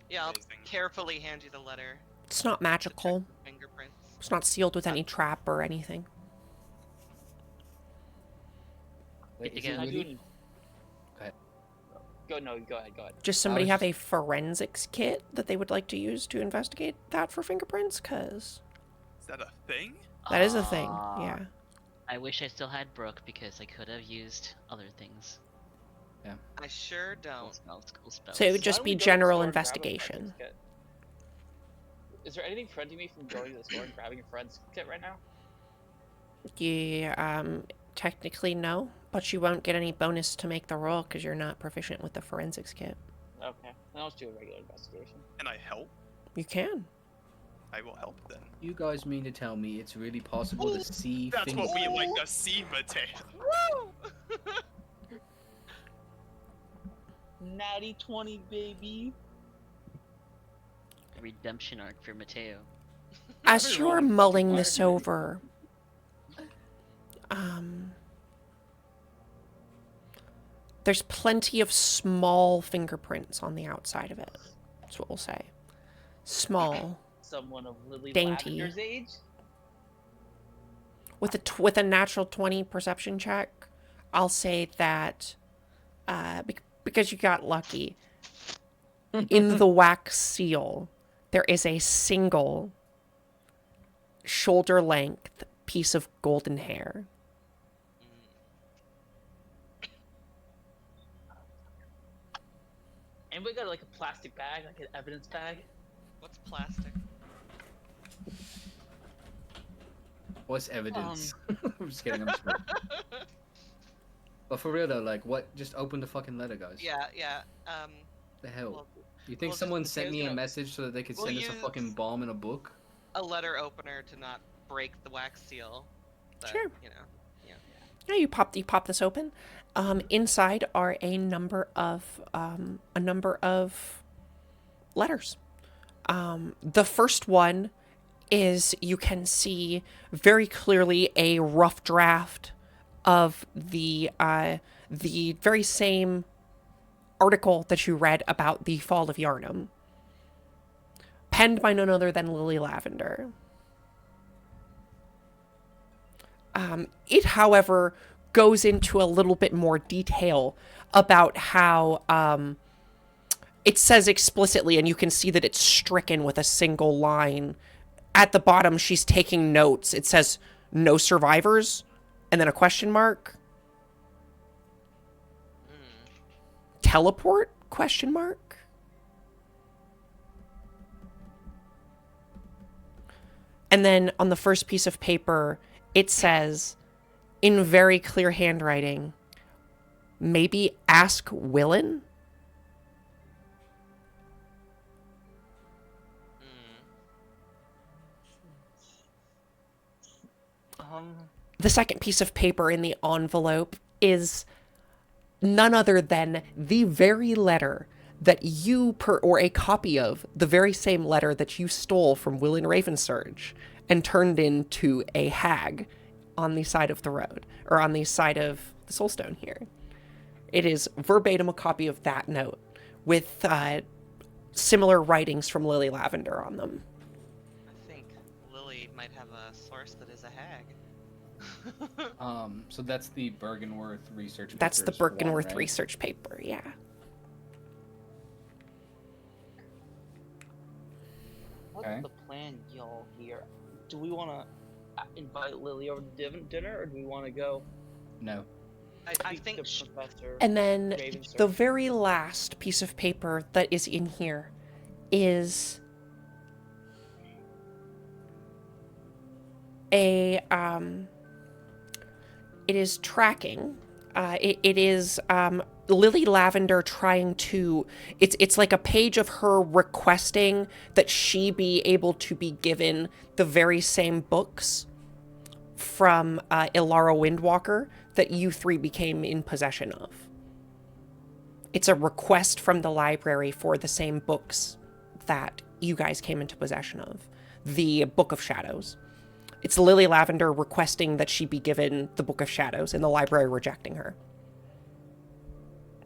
Speaker 4: Yeah, I'll
Speaker 5: Amazing.
Speaker 4: carefully hand you the letter.
Speaker 1: It's not magical.
Speaker 4: To check fingerprints.
Speaker 1: It's not sealed with any trap or anything.
Speaker 3: Wait, is
Speaker 6: Again.
Speaker 3: it
Speaker 2: I
Speaker 3: really?
Speaker 2: do-
Speaker 3: Go ahead.
Speaker 2: Go ahead.
Speaker 1: Just somebody
Speaker 3: was
Speaker 1: have a forensics kit that they would like to use to investigate that for fingerprints? Because
Speaker 5: Is that a thing?
Speaker 1: that is a thing,
Speaker 6: Ah,
Speaker 1: yeah.
Speaker 6: I wish I still had Brooke because I could have used other things.
Speaker 4: I sure
Speaker 6: Cool
Speaker 4: don't.
Speaker 6: spells, cool spells.
Speaker 1: So it would
Speaker 2: Why
Speaker 1: just
Speaker 2: don't
Speaker 1: be
Speaker 2: we go to the
Speaker 1: general
Speaker 2: store and grab a
Speaker 1: investigation.
Speaker 2: forensics kit? Is there anything preventing me from going to the store and grabbing a forensics kit right now?
Speaker 1: Yeah, technically no, but you won't get any bonus to make the roll because you're not proficient with the forensics kit.
Speaker 2: Okay, then I'll just do a regular investigation.
Speaker 5: Can I help?
Speaker 1: You can.
Speaker 5: I will help then.
Speaker 3: You guys mean to tell me it's really possible to see
Speaker 5: That's
Speaker 3: fingers?
Speaker 5: what we like to see, Mateo.
Speaker 2: Natty 20, baby.
Speaker 6: Redemption arc for Mateo.
Speaker 1: As you're mulling this over, there's plenty of small fingerprints on the outside of it. That's what we'll say. Small.
Speaker 2: Someone of Lily
Speaker 1: Dainty.
Speaker 2: Lavender's age?
Speaker 1: With a natural 20 perception check, I'll say that because you got lucky, in the wax seal, there is a single shoulder-length piece of golden hair.
Speaker 2: Anybody got like a plastic bag, like an evidence bag?
Speaker 4: What's plastic?
Speaker 3: What's evidence? I'm just kidding. I'm just kidding. But for real though, like, what? Just open the fucking letter, guys.
Speaker 4: Yeah.
Speaker 3: The hell?
Speaker 4: Well,
Speaker 3: You think
Speaker 4: well,
Speaker 3: someone
Speaker 4: just
Speaker 3: sent
Speaker 4: because,
Speaker 3: me
Speaker 4: you
Speaker 3: a
Speaker 4: know,
Speaker 3: message so that they could
Speaker 4: we'll
Speaker 3: send us a
Speaker 4: use-
Speaker 3: fucking bomb in a book?
Speaker 4: a letter opener to not break the wax seal. But,
Speaker 1: Sure.
Speaker 4: You know.
Speaker 1: Yeah, you pop this open. Inside are a number of letters. The first one is, you can see very clearly a rough draft of the very same article that you read about the fall of Yarnum, penned by none other than Lily Lavender. It, however, goes into a little bit more detail about how it says explicitly, and you can see that it's stricken with a single line. At the bottom, she's taking notes. It says, "No survivors," and then a question mark. Teleport? Question mark. And then on the first piece of paper, it says, in very clear handwriting, maybe ask Willen? The second piece of paper in the envelope is none other than the very letter that you or a copy of the very same letter that you stole from Willen Ravensurge and turned into a hag on the side of the road, or on the side of the Soulstone here. It is verbatim a copy of that note with similar writings from Lily Lavender on them.
Speaker 4: I think Lily might have a source that is a hag.
Speaker 3: So that's the Bergenworth research paper.
Speaker 1: That's the Bergenworth
Speaker 3: right?
Speaker 1: research paper, yeah.
Speaker 2: What's
Speaker 3: Okay.
Speaker 2: the plan, y'all, here? Do we want to invite Lily over to dinner, or do we want to go
Speaker 3: No.
Speaker 4: I
Speaker 2: speak
Speaker 4: think
Speaker 2: to Professor
Speaker 1: And then
Speaker 2: Ravensurge?
Speaker 1: the very last piece of paper that is in here is a it is tracking. It is Lily Lavender trying to. It's like a page of her requesting that she be able to be given the very same books from Ilara Windwalker that you three became in possession of. It's a request from the library for the same books that you guys came into possession of. The Book of Shadows. It's Lily Lavender requesting that she be given the Book of Shadows and the library rejecting her.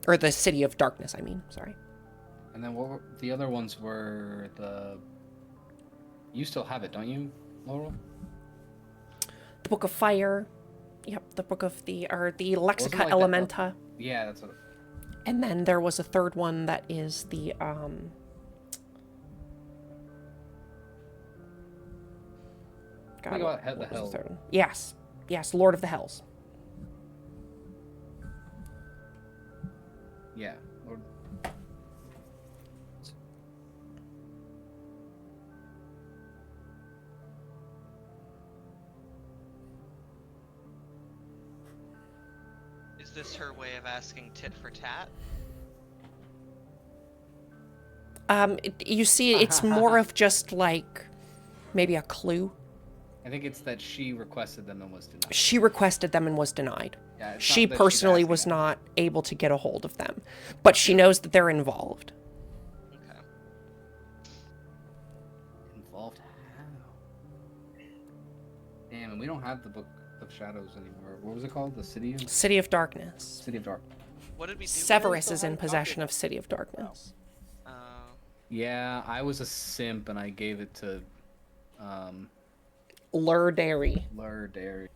Speaker 1: Or the City of Darkness, I mean. Sorry.
Speaker 3: And then what were, the other ones were the... You still have it, don't you, Laurel?
Speaker 1: The Book of Fire. Yep, the Book of the Lexica
Speaker 3: like
Speaker 1: Elementa.
Speaker 3: Yeah, that's what...
Speaker 1: And then there was a third one that is the, God,
Speaker 3: Think about
Speaker 1: what
Speaker 3: the
Speaker 1: was
Speaker 3: Hell.
Speaker 1: third one? Yes. Yes, Lord of the Hells.
Speaker 3: Yeah. Lord...
Speaker 4: Is this her way of asking tit for tat?
Speaker 1: You see, it's more of just like maybe a clue.
Speaker 3: I think it's that she requested them and was denied.
Speaker 1: She requested them and was denied.
Speaker 3: Yeah, it's
Speaker 1: She
Speaker 3: not that she's
Speaker 1: personally
Speaker 3: asking
Speaker 1: was
Speaker 3: them.
Speaker 1: not able to get a hold of them, but she knows that they're involved.
Speaker 4: Okay.
Speaker 3: Involved how? Damn, and we don't have the Book of Shadows anymore. What was it called? The City of...
Speaker 1: City of Darkness.
Speaker 3: City of Darkness.
Speaker 4: What did we do?
Speaker 1: Severus is in possession of City of Darkness.
Speaker 3: Yeah, I was a simp and I gave it to
Speaker 1: Lurdary.
Speaker 3: Lurdary.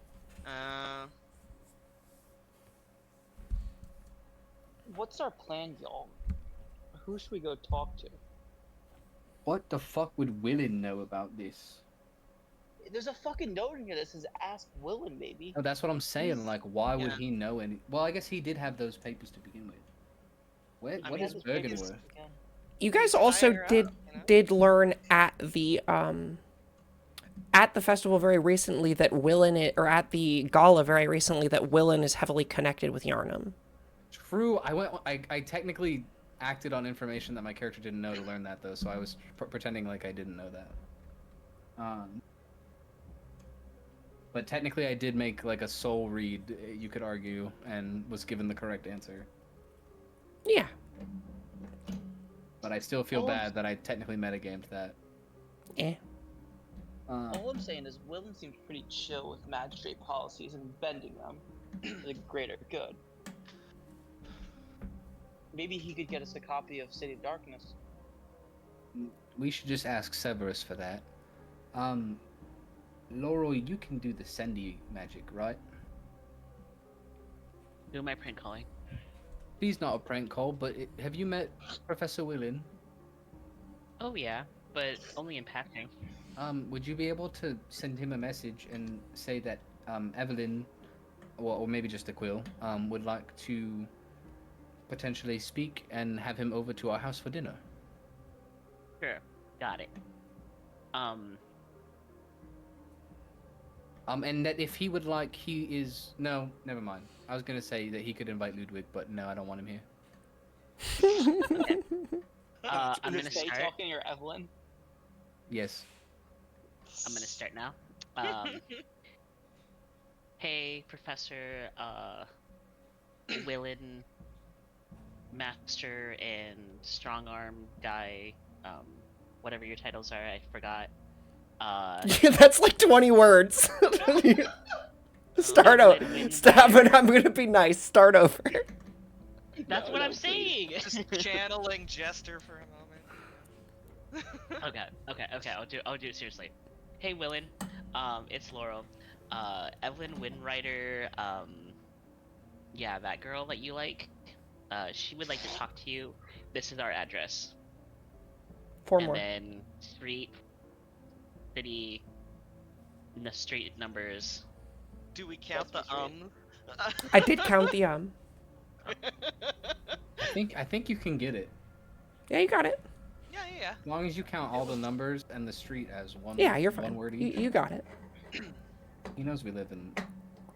Speaker 2: What's our plan, y'all? Who should we go talk to?
Speaker 3: What the fuck would Willin know about this?
Speaker 2: There's a fucking note in here that says "Ask Willin," baby.
Speaker 3: Oh, that's what I'm saying. Like, why would
Speaker 4: Yeah.
Speaker 3: he know any? Well, I guess he did have those papers to begin with. What
Speaker 4: mean,
Speaker 3: is
Speaker 2: His
Speaker 3: Bergen
Speaker 2: biggest-
Speaker 3: worth?
Speaker 2: yeah.
Speaker 1: You guys also
Speaker 4: Hire
Speaker 1: did
Speaker 4: out, you know?
Speaker 1: did learn at the festival very recently that or at the gala very recently that Willin is heavily connected with Yarnum.
Speaker 3: True. I technically acted on information that my character didn't know to learn that though, so I was pretending like I didn't know that. But technically, I did make like a soul read, you could argue, and was given the correct answer.
Speaker 1: Yeah.
Speaker 3: But I still feel
Speaker 2: Oh.
Speaker 3: bad that I technically metagamed that.
Speaker 1: Eh.
Speaker 2: All I'm saying is Willin seems pretty chill with magistrate policies and bending them for the greater good. Maybe he could get us a copy of City of Darkness.
Speaker 3: We should just ask Severus for that. Laurel, you can do the Sendy magic, right?
Speaker 6: Who am I prank calling?
Speaker 3: He's not a prank call, but have you met Professor Willin?
Speaker 6: Oh yeah, but only in passing.
Speaker 3: Would you be able to send him a message and say that Evelyn, or maybe just Aquil, would like to potentially speak and have him over to our house for dinner?
Speaker 6: Sure, got it.
Speaker 3: And that if he would like, no, never mind. I was gonna say that he could invite Ludwig, but no, I don't want him here.
Speaker 6: I'm gonna
Speaker 2: stay
Speaker 6: start.
Speaker 2: talking or Evelyn.
Speaker 3: Yes.
Speaker 6: I'm gonna start now. Hey, Professor, Willin, Master, and Strong Arm guy, whatever your titles are, I forgot.
Speaker 1: That's like 20 words. Start over. Stop it. I'm gonna be nice. Start over.
Speaker 6: That's what I'm saying.
Speaker 4: Just channeling Jester for a moment.
Speaker 6: Okay. I'll do it seriously. Hey, Willin. It's Laurel. Evelyn Windrider. Yeah, that girl that you like. She would like to talk to you. This is our address.
Speaker 1: Four
Speaker 6: And
Speaker 1: more.
Speaker 6: then street, city, the street numbers.
Speaker 4: Do we count
Speaker 2: That's
Speaker 4: the
Speaker 2: what's
Speaker 1: I did count the
Speaker 3: I think you can get it.
Speaker 1: Yeah, you got it.
Speaker 4: Yeah.
Speaker 3: As long as you count all the numbers and the street as one.
Speaker 1: Yeah, you're
Speaker 3: one
Speaker 1: fine.
Speaker 3: word
Speaker 1: You,
Speaker 3: each.
Speaker 1: you got it.
Speaker 3: He knows we live in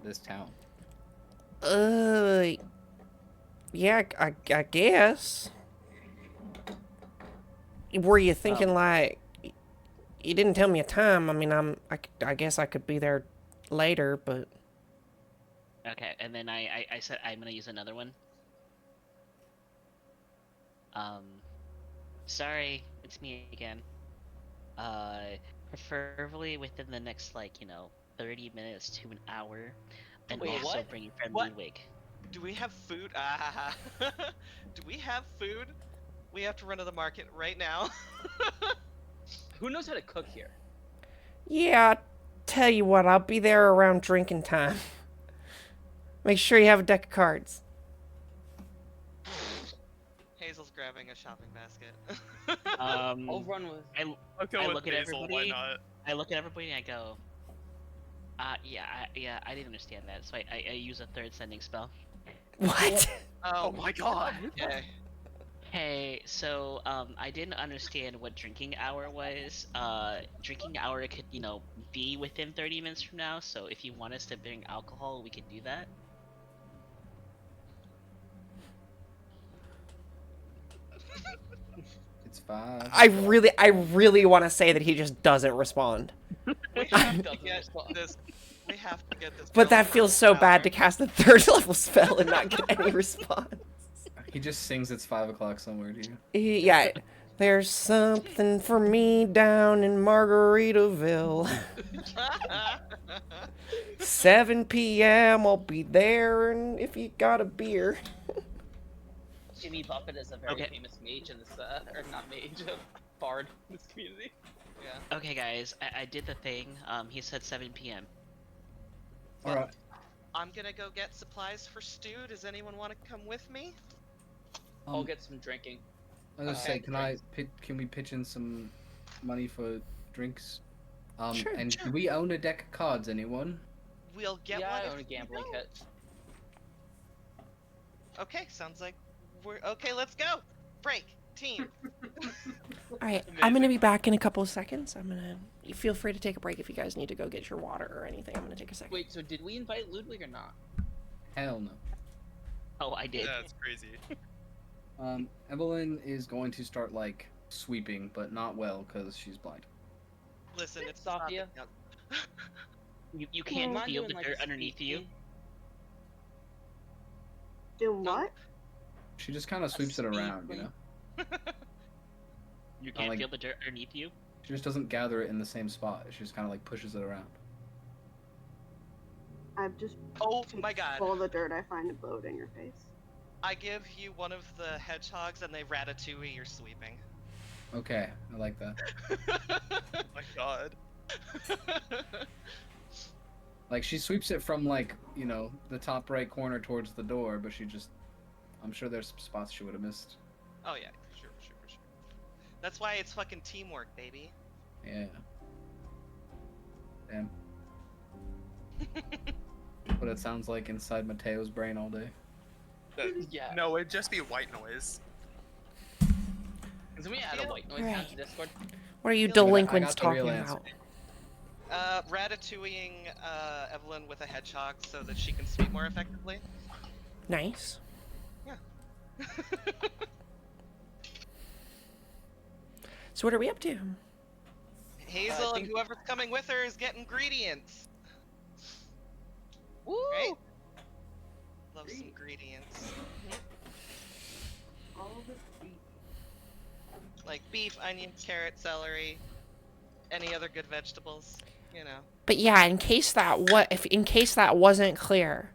Speaker 3: this town.
Speaker 1: Yeah, I guess. Were you thinking like you didn't tell me a time? I mean, I guess I could be there later, but
Speaker 6: Okay, and then I said I'm gonna use another one. Sorry, it's me again. Preferably within the next 30 minutes to an hour. And
Speaker 2: Wait,
Speaker 6: also
Speaker 2: what?
Speaker 6: bringing friend
Speaker 2: What?
Speaker 6: Ludwig.
Speaker 4: Do we have food? Ah, do we have food? We have to run to the market right now.
Speaker 2: Who knows how to cook here?
Speaker 1: Yeah, tell you what, I'll be there around drinking time. Make sure you have a deck of cards.
Speaker 4: Hazel's grabbing a shopping basket.
Speaker 2: I'll run with.
Speaker 5: I'll go
Speaker 6: I
Speaker 5: with
Speaker 6: look at
Speaker 5: Basil, why
Speaker 6: everybody.
Speaker 5: not?
Speaker 6: I look at everybody and I go, yeah, I didn't understand that, so I use a third sending spell.
Speaker 1: What?
Speaker 5: Oh my god.
Speaker 4: Okay.
Speaker 6: Hey, so, I didn't understand what drinking hour was. Drinking hour could, be within 30 minutes from now, so if you want us to bring alcohol, we can do that.
Speaker 3: It's 5.
Speaker 1: I really want to say that he just doesn't respond.
Speaker 4: We have to get this. We have to get this.
Speaker 1: But
Speaker 4: going
Speaker 1: that feels
Speaker 4: for
Speaker 1: so
Speaker 4: an
Speaker 1: bad
Speaker 4: hour.
Speaker 1: to cast a 3rd level spell and not get any response.
Speaker 3: He just sings it's 5 o'clock somewhere to you.
Speaker 1: Yeah. There's something for me down in Margaritaville. 7 p.m. I'll be there, and if you got a beer.
Speaker 2: Jimmy Buffett is a very
Speaker 6: Okay.
Speaker 2: famous mage in this, or not mage, bard in this community.
Speaker 4: Yeah.
Speaker 6: Okay, guys, I did the thing. He said 7 p.m.
Speaker 3: Alright.
Speaker 4: I'm gonna go get supplies for stew. Does anyone want to come with me?
Speaker 2: I'll get some drinking.
Speaker 3: I was gonna
Speaker 2: Okay,
Speaker 3: say, can we pitch in some money for drinks?
Speaker 1: Sure,
Speaker 3: and do we own a deck of cards, anyone?
Speaker 4: We'll get
Speaker 2: Yeah,
Speaker 4: one.
Speaker 2: I
Speaker 4: if
Speaker 2: own a
Speaker 4: you
Speaker 2: gambling
Speaker 4: don't.
Speaker 2: kit.
Speaker 4: Okay, sounds like we're okay. Let's go. Break team.
Speaker 1: All right, I'm going to be back in a couple of seconds. You feel free to take a break if you guys need to go get your water or anything. I'm going to take a second.
Speaker 2: Wait, so did we invite Ludwig or not?
Speaker 3: Hell no.
Speaker 6: Oh, I did.
Speaker 5: That's crazy.
Speaker 3: Evelyn is going to start, like, sweeping, but not well, because she's blind.
Speaker 4: Listen, it's
Speaker 2: Sophia?
Speaker 4: not
Speaker 6: You can't
Speaker 2: Mind
Speaker 6: feel
Speaker 2: doing,
Speaker 6: the
Speaker 2: like,
Speaker 6: dirt
Speaker 2: a
Speaker 6: underneath
Speaker 2: speed
Speaker 6: you.
Speaker 2: thing?
Speaker 8: Do what?
Speaker 3: She just kind of sweeps it
Speaker 2: speed
Speaker 3: around, you
Speaker 2: thing?
Speaker 3: know?
Speaker 6: You can't
Speaker 3: like-
Speaker 6: feel the dirt underneath you.
Speaker 3: She just doesn't gather it in the same spot. She just kind of, like, pushes it around.
Speaker 8: I've just
Speaker 4: Oh my god.
Speaker 8: all the dirt I find and blow it in your face.
Speaker 4: I give you one of the hedgehogs and they ratatouille your sweeping.
Speaker 3: Okay, I like that.
Speaker 5: Oh my god.
Speaker 3: Like, she sweeps it from, like, you know, the top right corner towards the door, but she just... I'm sure there's some spots she would have missed.
Speaker 4: Oh yeah, for sure. That's why it's fucking teamwork, baby.
Speaker 3: Yeah. Damn. What it sounds like inside Mateo's brain all day.
Speaker 2: Yeah.
Speaker 5: No, it'd just be white noise.
Speaker 2: Can we add a white noise
Speaker 1: Right.
Speaker 2: down to Discord?
Speaker 1: What are you
Speaker 4: I got
Speaker 1: delinquents
Speaker 3: the
Speaker 1: talking
Speaker 3: real answer.
Speaker 1: about?
Speaker 4: Ratatouilleing Evelyn with a hedgehog so that she can sweep more effectively.
Speaker 1: Nice. So what are we up to?
Speaker 4: Hazel
Speaker 2: think-
Speaker 4: and whoever's coming with her is getting ingredients.
Speaker 2: Woo!
Speaker 4: Right? Love some ingredients.
Speaker 7: All the beef.
Speaker 4: Like beef, onion, carrot, celery, any other good vegetables, you know.
Speaker 1: But yeah, in case that wasn't clear,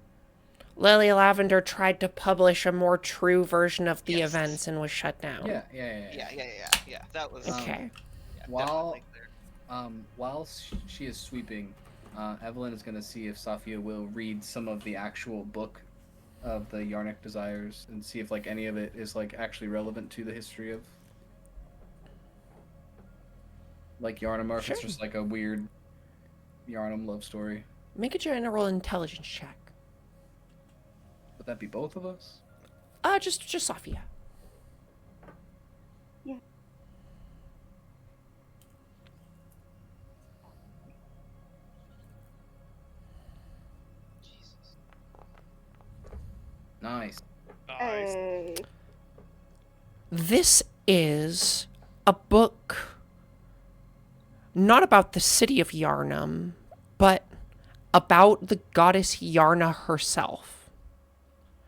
Speaker 1: Lily Lavender tried to publish a more true version of the
Speaker 4: Yes.
Speaker 1: events and was shut down.
Speaker 3: Yeah.
Speaker 4: Yeah. That was
Speaker 1: Okay.
Speaker 4: yeah,
Speaker 3: While-
Speaker 4: definitely clear.
Speaker 3: While she is sweeping, Evelyn is going to see if Safia will read some of the actual book of the Yarnik Desires and see if, like, any of it is, like, actually relevant to the history of, like, Yarnum, or if it's
Speaker 1: Sure.
Speaker 3: just, like, a weird Yarnum love story.
Speaker 1: Make a general intelligence check.
Speaker 3: Would that be both of us?
Speaker 1: Just Sophia.
Speaker 2: Jesus.
Speaker 3: Nice.
Speaker 5: Nice.
Speaker 8: Hey.
Speaker 1: This is a book not about the city of Yarnum, but about the goddess Yarna herself,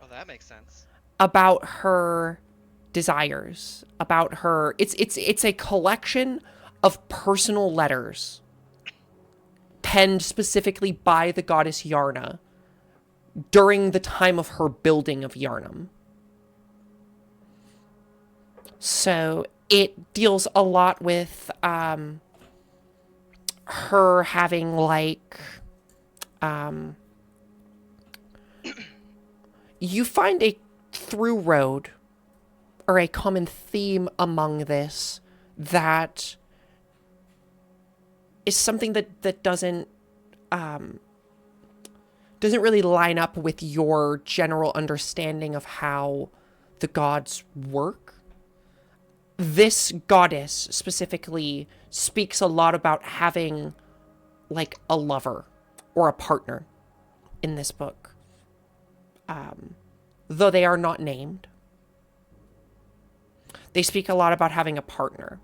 Speaker 4: Oh, that makes sense.
Speaker 1: about her desires, about her. It's a collection of personal letters penned specifically by the goddess Yarna, during the time of her building of Yarnum. So it deals a lot with her having like you find a through road or a common theme among this that is something that doesn't really line up with your general understanding of how the gods work. This goddess specifically speaks a lot about having like a lover or a partner in this book. Though they are not named. They speak a lot about having a partner.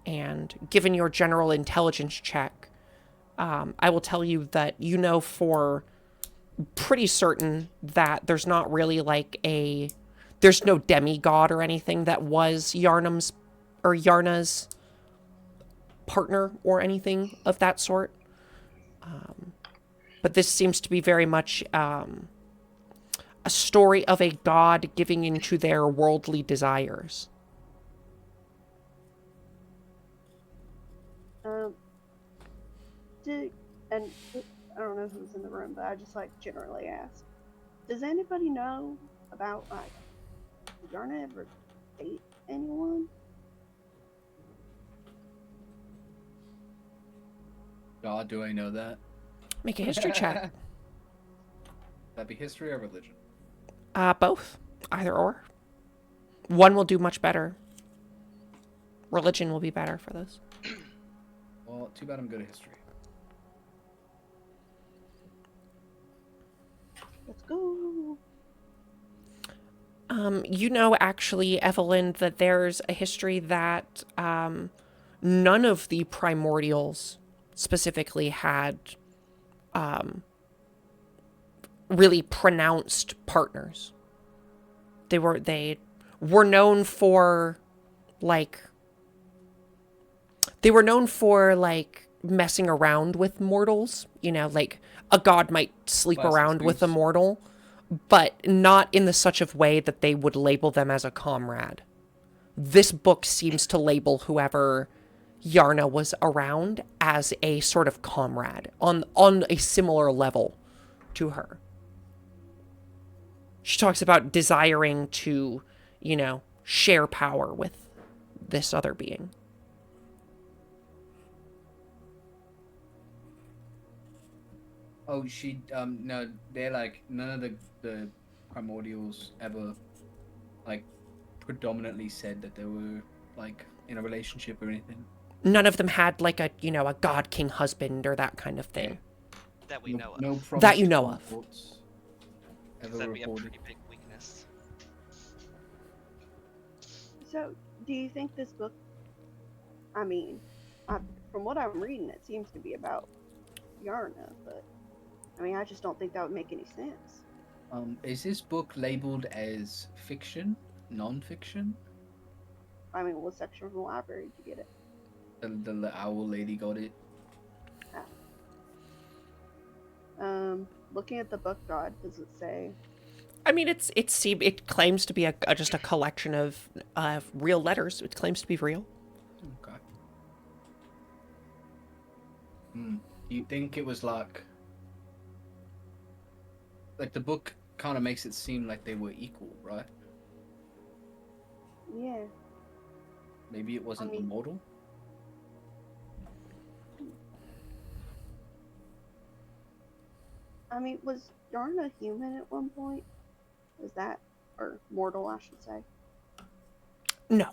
Speaker 1: And given your general intelligence check, I will tell you that you know for pretty certain that there's not really like there's no demigod or anything that was Yarnum's or Yarna's partner or anything of that sort. But this seems to be very much a story of a god giving into their worldly desires.
Speaker 8: And I don't know who's in the room, but I just like generally ask, does anybody know about like, did Yarna ever date anyone?
Speaker 3: God, do I know that?
Speaker 1: Make a history check.
Speaker 3: That'd be history or religion?
Speaker 1: Both. Either or. One will do much better. Religion will be better for this.
Speaker 3: Well, too bad I'm good at history.
Speaker 8: Let's go.
Speaker 1: You know, actually, Evelyn, that there's a history that none of the primordials specifically had really pronounced partners. They were known for like messing around with mortals, you know, like a god might sleep around with a mortal, but not in the such of way that they would label them as a comrade. This book seems to label whoever Yarna was around as a sort of comrade on a similar level to her. She talks about desiring to, you know, share power with this other being.
Speaker 3: Oh, no, they're like, none of the primordials ever, like, predominantly said that they were, like, in a relationship or anything.
Speaker 1: None of them had, like, a god king husband or that kind of thing.
Speaker 4: That we know of.
Speaker 3: No
Speaker 1: that you know of.
Speaker 4: Because that'd be a pretty big weakness.
Speaker 8: So, do you think this book, I mean, from what I'm reading, it seems to be about Yarna, but I mean, I just don't think that would make any sense.
Speaker 3: Is this book labeled as fiction, non-fiction?
Speaker 8: I mean, what section of the library did you get it?
Speaker 3: The owl lady got it.
Speaker 8: Looking at the book guide, does it say?
Speaker 1: I mean, it claims to be just a collection of real letters. It claims to be real.
Speaker 3: Okay. You think it was like the book kind of makes it seem like they were equal, right?
Speaker 8: Yeah.
Speaker 3: Maybe it wasn't immortal?
Speaker 8: I mean, was Yarna human at one point? Was that, or mortal, I should say?
Speaker 1: No.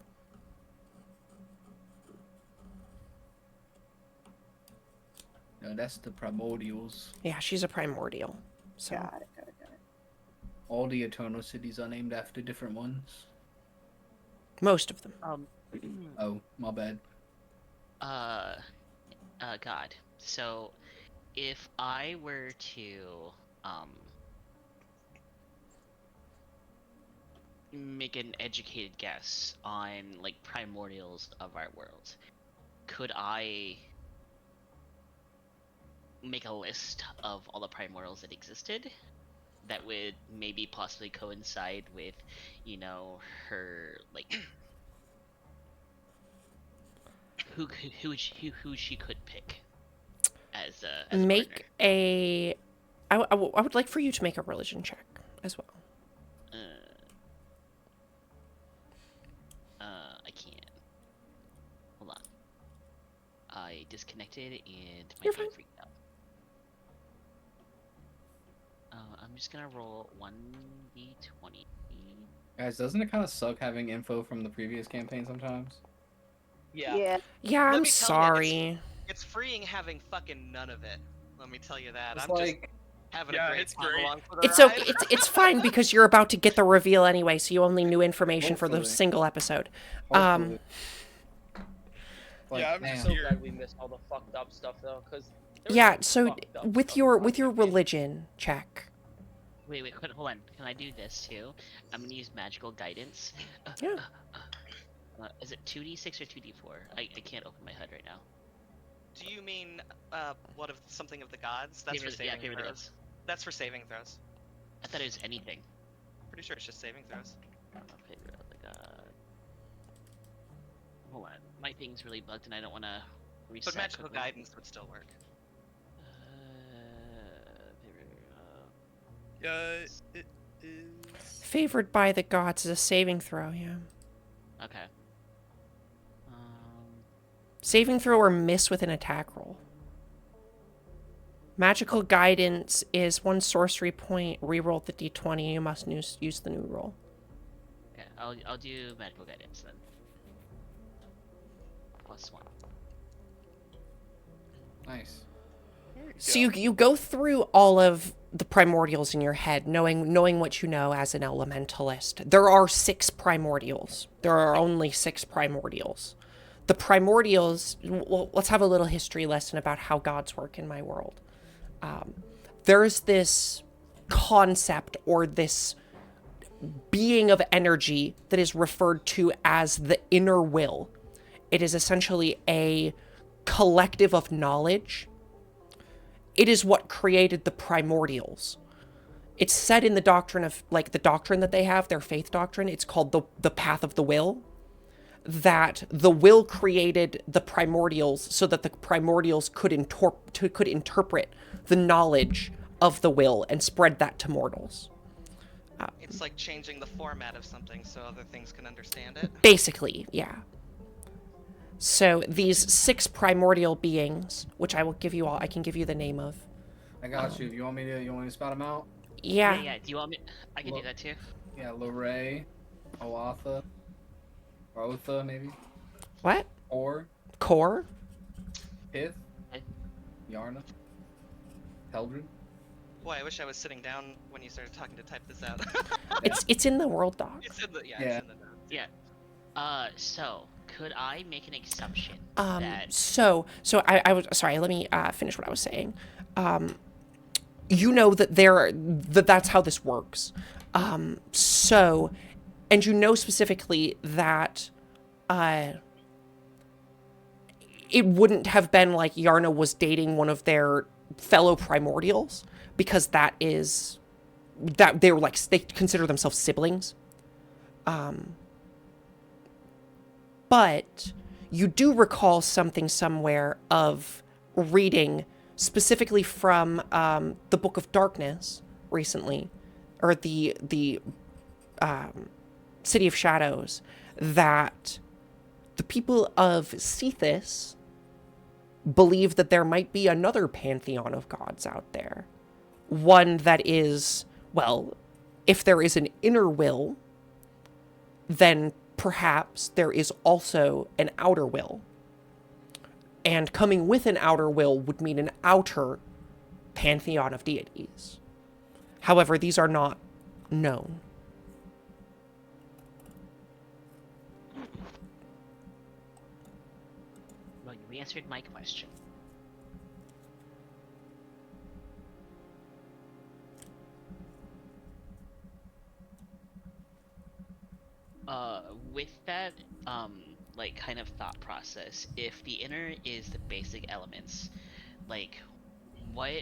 Speaker 3: No, that's the primordials.
Speaker 1: Yeah, she's a primordial. So.
Speaker 8: Got it.
Speaker 3: All the eternal cities are named after different ones.
Speaker 1: Most of them.
Speaker 3: Oh, my bad.
Speaker 6: God. So, if I were to, make an educated guess on, like, primordials of our world, could I make a list of all the primordials that existed? that would maybe possibly coincide with, you know, her like who she could pick as a partner.
Speaker 1: Make a. I would like for you to make a religion check as well.
Speaker 6: I can't. Hold on. I disconnected and my
Speaker 1: You're
Speaker 6: game
Speaker 1: fine.
Speaker 6: freaked out. I'm just gonna roll 1d20.
Speaker 3: Guys, doesn't it kind of suck having info from the previous campaign sometimes?
Speaker 2: Yeah.
Speaker 8: Yeah.
Speaker 1: Yeah,
Speaker 4: Let
Speaker 1: I'm
Speaker 4: me tell ya,
Speaker 1: sorry.
Speaker 4: It's freeing having fucking none of it. Let me tell you that.
Speaker 3: It's
Speaker 4: I'm just
Speaker 3: like,
Speaker 4: having
Speaker 5: Yeah,
Speaker 4: a great
Speaker 5: it's
Speaker 4: time
Speaker 5: great.
Speaker 4: along for the
Speaker 1: It's
Speaker 4: ride.
Speaker 1: okay. It's fine because you're about to get the reveal anyway, so you only knew information for the
Speaker 3: Hopefully.
Speaker 1: single episode.
Speaker 3: hopefully. Like,
Speaker 5: Yeah, I'm
Speaker 2: I'm
Speaker 5: just
Speaker 2: so
Speaker 5: here.
Speaker 2: glad we missed all the fucked up stuff though, because
Speaker 1: Yeah. So with your religion check.
Speaker 6: Wait, hold on. Can I do this too? I'm gonna use magical guidance.
Speaker 1: Yeah.
Speaker 6: Is it 2d6 or 2d4? I can't open my HUD right now.
Speaker 4: Do you mean what of something of the gods? That's for
Speaker 6: Yeah,
Speaker 4: saving
Speaker 6: favor the
Speaker 4: throws.
Speaker 6: gods.
Speaker 4: That's for saving throws.
Speaker 6: I thought it was anything.
Speaker 4: Pretty sure it's just saving throws.
Speaker 6: Favor of the god. Hold on, my thing's really bugged and I don't want to reset.
Speaker 4: But magical
Speaker 6: quickly.
Speaker 4: guidance would still work.
Speaker 5: Yeah, it is.
Speaker 1: Favored by the gods is a saving throw. Yeah.
Speaker 6: Okay.
Speaker 1: Saving throw or miss with an attack roll. Magical guidance is 1 sorcery point. Reroll the d20. You must use the new roll.
Speaker 6: Okay, I'll do magical guidance then. +1.
Speaker 3: nice.
Speaker 1: So you go through all of the primordials in your head, knowing what you know as an elementalist. There are 6 primordials. There are only 6 primordials. The primordials. Well, let's have a little history lesson about how gods work in my world. There's this concept or this being of energy that is referred to as the inner will. It is essentially a collective of knowledge. It is what created the primordials. It's said in the doctrine of, like, the doctrine that they have, their faith doctrine, it's called the path of the will, that the will created the primordials so that the primordials could interpret the knowledge of the will and spread that to mortals.
Speaker 4: It's like changing the format of something so other things can understand it.
Speaker 1: Basically, yeah. So these 6 primordial beings, which I will give you all, I can give you the name of.
Speaker 3: I got you. You want me to spout them out?
Speaker 1: Yeah.
Speaker 6: Yeah. Do you want me? I can do that too.
Speaker 3: Yeah, Lorray, Oatha, Otha maybe,
Speaker 1: What?
Speaker 3: or
Speaker 1: Core?
Speaker 3: Pith,
Speaker 6: Okay.
Speaker 3: Yarna, Heldred.
Speaker 4: Boy, I wish I was sitting down when you started talking to type this out.
Speaker 1: It's in the world doc.
Speaker 4: It's in the
Speaker 3: Yeah.
Speaker 4: It's in the notes.
Speaker 6: Yeah. So could I make an exception
Speaker 1: So
Speaker 6: that?
Speaker 1: I was sorry. Let me finish what I was saying. You know that that's how this works. So, and you know specifically that it wouldn't have been like Yarna was dating one of their fellow primordials, because that they were like, they consider themselves siblings. But you do recall something somewhere of reading specifically from the Book of Darkness recently, or the City of Shadows, that the people of Cephas believe that there might be another pantheon of gods out there. One that is, well, if there is an inner will, then perhaps there is also an outer will. And coming with an outer will would mean an outer pantheon of deities. However, these are not known.
Speaker 6: Well, you answered my question. With that, like, kind of thought process, if the inner is the basic elements, like, what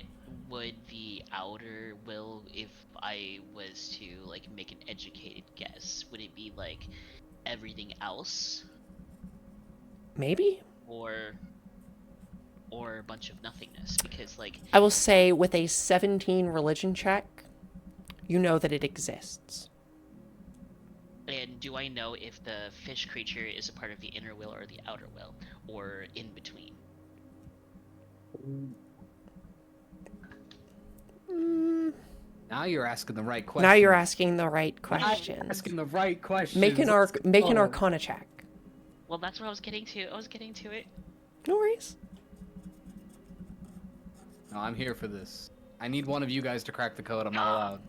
Speaker 6: would the outer will, if I was to like make an educated guess, would it be like everything else,
Speaker 1: Maybe?
Speaker 6: or a bunch of nothingness? Because like,
Speaker 1: I will say with a 17 religion check, you know that it exists.
Speaker 6: and do I know if the fish creature is a part of the inner will or the outer will, or in between?
Speaker 3: Now you're asking the right question.
Speaker 1: Now you're asking the right
Speaker 3: Now you're
Speaker 1: questions.
Speaker 3: asking the right questions.
Speaker 1: Make an
Speaker 3: Oh.
Speaker 1: Arcana check.
Speaker 6: Well, that's what I was getting to. I was getting to it.
Speaker 1: No worries.
Speaker 3: No, I'm here for this. I need one of you guys to crack the code. I'm not allowed.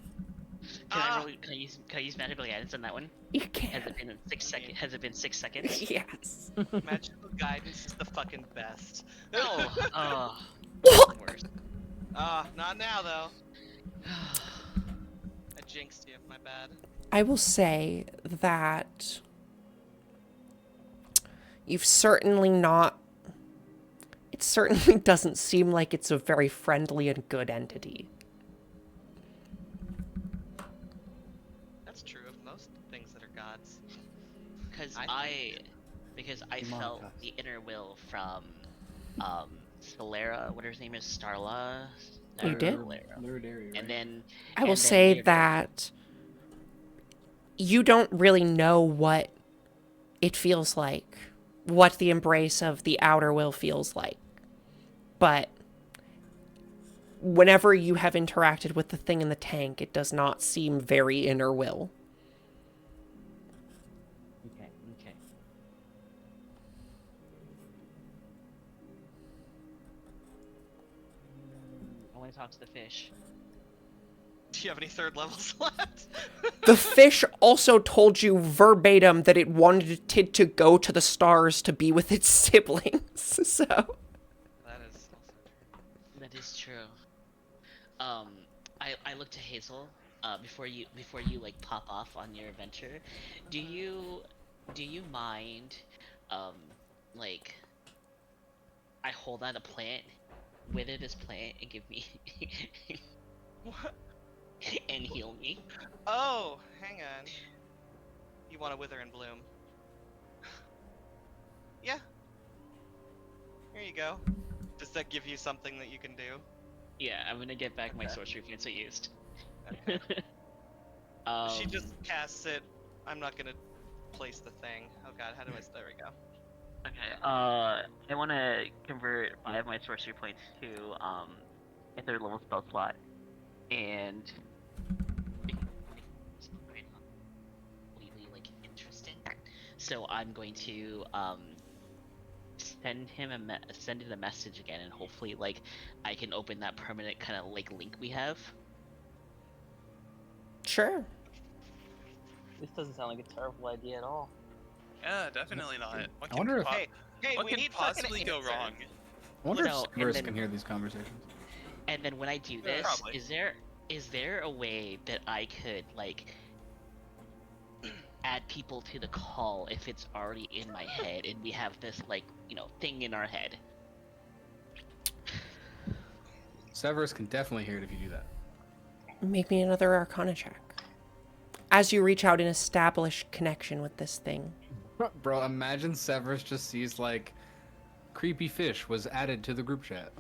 Speaker 6: Can I use magical guidance on that one?
Speaker 1: You can.
Speaker 6: Has it been 6 seconds? Has it been 6 seconds?
Speaker 1: Yes.
Speaker 4: Magical guidance is the fucking best.
Speaker 6: No. Worst.
Speaker 4: Not now though. I jinxed you. My bad.
Speaker 1: I will say that you've certainly not. It certainly doesn't seem like it's a very friendly and good entity.
Speaker 4: That's true of most things that are gods.
Speaker 6: Because
Speaker 4: I
Speaker 6: I
Speaker 3: Come on,
Speaker 6: felt
Speaker 3: guys.
Speaker 6: the inner will from Solera, whatever his name is, Starla.
Speaker 1: You did?
Speaker 3: Lunaria, right?
Speaker 6: And then
Speaker 1: I will
Speaker 6: and then
Speaker 1: say
Speaker 6: later-
Speaker 1: that you don't really know what it feels like, what the embrace of the outer will feels like. But whenever you have interacted with the thing in the tank, it does not seem very inner will.
Speaker 6: Okay. I want to talk to the fish.
Speaker 4: Do you have any third levels left?
Speaker 1: The fish also told you verbatim that it wanted to go to the stars to be with its siblings. So
Speaker 4: That is also true.
Speaker 6: That is true. I look to Hazel. Before you like pop off on your adventure, do you mind, like, I hold out a plant, wither this plant, and give me
Speaker 4: What?
Speaker 6: and heal me?
Speaker 4: Oh, hang on. You want to wither and bloom? Yeah. Here you go. Does that give you something that you can do?
Speaker 6: Yeah, I'm gonna get back my
Speaker 4: Okay.
Speaker 6: sorcery points I used.
Speaker 4: Okay. She
Speaker 6: Um,
Speaker 4: just casts it. I'm not gonna place the thing. Oh god, how do I? There we go.
Speaker 6: Okay. I want to convert 5 of my sorcery points to a 3rd level spell slot, and completely like interesting. So I'm going to send it a message again, and hopefully like I can open that permanent kind of like link we have.
Speaker 1: sure.
Speaker 2: This doesn't sound like a terrible idea at all.
Speaker 5: Yeah, definitely not. What
Speaker 3: I wonder if
Speaker 4: Hey,
Speaker 5: what
Speaker 4: we
Speaker 5: can
Speaker 4: need fucking
Speaker 5: possibly go
Speaker 4: answers.
Speaker 5: wrong?
Speaker 3: I wonder
Speaker 6: No,
Speaker 3: if
Speaker 6: and
Speaker 3: Severus
Speaker 6: then-
Speaker 3: can hear these conversations.
Speaker 6: And then when I do this,
Speaker 5: Probably.
Speaker 6: is there a way that I could like add people to the call if it's already in my head and we have this like, thing in our head?
Speaker 3: Severus can definitely hear it if you do that.
Speaker 1: Make me another Arcana check. As you reach out and establish connection with this thing.
Speaker 3: Bro, imagine Severus just sees like creepy fish was added to the group chat.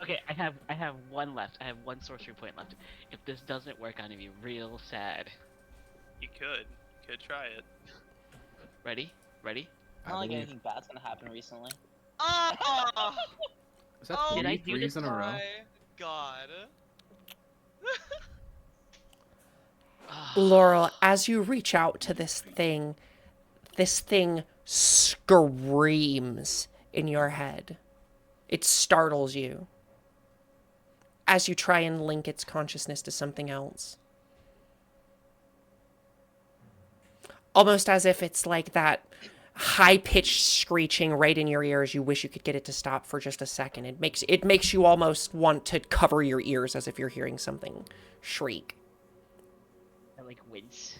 Speaker 6: Okay, I have one left. I have one sorcery point left. If this doesn't work, I'm gonna be real sad.
Speaker 5: You could try it.
Speaker 6: Ready?
Speaker 2: Not like
Speaker 3: believe-
Speaker 2: anything bad's gonna happen recently.
Speaker 4: Oh,
Speaker 3: Is that
Speaker 4: Oh
Speaker 6: Did I
Speaker 3: three
Speaker 6: do
Speaker 3: threes
Speaker 6: this
Speaker 3: in a row?
Speaker 4: my god.
Speaker 1: Laurel, as you reach out to this thing screams in your head. It startles you as you try and link its consciousness to something else. Almost as if it's like that high-pitched screeching right in your ears. You wish you could get it to stop for just a second. It makes you almost want to cover your ears as if you're hearing something shriek.
Speaker 6: I like wince.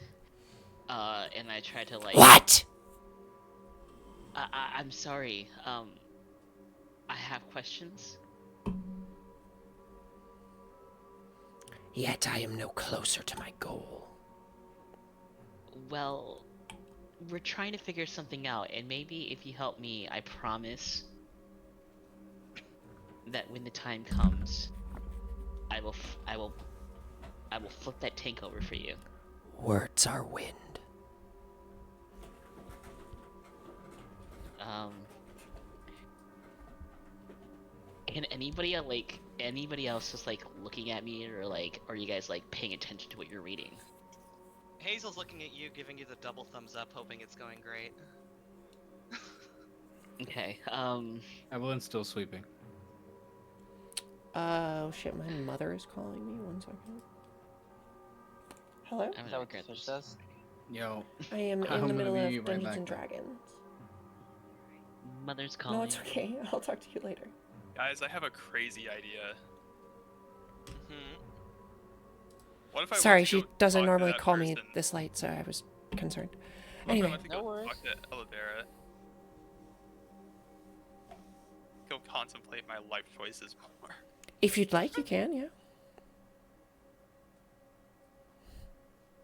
Speaker 6: And I try to like.
Speaker 1: What?
Speaker 6: I'm sorry. I have questions.
Speaker 1: Yet I am no closer to my goal.
Speaker 6: Well, we're trying to figure something out, and maybe if you help me, I promise that when the time comes, I will flip that tank over for you.
Speaker 1: Words are wind.
Speaker 6: Can anybody else just like looking at me, or like, are you guys like paying attention to what you're reading?
Speaker 4: Hazel's looking at you, giving you the double thumbs up, hoping it's going great.
Speaker 6: Okay.
Speaker 3: Evelyn's still sleeping.
Speaker 1: Oh shit, my mother is calling me. 1 second. Hello?
Speaker 6: I'm
Speaker 2: Is
Speaker 6: gonna
Speaker 2: that what
Speaker 6: regret
Speaker 2: the
Speaker 6: this.
Speaker 2: switch says?
Speaker 3: Yo,
Speaker 1: I am
Speaker 3: I'm
Speaker 1: in the
Speaker 3: gonna
Speaker 1: middle
Speaker 3: be
Speaker 1: of
Speaker 3: right
Speaker 1: Dungeons
Speaker 3: back
Speaker 1: and
Speaker 3: then.
Speaker 1: Dragons.
Speaker 6: Mother's calling.
Speaker 1: No, it's okay. I'll talk to you later.
Speaker 5: Guys, I have a crazy idea.
Speaker 4: Hmm.
Speaker 5: What if I
Speaker 1: Sorry,
Speaker 5: went to
Speaker 1: she
Speaker 5: go
Speaker 1: doesn't
Speaker 5: talk to
Speaker 1: normally
Speaker 5: that
Speaker 1: call me
Speaker 5: person?
Speaker 1: this late, so I was concerned.
Speaker 5: What if I
Speaker 1: Anyway,
Speaker 5: went to
Speaker 2: No
Speaker 5: go
Speaker 2: worries.
Speaker 5: talk to Olivera? Go contemplate my life choices more.
Speaker 1: if you'd like, you can, yeah.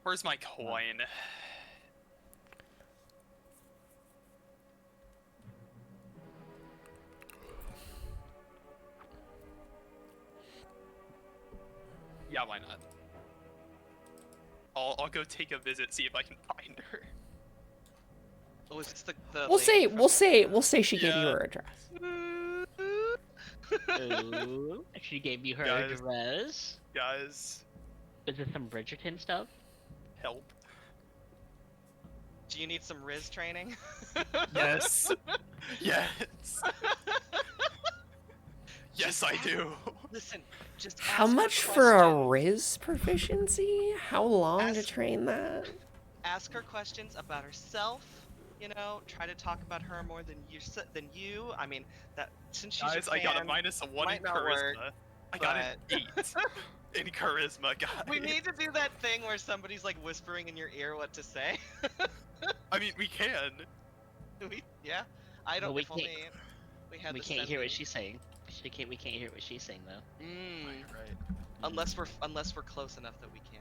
Speaker 5: Where's my coin? Yeah, why not? I'll go take a visit, see if I can find her.
Speaker 4: Oh, is this the
Speaker 1: We'll
Speaker 4: lady
Speaker 1: say
Speaker 4: from-
Speaker 1: she gave you
Speaker 5: Yeah.
Speaker 1: her address.
Speaker 6: Ooh, she gave you her
Speaker 5: Guys.
Speaker 6: address.
Speaker 5: Guys,
Speaker 6: Is this some Bridgerton stuff?
Speaker 5: help.
Speaker 4: Do you need some Riz training?
Speaker 5: Yes. Yes. Yes, I do.
Speaker 4: Listen, just
Speaker 1: How
Speaker 4: ask her
Speaker 1: much for a
Speaker 4: questions.
Speaker 1: Riz proficiency? How long to
Speaker 4: Ask-
Speaker 1: train that?
Speaker 4: Ask her questions about herself. You know, try to talk about her more than you. I mean, that since she's
Speaker 5: Guys,
Speaker 4: your
Speaker 5: I got a
Speaker 4: fan,
Speaker 5: -1 in
Speaker 4: might not
Speaker 5: charisma.
Speaker 4: work,
Speaker 5: I got an 8 in charisma, guys.
Speaker 4: we need to do that thing where somebody's like whispering in your ear what to say.
Speaker 5: I mean, we can.
Speaker 4: Yeah, I don't.
Speaker 6: Well, we
Speaker 4: if only
Speaker 6: can't-
Speaker 4: we had
Speaker 6: We
Speaker 4: the
Speaker 6: can't hear what
Speaker 4: sending.
Speaker 6: she's saying. We can't hear what she's saying though.
Speaker 5: Right.
Speaker 4: Unless we're close enough that we can.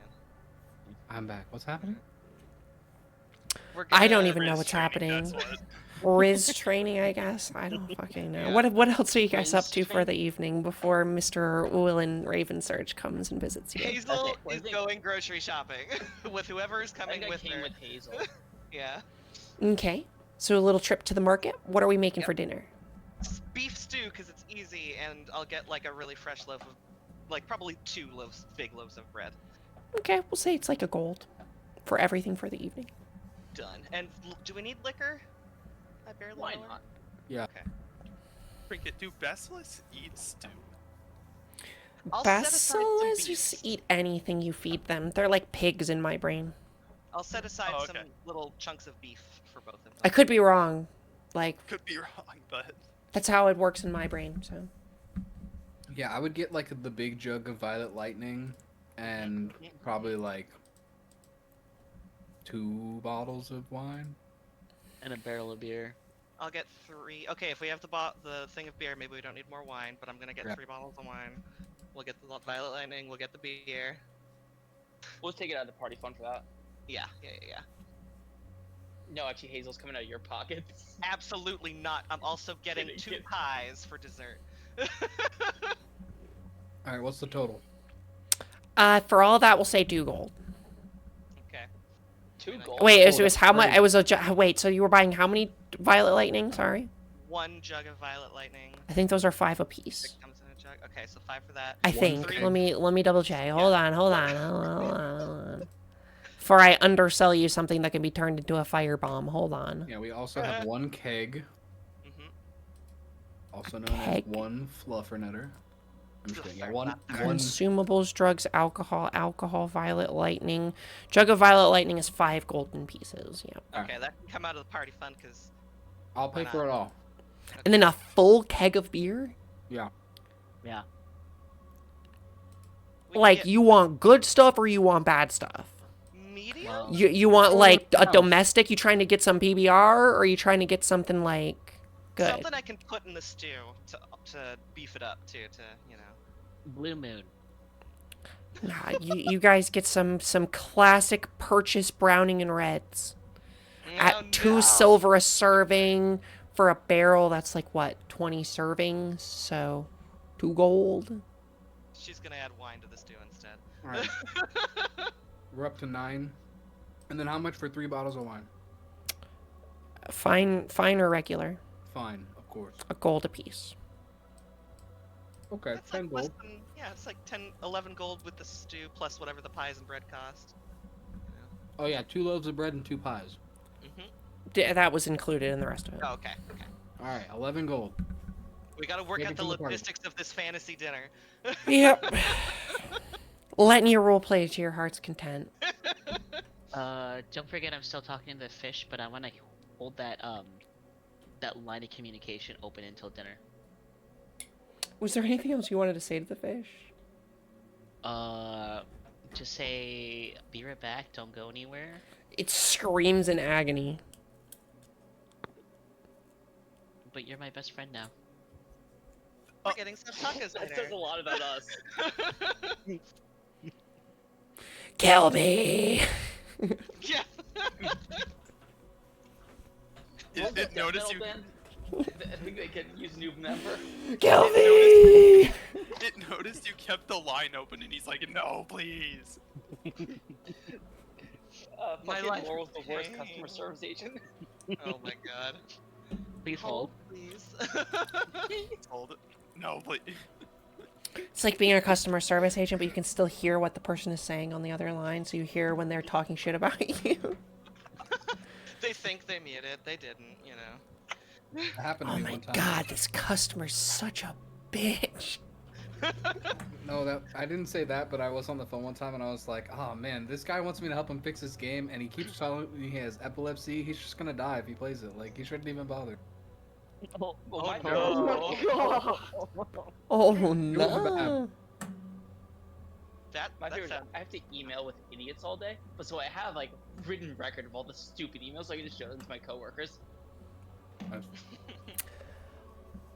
Speaker 3: I'm back. What's happening?
Speaker 4: We're
Speaker 1: I don't
Speaker 4: gonna-
Speaker 1: even know
Speaker 5: Riz
Speaker 1: what's
Speaker 5: training,
Speaker 1: happening.
Speaker 5: that's what.
Speaker 1: Riz training, I guess. I don't fucking know.
Speaker 4: Yeah.
Speaker 1: What else are you guys
Speaker 2: Riz
Speaker 1: up to for
Speaker 2: training?
Speaker 1: the evening before Mr. Ullin Ravensurge comes and visits you?
Speaker 4: Hazel
Speaker 2: Okay,
Speaker 4: is
Speaker 2: was it-
Speaker 4: going grocery shopping with whoever is
Speaker 2: I
Speaker 4: coming
Speaker 2: think I
Speaker 4: with
Speaker 2: came
Speaker 4: her.
Speaker 2: with Hazel.
Speaker 4: Yeah.
Speaker 1: Okay. So a little trip to the market. What are we making
Speaker 4: Yep.
Speaker 1: for dinner?
Speaker 4: Beef stew because it's easy, and I'll get like a really fresh loaf of, like probably 2 big loaves of bread.
Speaker 1: Okay, we'll say it's like a gold for everything for the evening.
Speaker 4: Done. And do we need liquor? I barely
Speaker 2: Why
Speaker 4: know her.
Speaker 2: not?
Speaker 3: Yeah.
Speaker 4: Okay.
Speaker 5: Trinket, do Basilis eat stew?
Speaker 4: I'll set aside some
Speaker 1: Basilisks
Speaker 4: beef.
Speaker 1: just eat anything you feed them. They're like pigs in my brain.
Speaker 4: I'll set aside
Speaker 5: Oh,
Speaker 4: some
Speaker 5: okay.
Speaker 4: little chunks of beef for both of them.
Speaker 1: I could be wrong. Like,
Speaker 5: Could be wrong, but
Speaker 1: that's how it works in my brain, so.
Speaker 3: Yeah, I would get like the big jug of Violet Lightning and probably like 2 bottles of wine.
Speaker 6: And a barrel of beer.
Speaker 4: I'll get 3. Okay, if we have the thing of beer, maybe we don't need more wine, but I'm gonna get
Speaker 3: Yeah.
Speaker 4: 3 bottles of wine. We'll get the Violet Lightning. We'll get the beer.
Speaker 2: We'll take it out of the party fund for that.
Speaker 4: Yeah.
Speaker 2: No, actually, Hazel's coming out of your pockets.
Speaker 4: Absolutely not. I'm also getting
Speaker 2: Kidding,
Speaker 4: 2
Speaker 2: kidding.
Speaker 4: pies for dessert.
Speaker 3: All right, what's the total?
Speaker 1: For all that, we'll say 2 gold.
Speaker 4: Okay.
Speaker 2: 2 gold.
Speaker 1: Wait, it
Speaker 3: Oh,
Speaker 1: was
Speaker 3: that's
Speaker 1: how much?
Speaker 3: great.
Speaker 1: It was a wait. So you were buying how many Violet Lightning? Sorry,
Speaker 4: 1 jug of Violet Lightning.
Speaker 1: I think those are 5
Speaker 4: It
Speaker 1: apiece.
Speaker 4: comes in a jug. Okay, so 5 for that.
Speaker 1: I
Speaker 3: One
Speaker 1: think.
Speaker 3: keg.
Speaker 1: Let me double check. Hold on. Before I undersell you something that can be turned into a firebomb. Hold on.
Speaker 3: Yeah, we also have 1 keg,
Speaker 4: Mhm.
Speaker 3: also known
Speaker 1: Keg?
Speaker 3: as 1 fluffernutter. I'm just kidding. Yeah, one.
Speaker 1: Consumables, drugs, alcohol, Violet Lightning. Jug of Violet Lightning is 5 golden pieces. Yeah.
Speaker 3: Alright.
Speaker 4: Okay, that can come out of the party fund because.
Speaker 3: I'll pay
Speaker 4: Why
Speaker 3: for
Speaker 4: not?
Speaker 3: it all.
Speaker 1: And then a full keg of beer?
Speaker 3: Yeah.
Speaker 6: Yeah.
Speaker 1: Like, you want good stuff or you want bad stuff?
Speaker 4: medium.
Speaker 6: Well,
Speaker 1: You want, like, a
Speaker 6: no.
Speaker 1: domestic? You trying to get some PBR? Or are you trying to get something, like, good?
Speaker 4: Something I can put in the stew to beef it up too. To you know.
Speaker 6: Blue Moon.
Speaker 1: Nah, you guys get some classic purchase browning and reds at
Speaker 4: Oh,
Speaker 1: 2
Speaker 4: no.
Speaker 1: silver a serving for a barrel. That's like what, 20 servings, so 2 gold.
Speaker 4: She's gonna add wine to the stew instead.
Speaker 9: All right, we're up to 9. And then how much for 3 bottles of wine?
Speaker 1: Fine or regular,
Speaker 9: Fine, of course.
Speaker 1: a gold apiece.
Speaker 9: Okay,
Speaker 4: That's
Speaker 9: 10
Speaker 4: like less
Speaker 9: gold.
Speaker 4: than, yeah, it's like 10, 11 gold with the stew plus whatever the pies and bread cost.
Speaker 9: Oh yeah, 2 loaves of bread and 2 pies.
Speaker 1: That was included in the rest of it.
Speaker 4: Oh, okay.
Speaker 9: All right, 11 gold.
Speaker 4: We gotta work
Speaker 9: Make
Speaker 4: out
Speaker 9: it
Speaker 4: the
Speaker 9: to the party.
Speaker 4: logistics of this fantasy dinner.
Speaker 1: Yep. Letting you roleplay to your heart's content.
Speaker 6: Don't forget I'm still talking to the fish, but I want to hold that line of communication open until dinner.
Speaker 1: Was there anything else you wanted to say to the fish?
Speaker 6: Just say, be right back, don't go anywhere.
Speaker 1: It screams in agony.
Speaker 6: But you're my best friend now.
Speaker 4: We're getting some tacos
Speaker 2: That
Speaker 4: later.
Speaker 2: says a lot about us.
Speaker 1: Kill me!
Speaker 4: Yeah.
Speaker 5: It noticed you.
Speaker 2: I think they could use a new member.
Speaker 1: Kill me!
Speaker 5: It noticed you kept the line open, and he's like, "No, please."
Speaker 4: My
Speaker 2: Fucking
Speaker 4: life
Speaker 2: Laurel's the worst
Speaker 4: pain.
Speaker 2: customer service agent.
Speaker 4: Oh my god.
Speaker 6: Please hold.
Speaker 4: Please.
Speaker 5: Hold it. No, please.
Speaker 1: It's like being a customer service agent, but you can still hear what the person is saying on the other line, so you hear when they're talking shit about you.
Speaker 4: They think they muted, they didn't, you know.
Speaker 9: It happened to
Speaker 1: Oh
Speaker 9: me
Speaker 1: my
Speaker 9: one time.
Speaker 1: god, this customer's such a bitch.
Speaker 9: No, I didn't say that, but I was on the phone one time and I was like, oh man, this guy wants me to help him fix this game and he keeps telling me he has epilepsy. He's just gonna die if he plays it. Like, he shouldn't even bother.
Speaker 2: Oh,
Speaker 4: Oh,
Speaker 2: my
Speaker 4: no.
Speaker 2: God.
Speaker 1: Oh
Speaker 9: It was
Speaker 1: no.
Speaker 2: My favorite is
Speaker 4: That's
Speaker 2: I have to email with idiots all day, but so I have like written record of all the stupid emails, so I can just show them to my coworkers.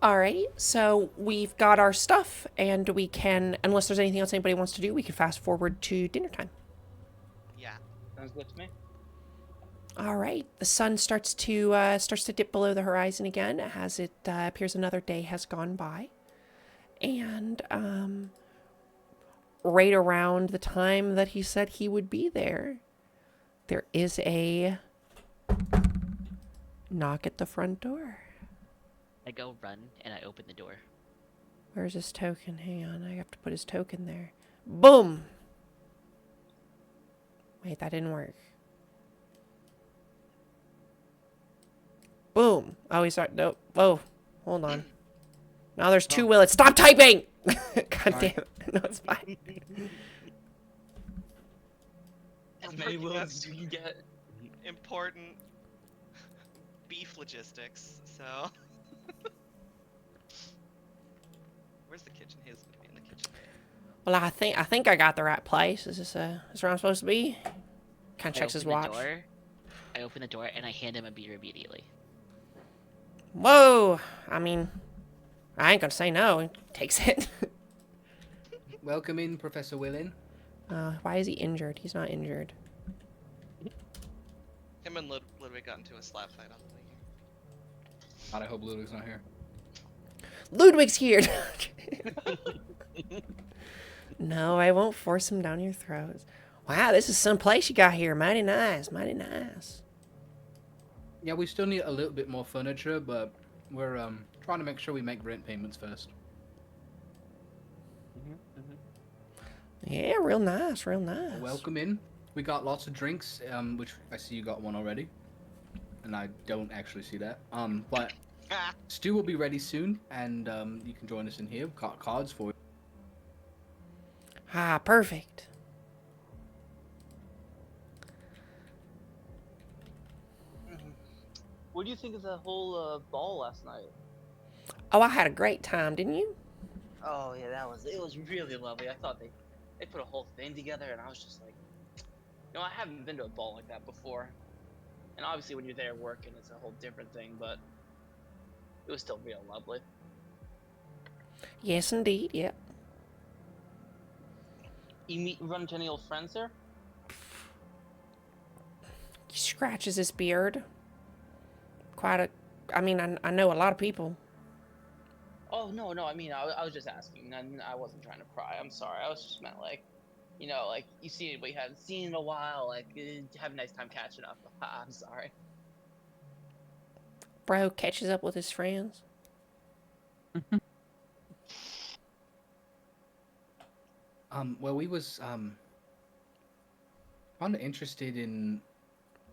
Speaker 1: Alrighty, so we've got our stuff, and we can, unless there's anything else anybody wants to do, we can fast forward to dinner time.
Speaker 4: yeah.
Speaker 2: Sounds good to me.
Speaker 1: All right, the sun starts to dip below the horizon again as it appears another day has gone by, and right around the time that he said he would be there, there is a knock at the front door.
Speaker 6: I go run and I open the door.
Speaker 1: Where's his token? Hang on, I have to put his token there. Boom! Wait, that didn't work. Boom! Oh, he's not. Nope. Whoa. Hold on. Now there's 2 Willets. Stop typing! God damn it. No, it's fine.
Speaker 2: As many
Speaker 4: Freaking
Speaker 2: wills
Speaker 4: that's
Speaker 2: as you can get.
Speaker 4: important beef logistics, so. Where's the kitchen? He's gonna be in the kitchen.
Speaker 1: Well, I think I got the right place. Is this where I'm supposed to be? Kind of
Speaker 6: I
Speaker 1: checks his
Speaker 6: open
Speaker 1: watch.
Speaker 6: the door. I open the door and I hand him a beer immediately.
Speaker 1: Whoa! I mean, I ain't gonna say no. He takes it.
Speaker 9: Welcome in, Professor Willin.
Speaker 1: Why is he injured? He's not injured.
Speaker 4: Him and Ludwig got into a slap fight on the way here.
Speaker 9: God, I hope Ludwig's not here.
Speaker 1: Ludwig's here! No, I won't force him down your throats. Wow, this is some place you got here. Mighty nice, mighty nice.
Speaker 9: Yeah, we still need a little bit more furniture, but we're trying to make sure we make rent payments first.
Speaker 1: Yeah, real nice, real nice.
Speaker 9: Welcome in. We got lots of drinks, which I see you got one already. And I don't actually see that. But stew will be ready soon, and you can join us in here. We've got cards for you.
Speaker 1: Ah, perfect.
Speaker 2: What do you think of the whole ball last night?
Speaker 1: Oh, I had a great time, didn't you?
Speaker 2: Oh yeah, it was really lovely. I thought they put a whole thing together, and I was just like, I haven't been to a ball like that before. And obviously, when you're there working, it's a whole different thing. But it was still real lovely.
Speaker 1: Yes, indeed, yep.
Speaker 2: run into any old friends there?
Speaker 1: He scratches his beard. I mean, I know a lot of people.
Speaker 2: Oh no, I mean, I was just asking. I wasn't trying to pry. I'm sorry. I was just meant like, like you see anybody you haven't seen in a while. Like, have a nice time catching up. I'm sorry.
Speaker 1: Bro catches up with his friends.
Speaker 9: Well, we was kind of interested in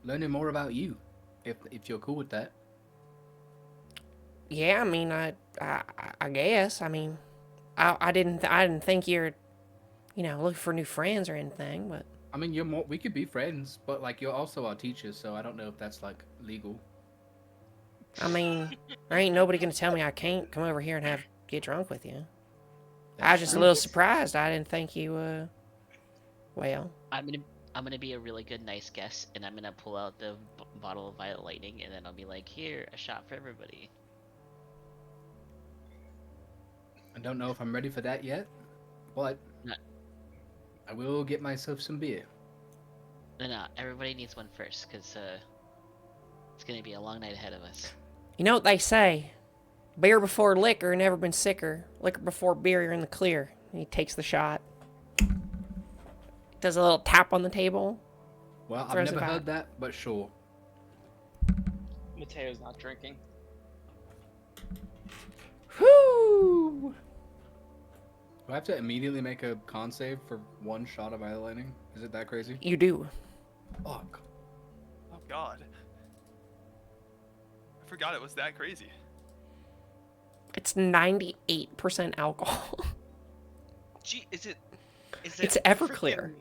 Speaker 9: learning more about you, if you're cool with that.
Speaker 1: Yeah, I mean, I guess. I mean, I didn't think you're, looking for new friends or anything, but.
Speaker 9: I mean, we could be friends, but like you're also our teacher, so I don't know if that's like legal.
Speaker 1: I mean, there ain't nobody gonna tell me I can't come over here and get drunk with you. I was just a little surprised. I didn't think you, well.
Speaker 6: I'm gonna be a really good nice guest, and I'm gonna pull out the bottle of Violet Lightning, and then I'll be like, here, a shot for everybody.
Speaker 9: I don't know if I'm ready for that yet, but I will get myself some beer.
Speaker 6: No, everybody needs one first, because it's gonna be a long night ahead of us.
Speaker 1: You know what they say? Beer before liquor, never been sicker. Liquor before beer, you're in the clear. And he takes the shot. Does a little tap on the table.
Speaker 9: Well, I've never heard that, but sure.
Speaker 2: Mateo's not drinking.
Speaker 1: Whoo!
Speaker 9: Do I have to immediately make a con save for one shot of Violet Lightning? Is it that crazy?
Speaker 1: You do.
Speaker 9: Fuck.
Speaker 5: Oh god. I forgot it was that crazy.
Speaker 1: It's 98% alcohol.
Speaker 4: Gee, is it?
Speaker 1: It's Everclear.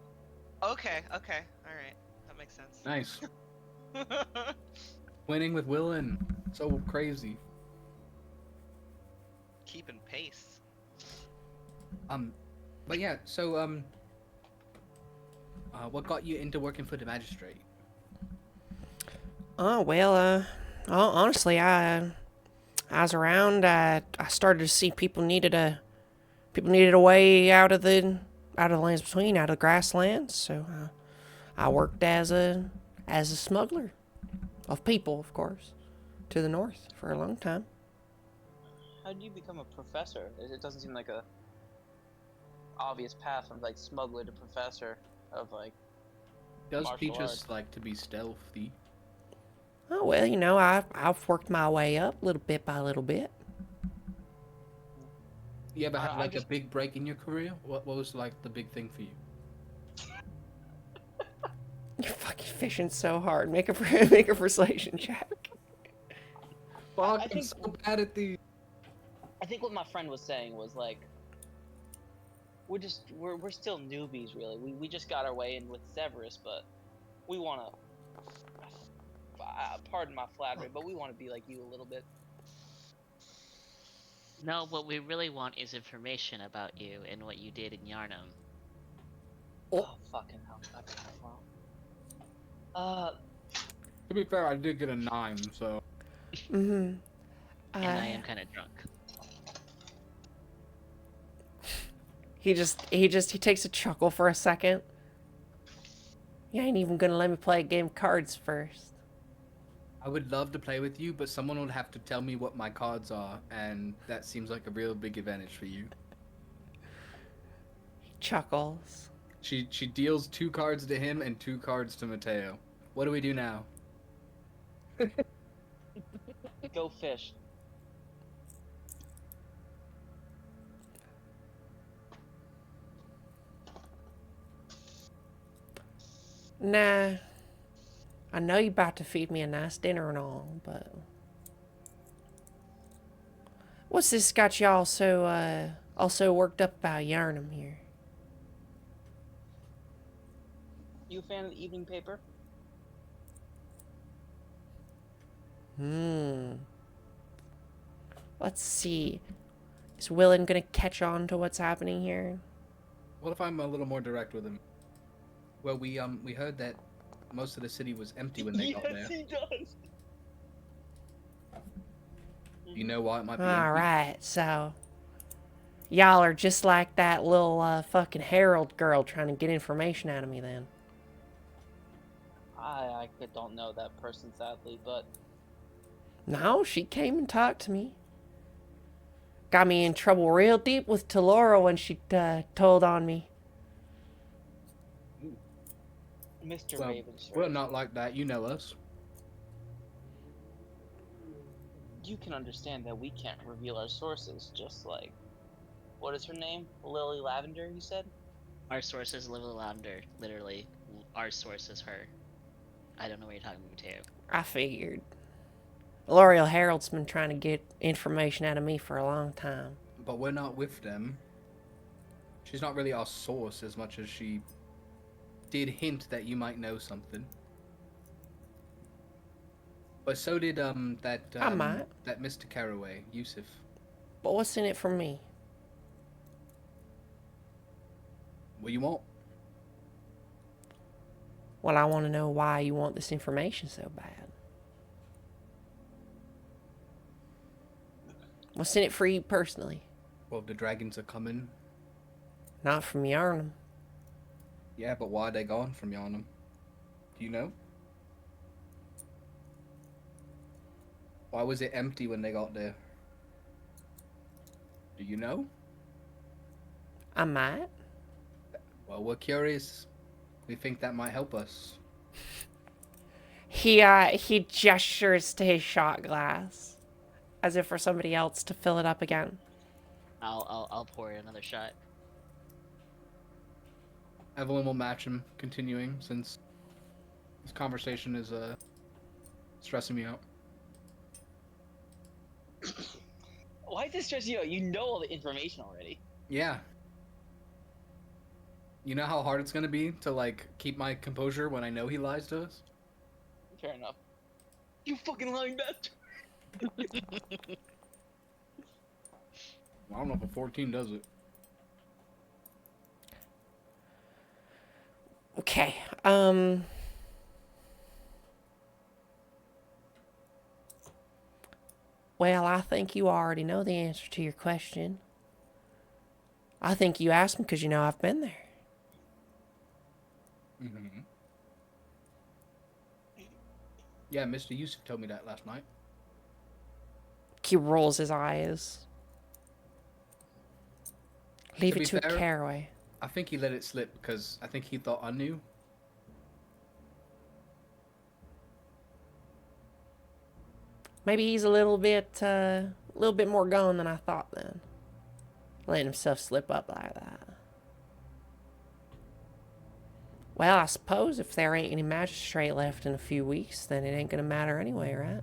Speaker 4: Okay, all right, that makes sense.
Speaker 9: Nice. Winning with Willin. So crazy.
Speaker 4: Keeping pace.
Speaker 9: But yeah, so what got you into working for the magistrate?
Speaker 1: Oh well, honestly, I was around. I started to see people needed a way out of the lands between, out of the grasslands. So I worked as a smuggler of people, of course, to the north for a long time.
Speaker 2: How did you become a professor? It doesn't seem like a obvious path from like smuggler to professor of like.
Speaker 9: Does
Speaker 2: martial
Speaker 9: teach us
Speaker 2: arts.
Speaker 9: like to be stealthy?
Speaker 1: Oh well, I've worked my way up little bit by little bit.
Speaker 9: You ever had
Speaker 2: I
Speaker 9: like a
Speaker 2: just-
Speaker 9: big break in your career? What was like the big thing for you?
Speaker 1: You're fucking fishing so hard. Make a persuasion check.
Speaker 9: Fuck,
Speaker 2: I
Speaker 9: I'm
Speaker 2: think-
Speaker 9: so bad at these.
Speaker 2: I think what my friend was saying was like, we're still newbies really. We just got our way in with Severus, but we want to. Pardon my flattery, but we want to be like you a little bit.
Speaker 6: No, what we really want is information about you and what you did in Yarnum.
Speaker 2: Oh fucking hell! Okay, well.
Speaker 9: To be fair, I did get a 9, so.
Speaker 1: Mm-hmm.
Speaker 6: And I am kind of drunk.
Speaker 1: He takes a chuckle for a second. You ain't even gonna let me play a game of cards first.
Speaker 9: I would love to play with you, but someone would have to tell me what my cards are, and that seems like a real big advantage for you.
Speaker 1: He chuckles.
Speaker 9: She deals 2 cards to him and 2 cards to Mateo. What do we do now?
Speaker 2: Go fish.
Speaker 1: Nah. I know you about to feed me a nice dinner and all, but what's this got y'all so worked up about Yarnum here?
Speaker 2: You a fan of the evening paper?
Speaker 1: Let's see. Is Willin gonna catch on to what's happening here?
Speaker 9: What if I'm a little more direct with him? Well, we heard that most of the city was empty when they got there.
Speaker 2: Yes, he does.
Speaker 9: You know why it might be
Speaker 1: All
Speaker 9: empty?
Speaker 1: right, so Y'all are just like that little fucking Herald girl trying to get information out of me then.
Speaker 2: Don't know that person, sadly, but
Speaker 1: No, she came and talked to me. Got me in trouble real deep with Talora when she told on me.
Speaker 2: Mr.
Speaker 9: Well,
Speaker 2: Ravensworth,
Speaker 9: we're not like that. You know us.
Speaker 2: you can understand that we can't reveal our sources, just like, what is her name? Lily Lavender, you said?
Speaker 6: Our source is Lily Lavender. Literally, our source is her. I don't know what you're talking about, too.
Speaker 1: I figured. L'Oreal Herald's been trying to get information out of me for a long time.
Speaker 9: But we're not with them. She's not really our source as much as she did hint that you might know something. But so did
Speaker 1: I might.
Speaker 9: that Mr. Caraway, Yusuf.
Speaker 1: But what's in it for me?
Speaker 9: What you want?
Speaker 1: Well, I want to know why you want this information so bad. What's in it for you personally?
Speaker 9: Well, the dragons are coming.
Speaker 1: Not from Yarnum.
Speaker 9: Yeah, but why are they gone from Yarnum? Do you know? Why was it empty when they got there? Do you know?
Speaker 1: I might.
Speaker 9: Well, we're curious. We think that might help us.
Speaker 1: He gestures to his shot glass, as if for somebody else to fill it up again.
Speaker 6: I'll pour another shot.
Speaker 9: Evelyn will match him, continuing, since this conversation is stressing me out.
Speaker 2: Why is this stressing you out? You know all the information already.
Speaker 9: Yeah. You know how hard it's gonna be to, like, keep my composure when I know he lies to us?
Speaker 2: Fair enough. You fucking lying bastard!
Speaker 9: I don't know if a 14 does it.
Speaker 1: Okay, well, I think you already know the answer to your question. I think you asked me because you know I've been there.
Speaker 9: Mm-hmm. Yeah, Mr. Yusuf told me that last night.
Speaker 1: He rolls his eyes. Leave
Speaker 9: To
Speaker 1: it
Speaker 9: be
Speaker 1: to
Speaker 9: fair,
Speaker 1: a Caraway.
Speaker 9: I think he let it slip because I think he thought I knew.
Speaker 1: Maybe he's a little bit more gone than I thought then. Letting himself slip up like that. Well, I suppose if there ain't any magistrate left in a few weeks, then it ain't gonna matter anyway, right?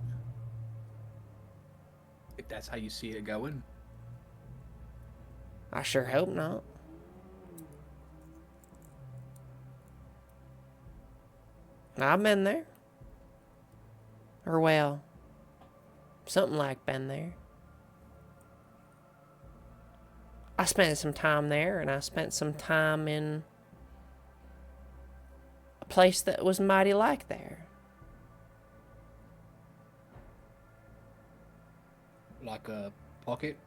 Speaker 9: If that's how you see it going.
Speaker 1: I sure hope not. I've been there. Or well, something like been there. I spent some time there, and I spent some time in a place that was mighty like there.
Speaker 9: Like a pocket?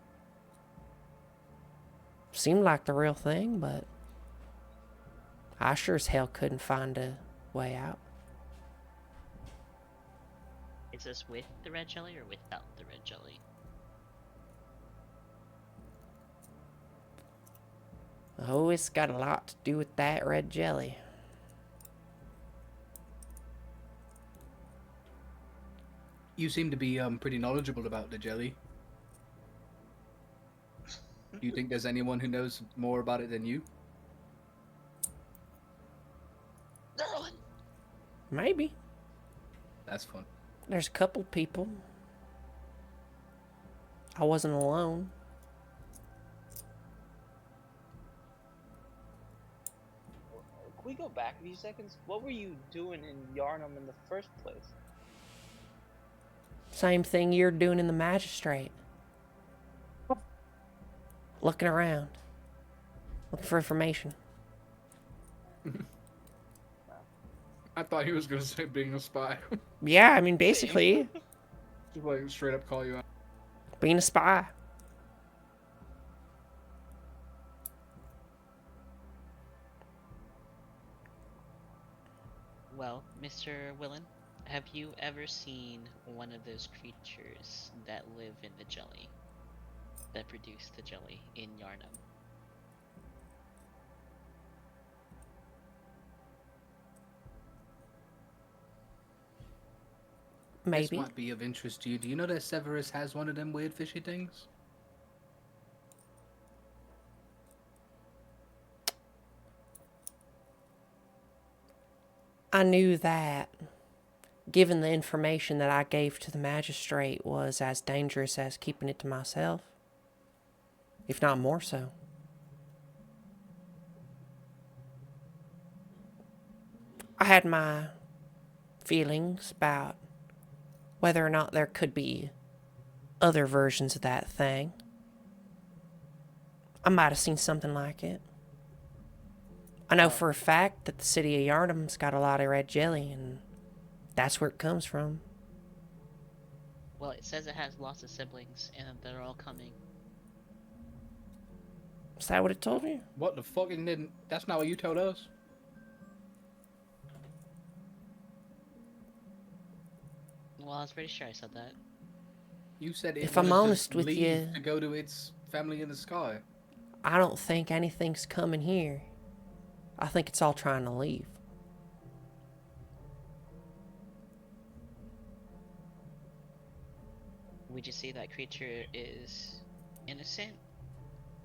Speaker 1: Seemed like the real thing, but I sure as hell couldn't find a way out.
Speaker 6: Is this with the red jelly or without the red jelly?
Speaker 1: Oh, it's got a lot to do with that red jelly.
Speaker 9: You seem to be pretty knowledgeable about the jelly. Do you think there's anyone who knows more about it than you?
Speaker 1: Maybe.
Speaker 9: That's fun.
Speaker 1: There's a couple people. I wasn't alone.
Speaker 2: Can we go back a few seconds? What were you doing in Yarnum in the first place?
Speaker 1: Same thing you're doing in the magistrate. Looking around. Looking for information.
Speaker 9: I thought he was gonna say being a spy.
Speaker 1: Yeah, I mean, basically,
Speaker 9: Just like straight up call you out.
Speaker 1: being a spy.
Speaker 6: Mr. Willen, have you ever seen one of those creatures that live in the jelly? That produce the jelly in Yarnum?
Speaker 9: This
Speaker 1: Maybe.
Speaker 9: might be of interest to you. Do you know that Severus has one of them weird fishy things?
Speaker 1: I knew that, given the information that I gave to the magistrate, was as dangerous as keeping it to myself, if not more so. I had my feelings about whether or not there could be other versions of that thing. I might have seen something like it. I know for a fact that the city of Yarnum's got a lot of red jelly, and that's where it comes from.
Speaker 6: Well, it says it has lots of siblings, and they're all coming.
Speaker 1: Is that what it told you?
Speaker 9: What the fuck? And then that's not what you told us.
Speaker 6: Well, I was pretty sure I said that.
Speaker 9: You said it
Speaker 1: If I'm
Speaker 9: wanted
Speaker 1: honest
Speaker 9: to
Speaker 1: with
Speaker 9: leave
Speaker 1: you,
Speaker 9: to go to its family in the sky.
Speaker 1: I don't think anything's coming here. I think it's all trying to leave.
Speaker 6: Would you say that creature is innocent,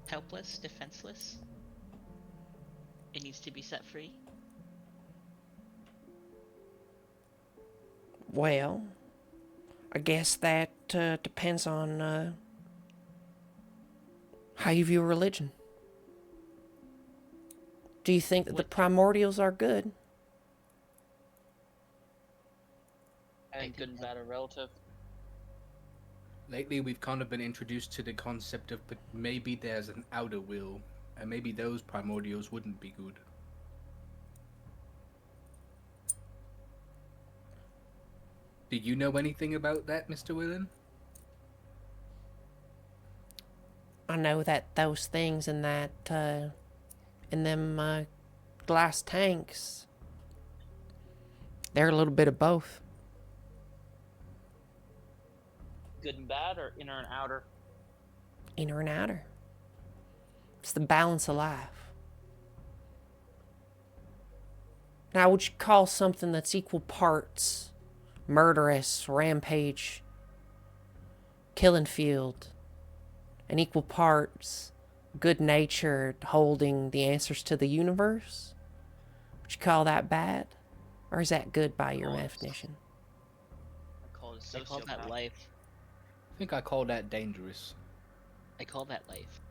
Speaker 6: helpless, defenseless? It needs to be set free?
Speaker 1: Well, I guess that depends on how you view religion. Do you think that the primordials are good?
Speaker 2: And good and bad are relative.
Speaker 9: Lately, we've kind of been introduced to the concept of maybe there's an outer will, and maybe those primordials wouldn't be good. Do you know anything about that, Mr. Willen?
Speaker 1: I know that those things in that in them glass tanks, they're a little bit of both.
Speaker 2: Good and bad, or inner and outer?
Speaker 1: Inner and outer. It's the balance of life. Now, would you call something that's equal parts murderous, rampage, killing field, and equal parts good-natured, holding the answers to the universe? Would you call that bad? Or is that good by your definition?
Speaker 2: I call it a
Speaker 6: I call that
Speaker 2: sociopath.
Speaker 6: life.
Speaker 9: I think I call that dangerous.
Speaker 6: I call that life.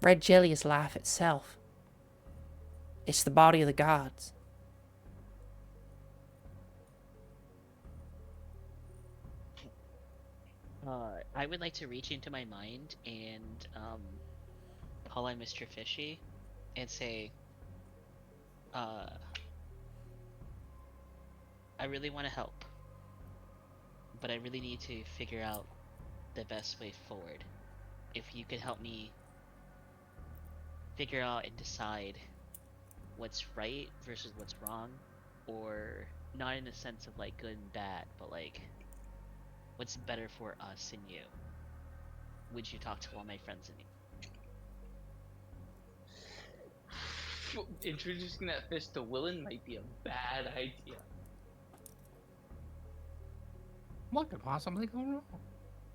Speaker 1: Red jelly is life itself. It's the body of the gods.
Speaker 6: I would like to reach into my mind and call on Mr. Fishy and say, I really want to help, but I really need to figure out the best way forward. If you could help me figure out and decide what's right versus what's wrong, or not in the sense of like good and bad, but like what's better for us and you. Would you talk to all my friends and me?
Speaker 2: Introducing that fish to Willen might be a bad idea.
Speaker 9: What could possibly go wrong?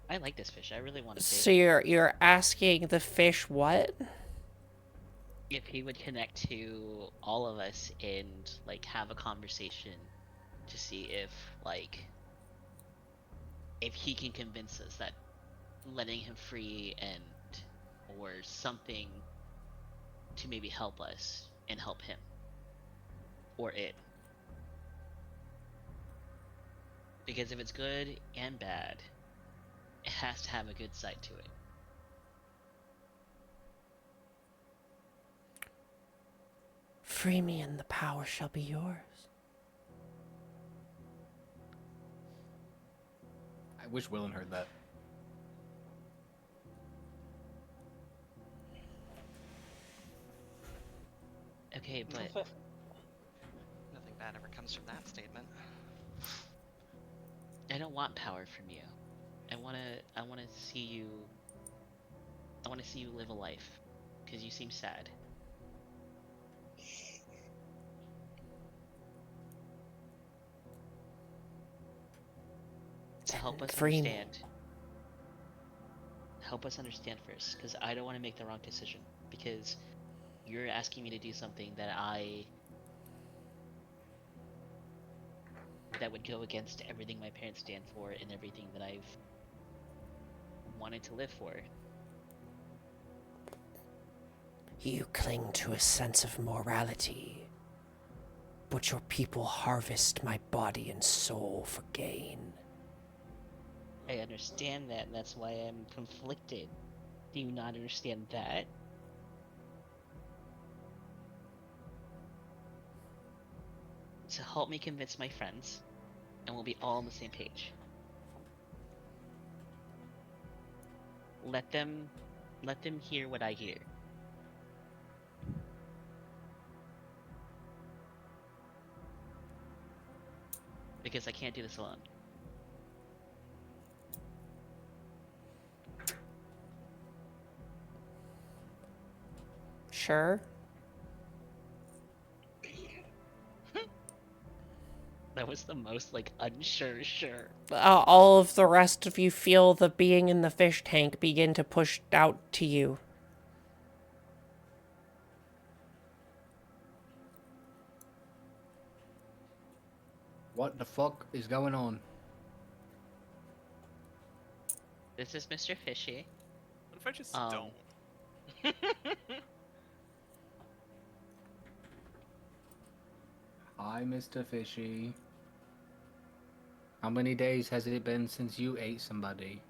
Speaker 6: I like this fish. I really want to
Speaker 1: So
Speaker 6: save
Speaker 1: you're asking the fish what?
Speaker 6: if he would connect to all of us and like have a conversation to see if like if he can convince us that letting him free and or something to maybe help us and help him or it, because if it's good and bad, it has to have a good side to it.
Speaker 1: Free me and the power shall be yours.
Speaker 9: I wish Willen heard that.
Speaker 6: Okay, but
Speaker 4: bad ever comes from that statement.
Speaker 6: I don't want power from you. I wanna see you. I wanna see you live a life, because you seem sad. To help us
Speaker 1: Free me.
Speaker 6: understand. Help us understand first, because I don't want to make the wrong decision. Because you're asking me to do something that would go against everything my parents stand for and everything that I've wanted to live for.
Speaker 1: You cling to a sense of morality, but your people harvest my body and soul for gain.
Speaker 6: I understand that, and that's why I'm conflicted. Do you not understand that? So help me convince my friends, and we'll be all on the same page. Let them hear what I hear. Because I can't do this alone.
Speaker 1: Sure.
Speaker 6: That was the most, like, unsure sure.
Speaker 1: All of the rest of you feel the being in the fish tank begin to push out to you.
Speaker 9: What the fuck is going on?
Speaker 6: This is Mr. Fishy.
Speaker 5: What if I just
Speaker 6: Um,
Speaker 5: don't?
Speaker 9: Hi, Mr. Fishy. How many days has it been since you ate somebody?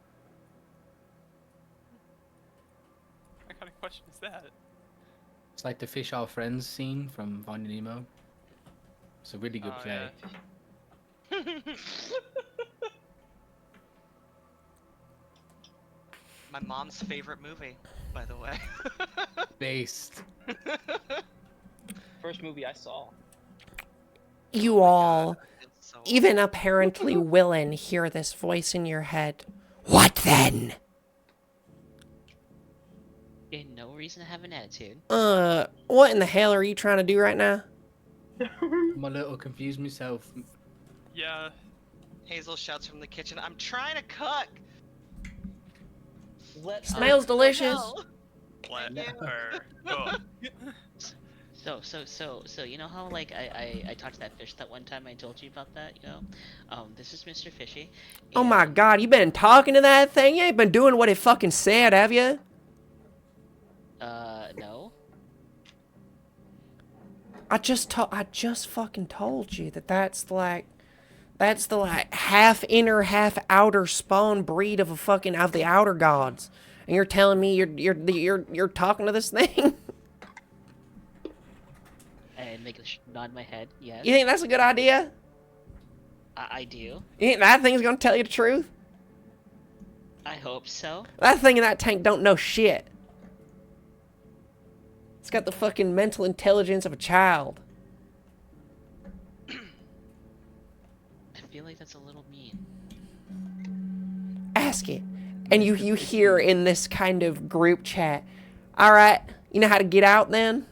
Speaker 5: What kind of question is that?
Speaker 9: It's like the Fish Are Friends scene from Finding Nemo. It's a really good
Speaker 5: Oh,
Speaker 9: play.
Speaker 4: My mom's favorite movie, by the way.
Speaker 9: Based.
Speaker 2: First movie I saw.
Speaker 1: You
Speaker 4: Oh my
Speaker 1: all,
Speaker 4: God, it's so
Speaker 1: even apparently Willen, hear this voice in your head. What then?
Speaker 6: Okay, no reason to have an attitude.
Speaker 1: What in the hell are you trying to do right now?
Speaker 9: I'm a little confused myself.
Speaker 5: Yeah.
Speaker 4: Hazel shouts from the kitchen, "I'm trying to cook!"
Speaker 2: Let
Speaker 1: Smells
Speaker 2: her
Speaker 1: delicious.
Speaker 4: No.
Speaker 5: Let
Speaker 4: Thank you.
Speaker 5: her cook.
Speaker 6: So you know how, like, I talked to that fish that one time I told you about that, you know? This is Mr. Fishy.
Speaker 1: Oh my
Speaker 6: and-
Speaker 1: god, you been talking to that thing? You ain't been doing what it fucking said, have you?
Speaker 6: No.
Speaker 1: I just fucking told you that's the half inner, half outer spawn breed of the outer gods. And you're telling me you're talking to this thing?
Speaker 6: And make a nod my head, yes.
Speaker 1: You think that's a good idea?
Speaker 6: I do.
Speaker 1: You think that thing's gonna tell you the truth?
Speaker 6: I hope so.
Speaker 1: That thing in that tank don't know shit. It's got the fucking mental intelligence of a child.
Speaker 6: I feel like that's a little mean.
Speaker 1: Ask it. And you hear in this kind of group chat, alright, you know how to get out then?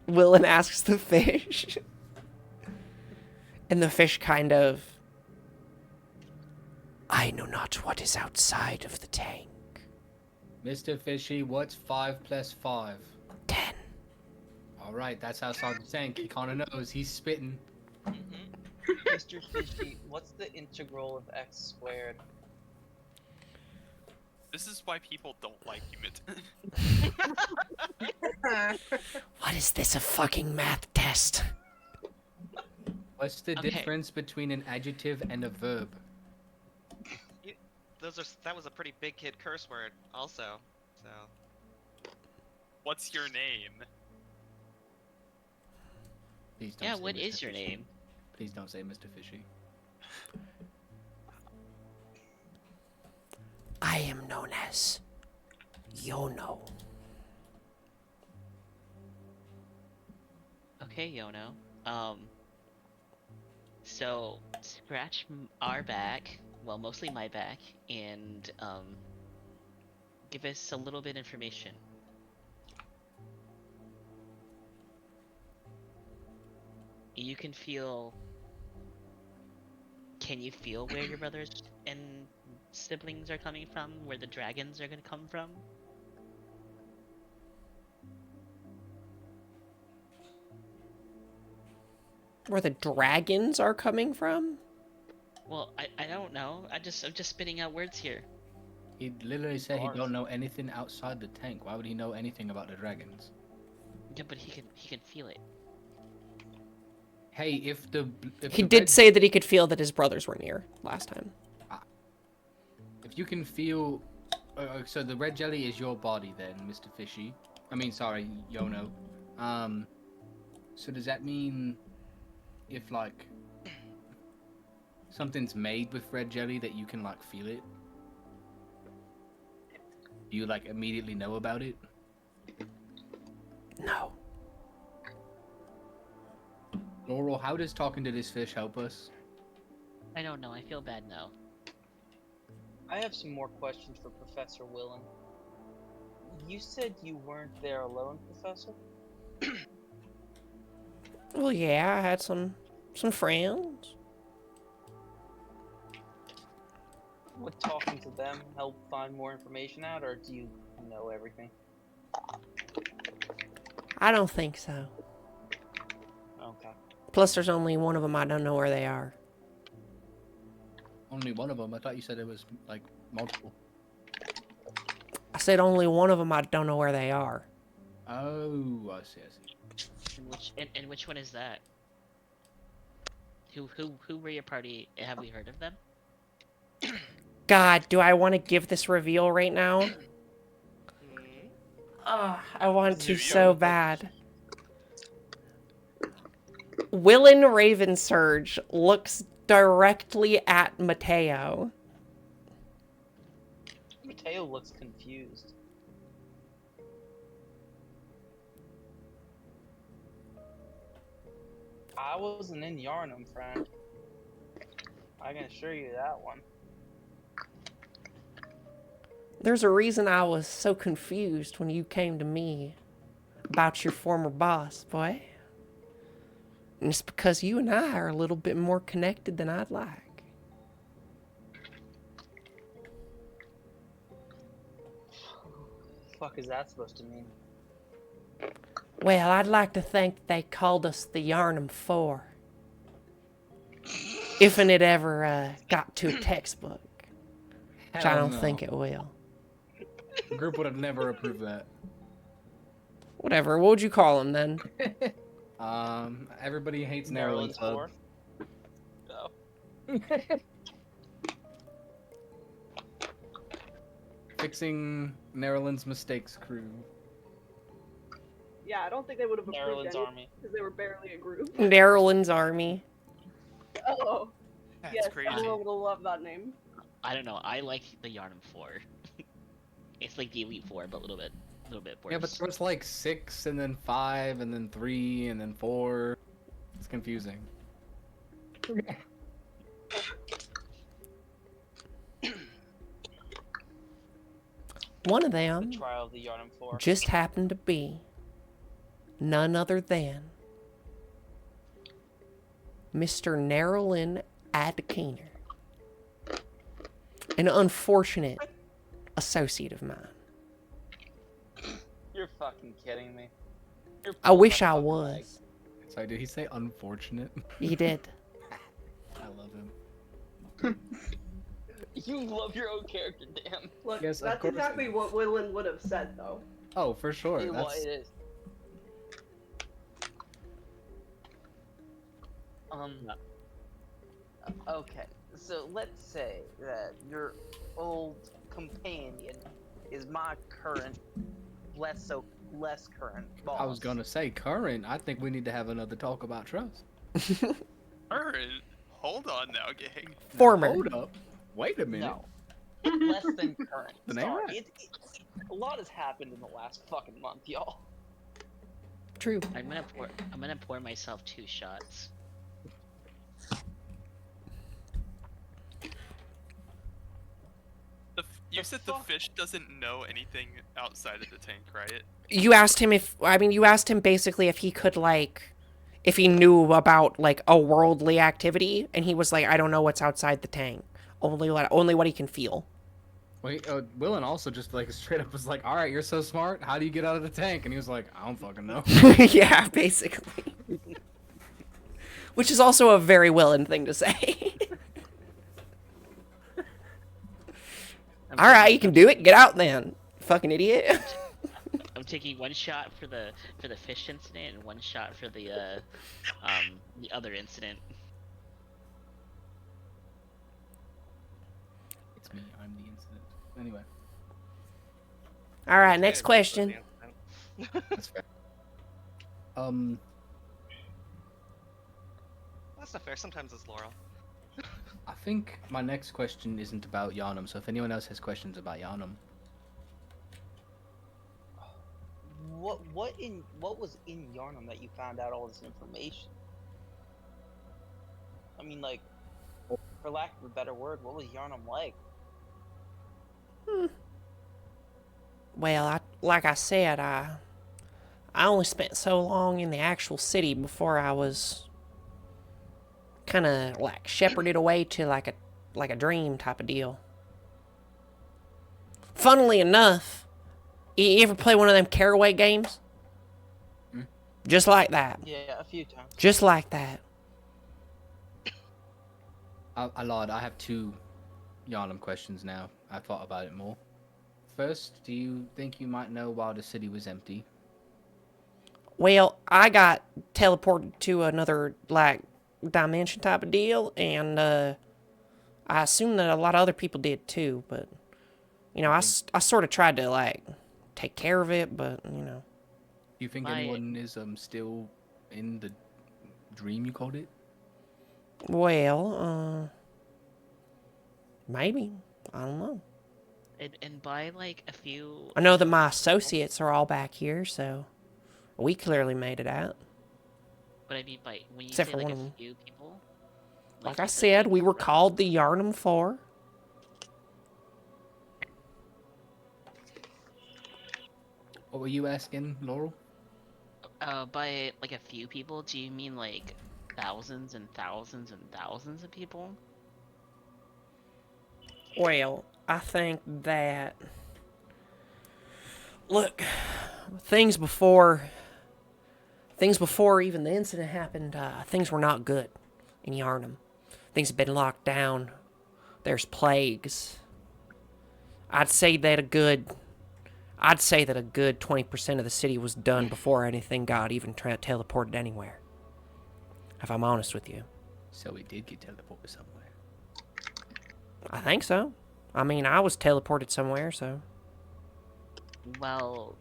Speaker 1: Willen asks the fish. And the fish kind of, I know not what is outside of the tank.
Speaker 9: Mr. Fishy, what's 5 plus 5?
Speaker 1: 10.
Speaker 9: Alright, that's outside the tank. He kinda knows. He's spitting.
Speaker 2: Mr. Fishy, what's the integral of x squared?
Speaker 5: This is why people don't like human.
Speaker 1: What is this, a fucking math test?
Speaker 9: What's the
Speaker 6: Okay.
Speaker 9: difference between an adjective and a verb?
Speaker 4: That was a pretty big kid curse word, also. So.
Speaker 5: What's your name?
Speaker 9: Please don't
Speaker 6: Yeah,
Speaker 9: say
Speaker 6: what
Speaker 9: Mr.
Speaker 6: is your
Speaker 9: Fishy.
Speaker 6: name?
Speaker 9: Please don't say Mr. Fishy.
Speaker 1: I am known as Yono.
Speaker 6: Okay, Yono. So scratch our back, well, mostly my back, and give us a little bit information. You can feel. Can you feel where your brothers and siblings are coming from? Where the dragons are gonna come from?
Speaker 1: Where the dragons are coming from?
Speaker 6: Well, I don't know. I'm just spitting out words here.
Speaker 9: He literally said he
Speaker 2: Bars.
Speaker 9: don't know anything outside the tank. Why would he know anything about the dragons?
Speaker 6: Yeah, but he can feel it.
Speaker 9: Hey, if
Speaker 1: He
Speaker 9: the
Speaker 1: did
Speaker 9: red-
Speaker 1: say that he could feel that his brothers were near last time.
Speaker 9: if you can feel, so the red jelly is your body then, Mr. Fishy. I mean, sorry, Yono. So does that mean if like something's made with red jelly that you can like feel it? Do you like immediately know about it?
Speaker 1: No.
Speaker 9: Laurel, how does talking to this fish help us?
Speaker 6: I don't know. I feel bad now.
Speaker 2: I have some more questions for Professor Willen. You said you weren't there alone, Professor?
Speaker 1: Well, yeah, I had some friends.
Speaker 2: Would talking to them help find more information out, or do you know everything?
Speaker 1: I don't think so.
Speaker 2: Okay.
Speaker 1: Plus, there's only one of them I don't know where they are.
Speaker 9: Only one of them. I thought you said it was like multiple.
Speaker 1: I said only one of them I don't know where they are.
Speaker 9: Oh, I see.
Speaker 6: And which one is that? Who were your party? Have we heard of them?
Speaker 1: God, do I want to give this reveal right now? I want to so bad. Willen Ravensurge looks directly at Mateo.
Speaker 2: Mateo looks confused. I wasn't in Yarnum, friend. I can assure you that one.
Speaker 1: There's a reason I was so confused when you came to me about your former boss, boy. And it's because you and I are a little bit more connected than I'd like.
Speaker 2: Fuck is that supposed to mean?
Speaker 1: Well, I'd like to think they called us the Yarnum Four. If and it ever got to a textbook. Which I don't think it will.
Speaker 9: The group would have never approved that.
Speaker 1: Whatever, what would you call them then?
Speaker 9: Everybody hates
Speaker 2: Maryland's
Speaker 9: Club.
Speaker 2: Oh.
Speaker 9: Fixing Maryland's mistakes crew.
Speaker 8: Yeah, I don't think they would have approved
Speaker 2: Maryland's
Speaker 8: any
Speaker 2: army.
Speaker 8: because they were barely a group.
Speaker 1: Darylyn's Army.
Speaker 8: Oh,
Speaker 5: That's
Speaker 8: yes,
Speaker 5: crazy.
Speaker 8: everyone would have loved that name.
Speaker 6: I don't know. I like the Yarnum 4. It's like the Elite 4, but a little bit worse.
Speaker 9: Yeah, but there was like 6 and then 5 and then 3 and then 4. It's confusing.
Speaker 1: One of
Speaker 2: The
Speaker 1: them
Speaker 2: trial of the Yarnum 4.
Speaker 1: just happened to be none other than Mr. Narrowlin Adkeener, an unfortunate associate of mine.
Speaker 2: You're fucking kidding me. You're
Speaker 1: I
Speaker 2: pulling
Speaker 1: wish
Speaker 2: my
Speaker 1: I
Speaker 2: fucking
Speaker 1: was.
Speaker 2: leg.
Speaker 9: Sorry, did he say unfortunate?
Speaker 1: He did.
Speaker 9: I love him.
Speaker 2: You love your own character, damn.
Speaker 8: Look,
Speaker 9: Yes, of
Speaker 8: that's
Speaker 9: course
Speaker 8: exactly
Speaker 9: I do.
Speaker 8: what Willen would have said, though.
Speaker 9: Oh, for sure.
Speaker 2: It,
Speaker 9: That's...
Speaker 2: it is. Okay, so let's say that your old companion is my current, less current boss.
Speaker 9: I was gonna say current. I think we need to have another talk about trust.
Speaker 5: Current? Hold on now, gang.
Speaker 1: Former.
Speaker 9: Hold up. Wait a minute.
Speaker 2: No. Less than current.
Speaker 9: Then ain't
Speaker 2: Sorry.
Speaker 9: right.
Speaker 2: A lot has happened in the last fucking month, y'all.
Speaker 1: True.
Speaker 6: I'm gonna pour myself 2 shots.
Speaker 5: You said the fish doesn't know anything outside of the tank, right?
Speaker 1: You asked him you asked him basically if he could, like, if he knew about, like, a worldly activity, and he was like, I don't know what's outside the tank. Only what he can feel.
Speaker 3: Wait, Willen also just like straight up was like, "All right, you're so smart. How do you get out of the tank?" And he was like, "I don't fucking know."
Speaker 1: Yeah, basically. Which is also a very Willen thing to say. All right, you can do it. Get out then, fucking idiot.
Speaker 6: I'm taking one shot for the fish incident and one shot for the other incident.
Speaker 9: It's me. I'm the incident. Anyway.
Speaker 1: All right, next question.
Speaker 9: That's fair.
Speaker 4: That's not fair. Sometimes it's Laurel.
Speaker 9: I think my next question isn't about Yarnum, so if anyone else has questions about Yarnum.
Speaker 2: What was in Yarnum that you found out all this information? I mean, like, for lack of a better word, what was Yarnum like?
Speaker 1: Well, like I said, I only spent so long in the actual city before I was kind of like shepherded away to like a dream type of deal. Funnily enough, you ever play one of them Caraway games? Just like that.
Speaker 2: Yeah, a few times.
Speaker 1: Just like that.
Speaker 9: I lied. I have 2 Yarnum questions now. I thought about it more. First, do you think you might know why the city was empty?
Speaker 1: Well, I got teleported to another, like, dimension type of deal, and I assume that a lot of other people did too, but, you know, I sort of tried to, like, take care of it, but, you know.
Speaker 9: Do you think anyone is still in the dream you called it?
Speaker 1: Well, maybe. I don't know.
Speaker 6: And by like a few.
Speaker 1: I know that my associates are all back here, so we clearly made it out.
Speaker 6: But I mean, by when you
Speaker 1: Except
Speaker 6: say
Speaker 1: for
Speaker 6: like
Speaker 1: one of them.
Speaker 6: a few people.
Speaker 1: Like I said, we were called the Yarnum Four.
Speaker 9: What were you asking, Laurel?
Speaker 6: By like a few people, do you mean like thousands and thousands and thousands of people?
Speaker 1: Well, I think that... Look, things before even the incident happened, things were not good in Yarnum. Things have been locked down. There's plagues. I'd say that a good 20% of the city was done before anything got even teleported anywhere. If I'm honest with you.
Speaker 9: So it did get teleported somewhere.
Speaker 1: I think so. I mean, I was teleported somewhere, so...
Speaker 6: Well,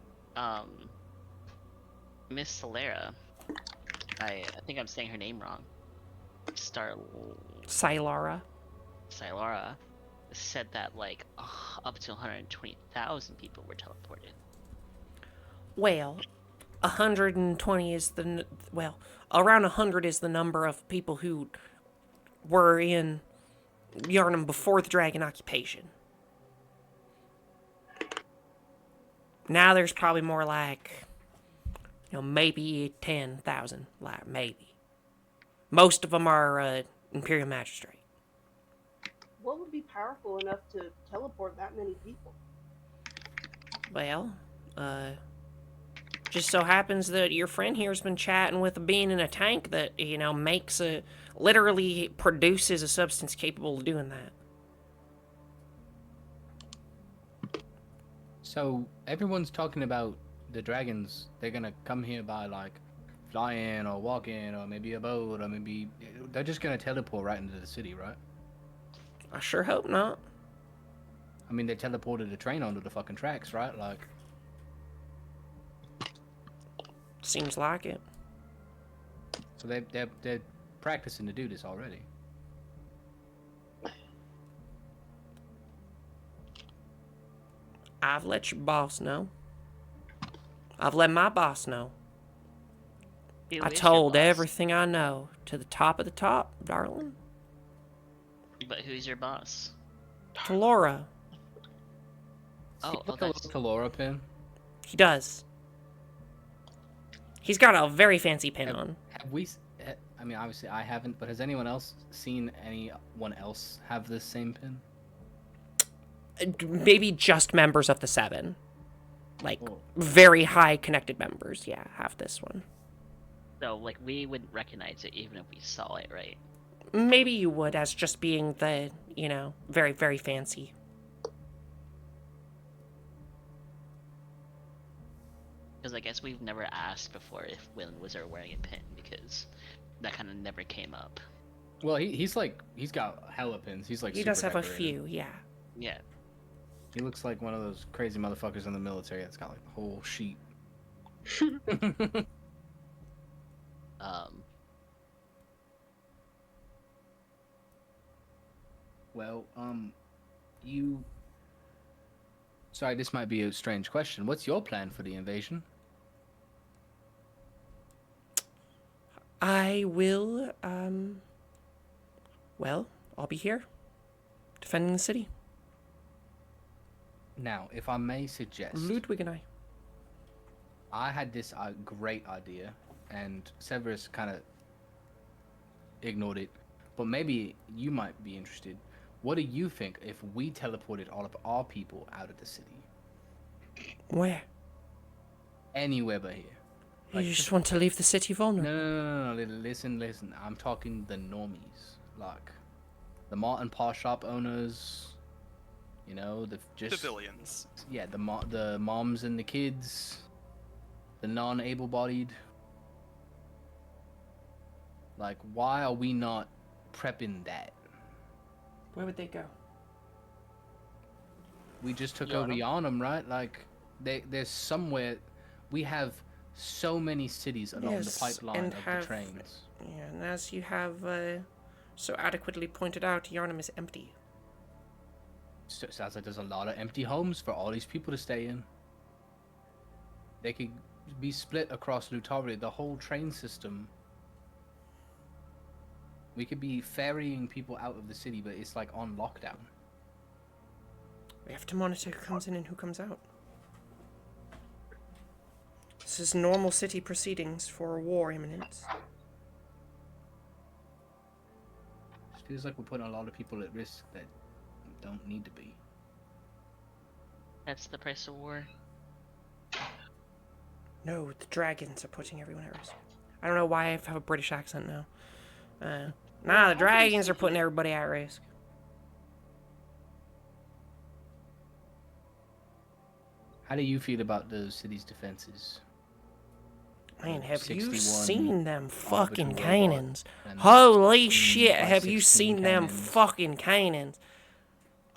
Speaker 6: Miss Solera, I think I'm saying her name wrong.
Speaker 1: Sylara
Speaker 6: said that like up to 120,000 people were teleported.
Speaker 1: Well, 120 is around 100 is the number of people who were in Yarnum before the dragon occupation. Now there's probably more like, maybe 10,000, like maybe. Most of them are Imperial Magistrate.
Speaker 8: What would be powerful enough to teleport that many people?
Speaker 1: Well, just so happens that your friend here's been chatting with a being in a tank that, literally produces a substance capable of doing that.
Speaker 9: So everyone's talking about the dragons. They're gonna come here by like flying or walking or maybe a boat or maybe they're just gonna teleport right into the city, right?
Speaker 1: I sure hope not.
Speaker 9: I mean, they teleported a train onto the fucking tracks, right? Like,
Speaker 1: seems like it.
Speaker 9: so they're practicing to do this already.
Speaker 1: I've let your boss know. I've let my boss know. I told everything I know to the top of the top, darling.
Speaker 6: But who's your boss?
Speaker 1: To Laura.
Speaker 6: Oh,
Speaker 3: Like a
Speaker 6: that's
Speaker 3: little Laura pin.
Speaker 1: He does. He's got a very fancy pin on.
Speaker 3: Have we? I mean, obviously I haven't, but has anyone else seen anyone else have this same pin?
Speaker 1: Maybe just members of the Seven. Like,
Speaker 3: Cool.
Speaker 1: very high connected members, yeah, have this one.
Speaker 6: so like we wouldn't recognize it even if we saw it, right?
Speaker 1: Maybe you would, as just being the, very, very fancy.
Speaker 6: Because I guess we've never asked before if Willen was wearing a pin because that kind of never came up.
Speaker 3: Well, he's got hella pins. He's like
Speaker 1: He
Speaker 3: super
Speaker 1: does have a
Speaker 3: decorated.
Speaker 1: few, yeah.
Speaker 6: Yeah.
Speaker 3: He looks like one of those crazy motherfuckers in the military that's got like the whole sheet.
Speaker 6: Um.
Speaker 3: Well, you. Sorry, this might be a strange question. What's your plan for the invasion?
Speaker 1: I will, well, I'll be here, defending the city.
Speaker 3: Now, if I may suggest,
Speaker 1: Ludwig and I.
Speaker 3: I had this great idea, and Severus kind of ignored it. But maybe you might be interested. What do you think if we teleported all of our people out of the city?
Speaker 1: Where?
Speaker 3: Anywhere but here. Like,
Speaker 1: You just want to leave the city vulnerable?
Speaker 3: No. Listen. I'm talking the normies. Like, the mart and paw shop owners. You know, the just...
Speaker 5: Civilians.
Speaker 3: Yeah, the moms and the kids. The non-able-bodied. Like, why are we not prepping that?
Speaker 1: Where would they go?
Speaker 3: We just took over Yharnam, right? Like, there's somewhere... We have so many cities along the pipeline of the trains.
Speaker 1: Yeah, and as you have so adequately pointed out, Yharnam is empty.
Speaker 3: So it sounds like there's a lot of empty homes for all these people to stay in. They could be split across Lunaria, the whole train system. We could be ferrying people out of the city, but it's like on lockdown.
Speaker 1: We have to monitor who comes in and who comes out. This is normal city proceedings for a war imminent.
Speaker 3: It feels like we're putting a lot of people at risk that don't need to be.
Speaker 6: That's the price of war.
Speaker 1: No, the dragons are putting everyone at risk. I don't know why I have a British accent now. The dragons are putting everybody at risk.
Speaker 3: How do you feel about the city's defenses?
Speaker 1: Man, have you
Speaker 3: 61
Speaker 1: seen them fucking
Speaker 3: orbital
Speaker 1: cannons?
Speaker 3: robot and
Speaker 1: Holy
Speaker 3: 16
Speaker 1: shit,
Speaker 3: by
Speaker 1: have you
Speaker 3: 16
Speaker 1: seen them
Speaker 3: cannons.
Speaker 1: fucking cannons?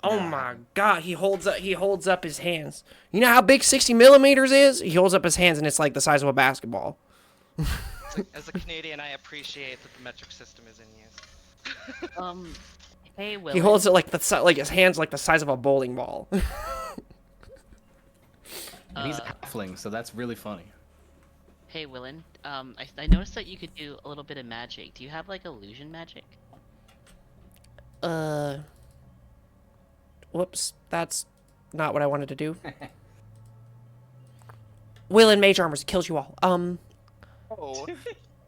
Speaker 1: Oh
Speaker 3: Nah.
Speaker 1: my god, he holds up his hands. You know how big 60 millimeters is? He holds up his hands and it's like the size of a basketball.
Speaker 4: As a Canadian, I appreciate that the metric system is in use.
Speaker 6: Hey, Will.
Speaker 1: He holds it like his hands like the size of a bowling ball.
Speaker 3: And he's a halfling, so that's really funny.
Speaker 6: Hey, Willen. I noticed that you could do a little bit of magic. Do you have like illusion magic?
Speaker 1: Whoops, that's not what I wanted to do. Will in Mage Armors kills you all.
Speaker 2: Oh.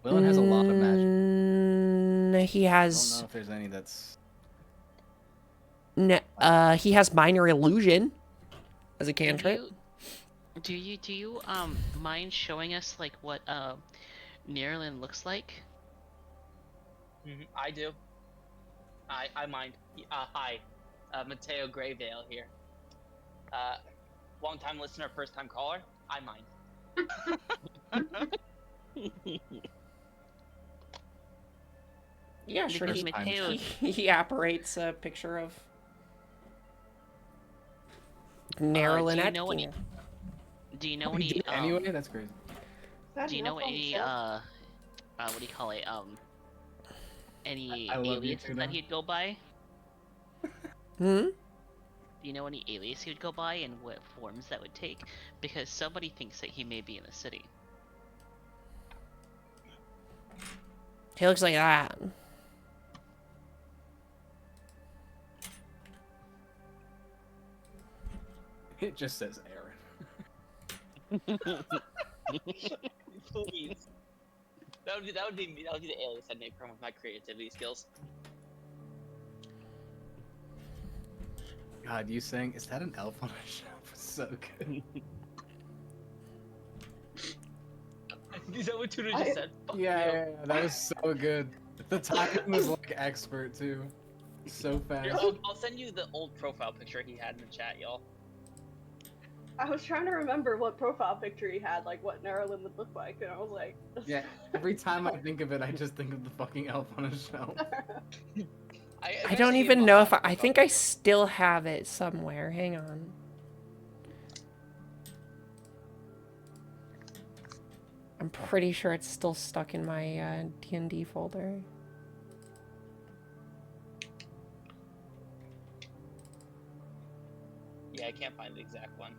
Speaker 3: Willen has a lot of magic.
Speaker 1: He
Speaker 3: I don't
Speaker 1: has
Speaker 3: know if there's any that's...
Speaker 1: he has minor illusion as a cantrip.
Speaker 6: Do you mind showing us like what Nerlin looks like?
Speaker 2: I do. I mind. Hi, Mateo Greyvale here. Long time listener, first time caller. I mind.
Speaker 1: Yeah, sure.
Speaker 6: Because Mateo,
Speaker 1: He apparates a picture of Nerlin
Speaker 6: do you know any? Do you know
Speaker 3: You
Speaker 6: any?
Speaker 3: do it anyway? That's crazy.
Speaker 6: Do you know any? What do you call it? Any
Speaker 3: I love you
Speaker 6: aliases
Speaker 3: too
Speaker 6: that
Speaker 3: now.
Speaker 6: he'd go by?
Speaker 1: Hmm?
Speaker 6: Do you know any alias he would go by and what forms that would take? Because somebody thinks that he may be in the city.
Speaker 1: He looks like that.
Speaker 9: It just says Aaron.
Speaker 2: Please. That would be me. That would be the alias I'd make from with my creativity skills.
Speaker 9: God, you saying, is that an elf on a shelf? It's so good.
Speaker 2: Is that what Tudor just said? Fuck
Speaker 9: Yeah, that was so good. The timing was like expert too. So fast.
Speaker 2: Here, I'll send you the old profile picture he had in the chat, y'all.
Speaker 8: I was trying to remember what profile picture he had, like what Nerlin would look like, and I was like,
Speaker 9: Yeah, every time I think of it, I just think of the fucking elf on a shelf.
Speaker 1: I don't even know if I think I still have it somewhere. Hang on. I'm pretty sure it's still stuck in my D&D folder.
Speaker 2: Yeah, I can't find the exact one.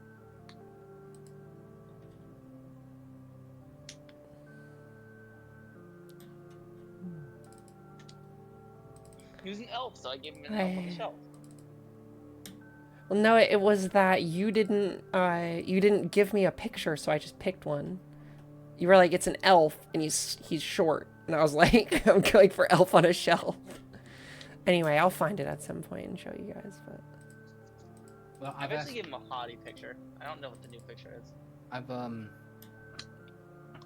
Speaker 2: He was an elf, so I gave him an elf on the shelf.
Speaker 1: Well, no, it was that you didn't give me a picture, so I just picked one. You were like, it's an elf, and he's short. And I was like, I'm going for elf on a shelf. Anyway, I'll find it at some point and show you guys, but...
Speaker 9: Well,
Speaker 2: I've actually given him a hottie picture. I don't know what the new picture is.
Speaker 9: I've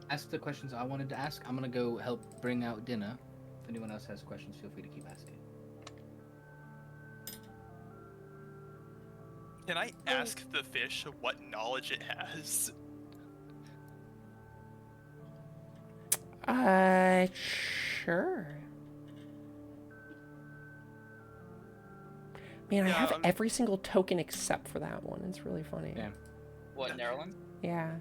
Speaker 9: asked the questions I wanted to ask. I'm gonna go help bring out dinner. If anyone else has questions, feel free to keep asking.
Speaker 5: Can I ask the fish what knowledge it has?
Speaker 1: Sure. Man, I have every single token except for that one. It's really funny.
Speaker 9: Yeah.
Speaker 2: What, Nerlin?
Speaker 1: Yeah.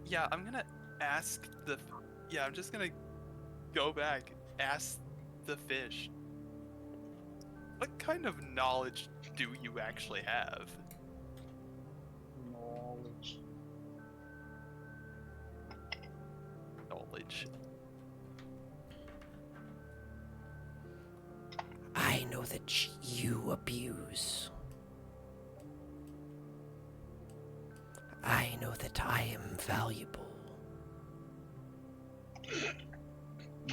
Speaker 5: Yeah, I'm gonna ask the... Yeah, I'm just gonna go back, ask the fish. What kind of knowledge do you actually have?
Speaker 2: Knowledge.
Speaker 5: Knowledge.
Speaker 1: I know that you abuse. I know that I am valuable.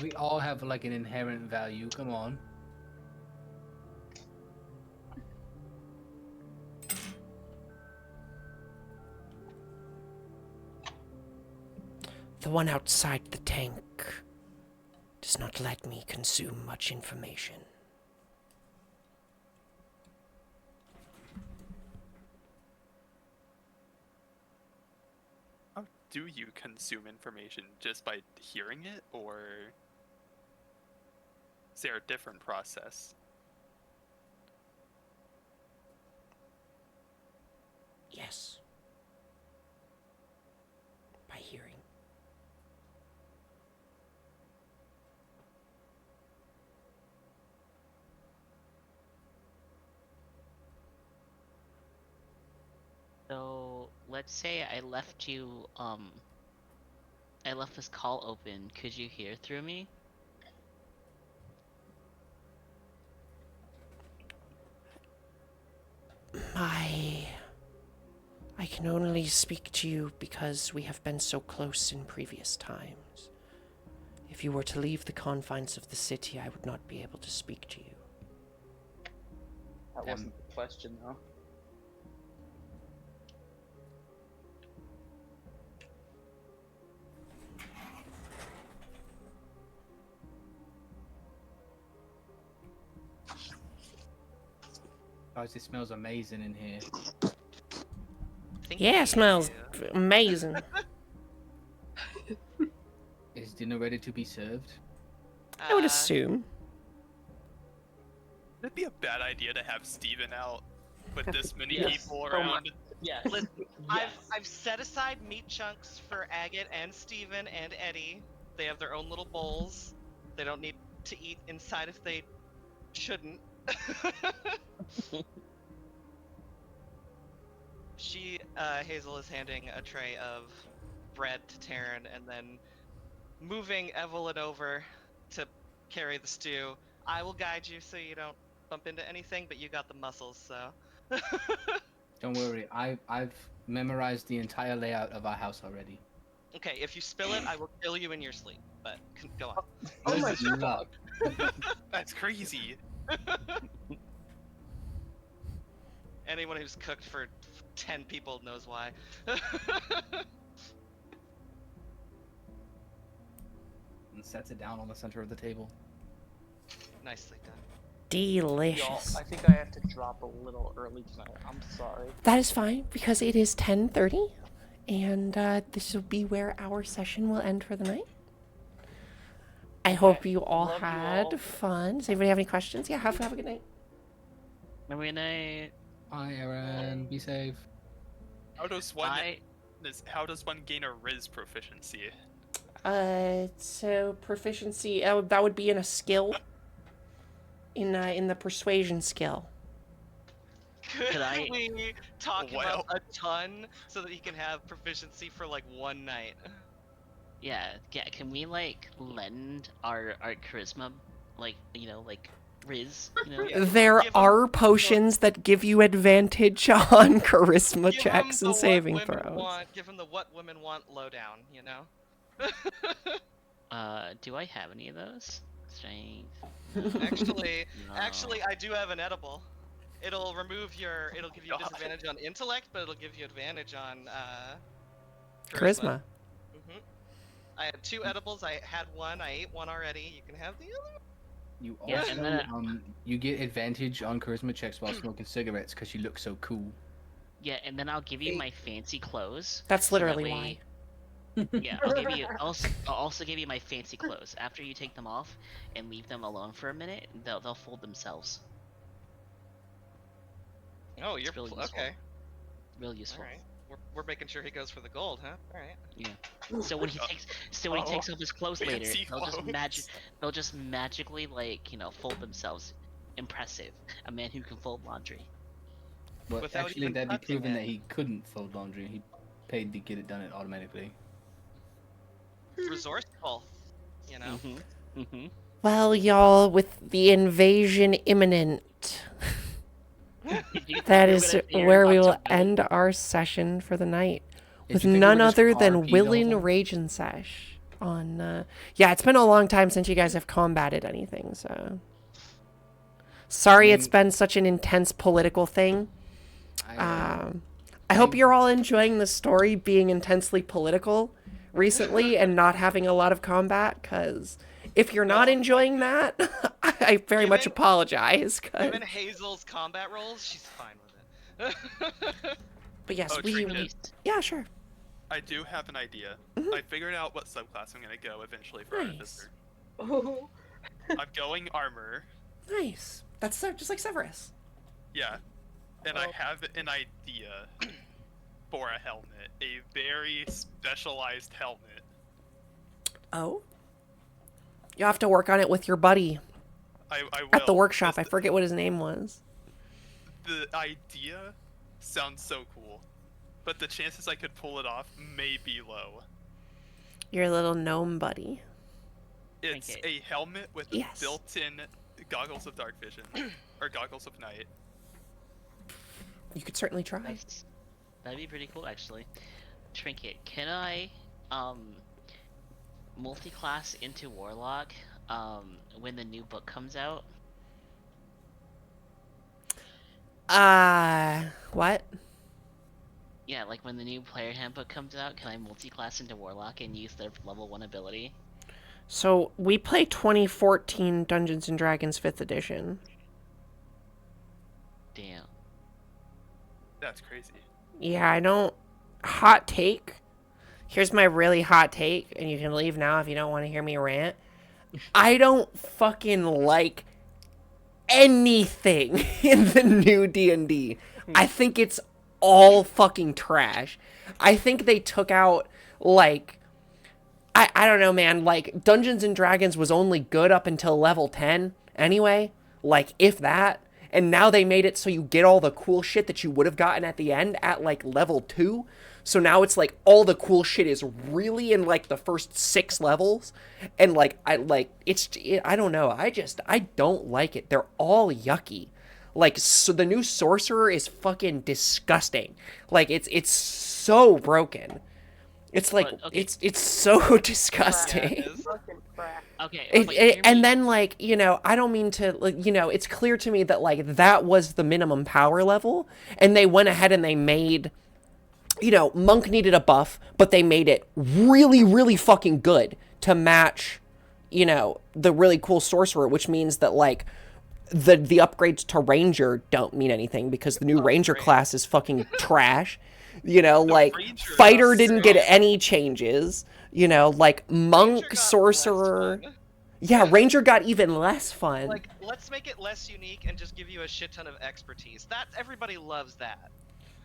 Speaker 9: We all have like an inherent value. Come on.
Speaker 1: The one outside the tank does not let me consume much information.
Speaker 5: How do you consume information? Just by hearing it, or is there a different process?
Speaker 1: Yes. By hearing.
Speaker 6: So let's say I left you I left this call open. Could you hear through me?
Speaker 1: I can only speak to you because we have been so close in previous times. If you were to leave the confines of the city, I would not be able to speak to you.
Speaker 2: That wasn't the question, though.
Speaker 9: Guys, it smells amazing in here.
Speaker 1: Yeah, it smells amazing.
Speaker 9: Is dinner ready to be served?
Speaker 1: I would assume.
Speaker 5: It'd be a bad idea to have Steven out with this many
Speaker 2: Yes.
Speaker 5: people around.
Speaker 2: Yes.
Speaker 4: Listen,
Speaker 2: Yes.
Speaker 4: I've set aside meat chunks for Agate and Steven and Eddie. They have their own little bowls. They don't need to eat inside if they shouldn't. Hazel is handing a tray of bread to Taryn and then moving Evelyn over to carry the stew. I will guide you so you don't bump into anything, but you got the muscles, so.
Speaker 9: Don't worry, I've memorized the entire layout of our house already.
Speaker 4: Okay, if you spill it, I will kill you in your sleep. But go on.
Speaker 8: Oh my
Speaker 9: Good luck.
Speaker 5: That's crazy.
Speaker 4: Anyone who's cooked for 10 people knows why.
Speaker 9: And sets it down on the center of the table.
Speaker 4: Nicely done.
Speaker 2: Y'all,
Speaker 1: Delicious.
Speaker 2: I think I have to drop a little early tonight. I'm sorry.
Speaker 1: That is fine because it is 10:30, and this will be where our session will end for the night. I hope you all
Speaker 2: Love you
Speaker 1: had
Speaker 2: all.
Speaker 1: fun. Does anybody have any questions? Yeah, have a good night.
Speaker 6: Have a good night.
Speaker 9: Hi, Aaron. Be safe.
Speaker 5: How does one gain a Riz proficiency?
Speaker 1: So proficiency, that would be in a skill. In the persuasion skill.
Speaker 4: Could
Speaker 6: I-
Speaker 4: we talk
Speaker 5: Well.
Speaker 4: about a ton so that he can have proficiency for like one night?
Speaker 6: Yeah, can we like lend our charisma, like like Riz,
Speaker 4: Yeah.
Speaker 1: There
Speaker 4: Give 'em-
Speaker 1: are potions that give you advantage on charisma
Speaker 4: Give him
Speaker 1: checks
Speaker 4: the
Speaker 1: and
Speaker 4: what
Speaker 1: saving
Speaker 4: women
Speaker 1: throws.
Speaker 4: Want, give him the what women want lowdown, you know?
Speaker 6: do I have any of those? Strength.
Speaker 4: Actually,
Speaker 6: No.
Speaker 4: actually, I do have an edible. It'll give you
Speaker 5: God.
Speaker 4: disadvantage on intellect, but it'll give you advantage on
Speaker 1: Charisma.
Speaker 4: I had 2 edibles. I had one. I ate one already. You can have the other.
Speaker 9: You
Speaker 6: Yeah,
Speaker 9: also
Speaker 6: and then
Speaker 9: you get advantage on charisma checks while smoking cigarettes because you look so cool.
Speaker 6: Yeah, and then I'll give you my fancy clothes.
Speaker 1: That's
Speaker 6: so that
Speaker 1: literally
Speaker 6: way-
Speaker 1: why.
Speaker 6: Yeah, I'll also give you my fancy clothes. After you take them off and leave them alone for a minute, they'll fold themselves.
Speaker 4: Oh, you're
Speaker 6: really useful.
Speaker 4: okay.
Speaker 6: Real useful.
Speaker 4: All right. We're making sure he goes for the gold, huh? All right.
Speaker 6: So when he takes off his clothes later,
Speaker 5: fancy
Speaker 6: they'll just magically fold themselves. Impressive. A man who can fold laundry.
Speaker 9: But
Speaker 4: Without
Speaker 9: actually,
Speaker 4: even
Speaker 9: that'd be
Speaker 4: touching
Speaker 9: proven
Speaker 4: it.
Speaker 9: that he couldn't fold laundry. He paid to get it done automatically.
Speaker 4: Resourceful. You know.
Speaker 6: Mm-hmm.
Speaker 1: Well, y'all, with the invasion imminent, that is where we will end our session for the night.
Speaker 9: If
Speaker 1: With
Speaker 9: you think
Speaker 1: none
Speaker 9: we'll just
Speaker 1: other than
Speaker 9: RP the whole
Speaker 1: Willin
Speaker 9: time-
Speaker 1: Rage and Sesh on yeah, it's been a long time since you guys have combated anything, so sorry it's been such an intense political thing. I hope you're all enjoying the story being intensely political recently and not having a lot of combat, because if you're not enjoying that, I very much
Speaker 4: Given-
Speaker 1: apologize. 'Cause-
Speaker 4: Given Hazel's combat rolls, she's fine with it.
Speaker 1: but yes,
Speaker 5: Oh,
Speaker 1: we
Speaker 5: Trinket.
Speaker 1: yeah, sure.
Speaker 5: I do have an idea. I figured out what subclass I'm gonna go eventually for
Speaker 1: Nice.
Speaker 5: Artificer.
Speaker 8: Oh.
Speaker 5: I'm going armor.
Speaker 1: Nice. That's just like Severus.
Speaker 5: Yeah. And I
Speaker 8: Oh.
Speaker 5: have an idea for a helmet. A very specialized helmet.
Speaker 1: Oh. You have to work on it with your buddy
Speaker 5: I will.
Speaker 1: at the workshop. I
Speaker 5: because
Speaker 1: forget what his name was.
Speaker 5: The idea sounds so cool, but the chances I could pull it off may be low.
Speaker 1: Your little gnome buddy.
Speaker 5: It's
Speaker 6: Okay.
Speaker 5: a helmet with
Speaker 1: Yes.
Speaker 5: built-in goggles of dark vision, or goggles of night.
Speaker 1: You could certainly try.
Speaker 6: That'd be pretty cool, actually. Trinket, can I multi-class into Warlock when the new book comes out?
Speaker 1: What?
Speaker 6: Yeah, like when the new player handbook comes out, can I multi-class into Warlock and use their level 1 ability?
Speaker 1: So we play 2014 Dungeons and Dragons 5th edition.
Speaker 6: Damn.
Speaker 5: That's crazy.
Speaker 1: Yeah, I don't. Hot take. Here's my really hot take, and you can leave now if you don't want to hear me rant. I don't fucking like anything in the new D&D. I think it's all fucking trash. I think they took out, like, I don't know, man. Like, Dungeons and Dragons was only good up until level 10 anyway. Like, if that. And now they made it so you get all the cool shit that you would have gotten at the end at, like, level 2. So now it's like all the cool shit is really in like the first 6 levels, and like I don't know. I don't like it. They're all yucky. Like, so the new sorcerer is fucking disgusting. Like it's so broken. It's like
Speaker 6: But, okay.
Speaker 1: it's so disgusting.
Speaker 2: It's fucking crap.
Speaker 6: Okay, but hear me.
Speaker 1: And then, like, you know, I don't mean to, like, you know, it's clear to me that, like, that was the minimum power level, and they went ahead and they made, you know, Monk needed a buff, but they made it really, really fucking good to match, you know, the really cool sorcerer, which means that, like, the upgrades to Ranger don't mean anything because the new Ranger class is fucking trash. You know, like,
Speaker 5: Ranger
Speaker 1: Fighter
Speaker 5: is
Speaker 1: didn't get any changes. You know, like, Monk,
Speaker 4: got
Speaker 1: Sorcerer.
Speaker 4: less fun.
Speaker 1: Yeah, Ranger got even less fun.
Speaker 4: Like, let's make it less unique and just give you a shit ton of expertise. That everybody loves that.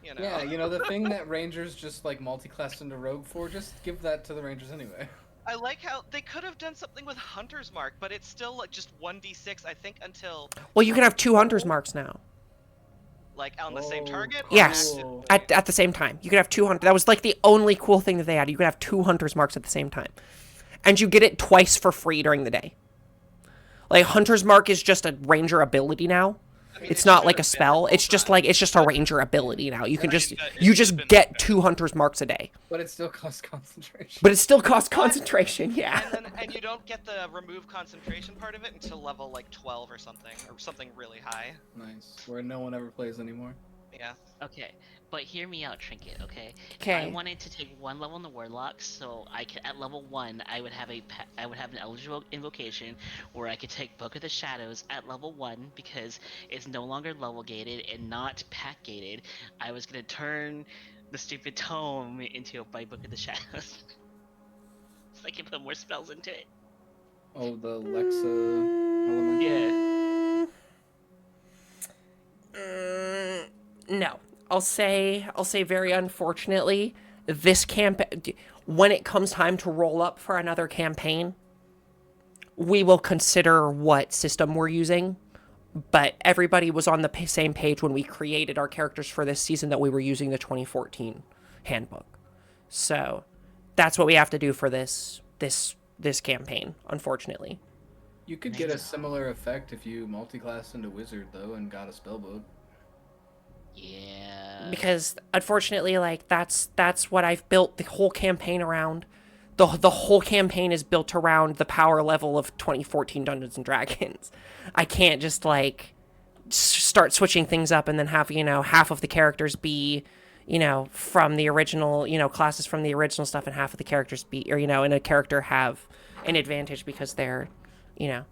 Speaker 4: You know?
Speaker 3: Yeah, you know, the thing that Rangers just like multi-classed into Rogue for, just give that to the Rangers anyway.
Speaker 4: I like how they could have done something with Hunter's Mark, but it's still like just 1d6, I think, until
Speaker 1: Well, you can have 2 Hunter's Marks now.
Speaker 4: like on the same target. or
Speaker 1: Yes,
Speaker 4: actively?
Speaker 1: at the same time. You could have 2 Hunters. That was like the only cool thing that they had. You could have 2 Hunter's Marks at the same time. And you get it twice for free during the day. Like, Hunter's Mark is just a Ranger ability now.
Speaker 4: I mean,
Speaker 1: It's not
Speaker 4: should
Speaker 1: like a
Speaker 4: have been
Speaker 1: spell.
Speaker 4: the whole
Speaker 1: It's just
Speaker 4: time.
Speaker 1: like, it's just a Ranger ability now. You can just,
Speaker 5: it
Speaker 1: you
Speaker 5: should
Speaker 1: just
Speaker 5: have been
Speaker 1: get
Speaker 5: like
Speaker 1: 2 Hunter's Marks a day.
Speaker 3: But it still costs concentration.
Speaker 1: But it still costs concentration, yeah.
Speaker 4: And you don't get the remove concentration part of it until level like 12 or something really high.
Speaker 3: Nice. Where no one ever plays anymore.
Speaker 4: Yeah.
Speaker 6: Okay, but hear me out, Trinket. Okay.
Speaker 1: Okay.
Speaker 6: I wanted to take 1 level in the Warlock, so I could at level 1 I would have an eligible invocation where I could take Book of the Shadows at level 1 because it's no longer level gated and not pack gated. I was gonna turn the stupid tome into my Book of the Shadows, so I can put more spells into it.
Speaker 3: Oh, the Lexa element.
Speaker 6: Yeah.
Speaker 1: No. I'll say very unfortunately, this when it comes time to roll up for another campaign, we will consider what system we're using. But everybody was on the same page when we created our characters for this season that we were using the 2014 handbook. So that's what we have to do for this campaign, unfortunately.
Speaker 3: You could get a similar effect if you multi-classed into Wizard, though, and got a spellbook.
Speaker 6: Yeah.
Speaker 1: Because unfortunately, like, that's what I've built the whole campaign around. The whole campaign is built around the power level of 2014 Dungeons and Dragons. I can't just like start switching things up and then have, you know, half of the characters be, you know, from the original, you know, classes from the original stuff, and half of the characters be, or, you know, and a character have an advantage because they're, you know,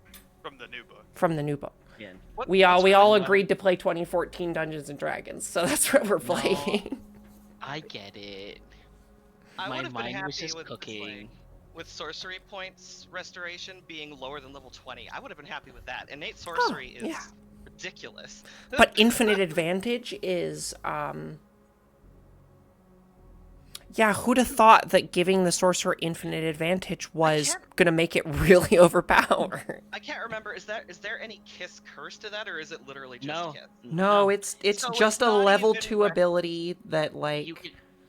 Speaker 5: from the new book.
Speaker 1: from the new book.
Speaker 6: Yeah.
Speaker 1: We all agreed to play 2014 Dungeons and Dragons, so that's what we're playing.
Speaker 6: I get it.
Speaker 4: I
Speaker 6: My
Speaker 4: would have been
Speaker 6: mind was
Speaker 4: happy
Speaker 6: just
Speaker 4: with
Speaker 6: cooking.
Speaker 4: with sorcery points restoration being lower than level 20. I would have been happy with that. Innate sorcery is
Speaker 1: yeah.
Speaker 4: ridiculous.
Speaker 1: But infinite advantage is yeah, who'd have thought that giving the sorcerer infinite advantage was gonna make it really overpowered?
Speaker 4: I can't remember. Is there any kiss curse to that, or is it literally just
Speaker 6: No.
Speaker 4: kiss?
Speaker 1: No, it's
Speaker 4: So
Speaker 1: just
Speaker 4: it's
Speaker 1: a
Speaker 4: not
Speaker 1: level
Speaker 4: even
Speaker 1: 2
Speaker 4: where-
Speaker 1: ability that, like,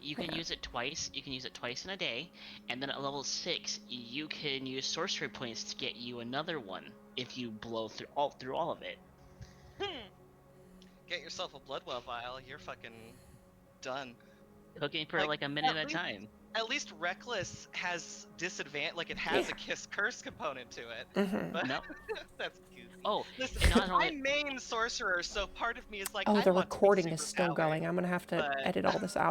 Speaker 6: You can use it twice. You can use it twice in a day, and then at level 6, you can use sorcery points to get you another one if you blow through all of it.
Speaker 4: Get yourself a Bloodwell vial. You're fucking done.
Speaker 6: Cooking for
Speaker 4: Like,
Speaker 6: like a minute
Speaker 4: at
Speaker 6: at a
Speaker 4: least-
Speaker 6: time.
Speaker 4: At least Reckless has disadvantage. Like it has a kiss curse component to it.
Speaker 1: mhm.
Speaker 4: But
Speaker 6: No.
Speaker 4: that's goofy.
Speaker 6: Oh,
Speaker 4: Listen,
Speaker 6: and not
Speaker 4: I
Speaker 6: only
Speaker 4: main sorcerer, so part of me is like.
Speaker 1: Oh,
Speaker 4: I
Speaker 1: the
Speaker 4: want to be
Speaker 1: recording is
Speaker 4: super
Speaker 1: still
Speaker 4: powered.
Speaker 1: going. I'm gonna have to
Speaker 4: but-
Speaker 1: edit all this out.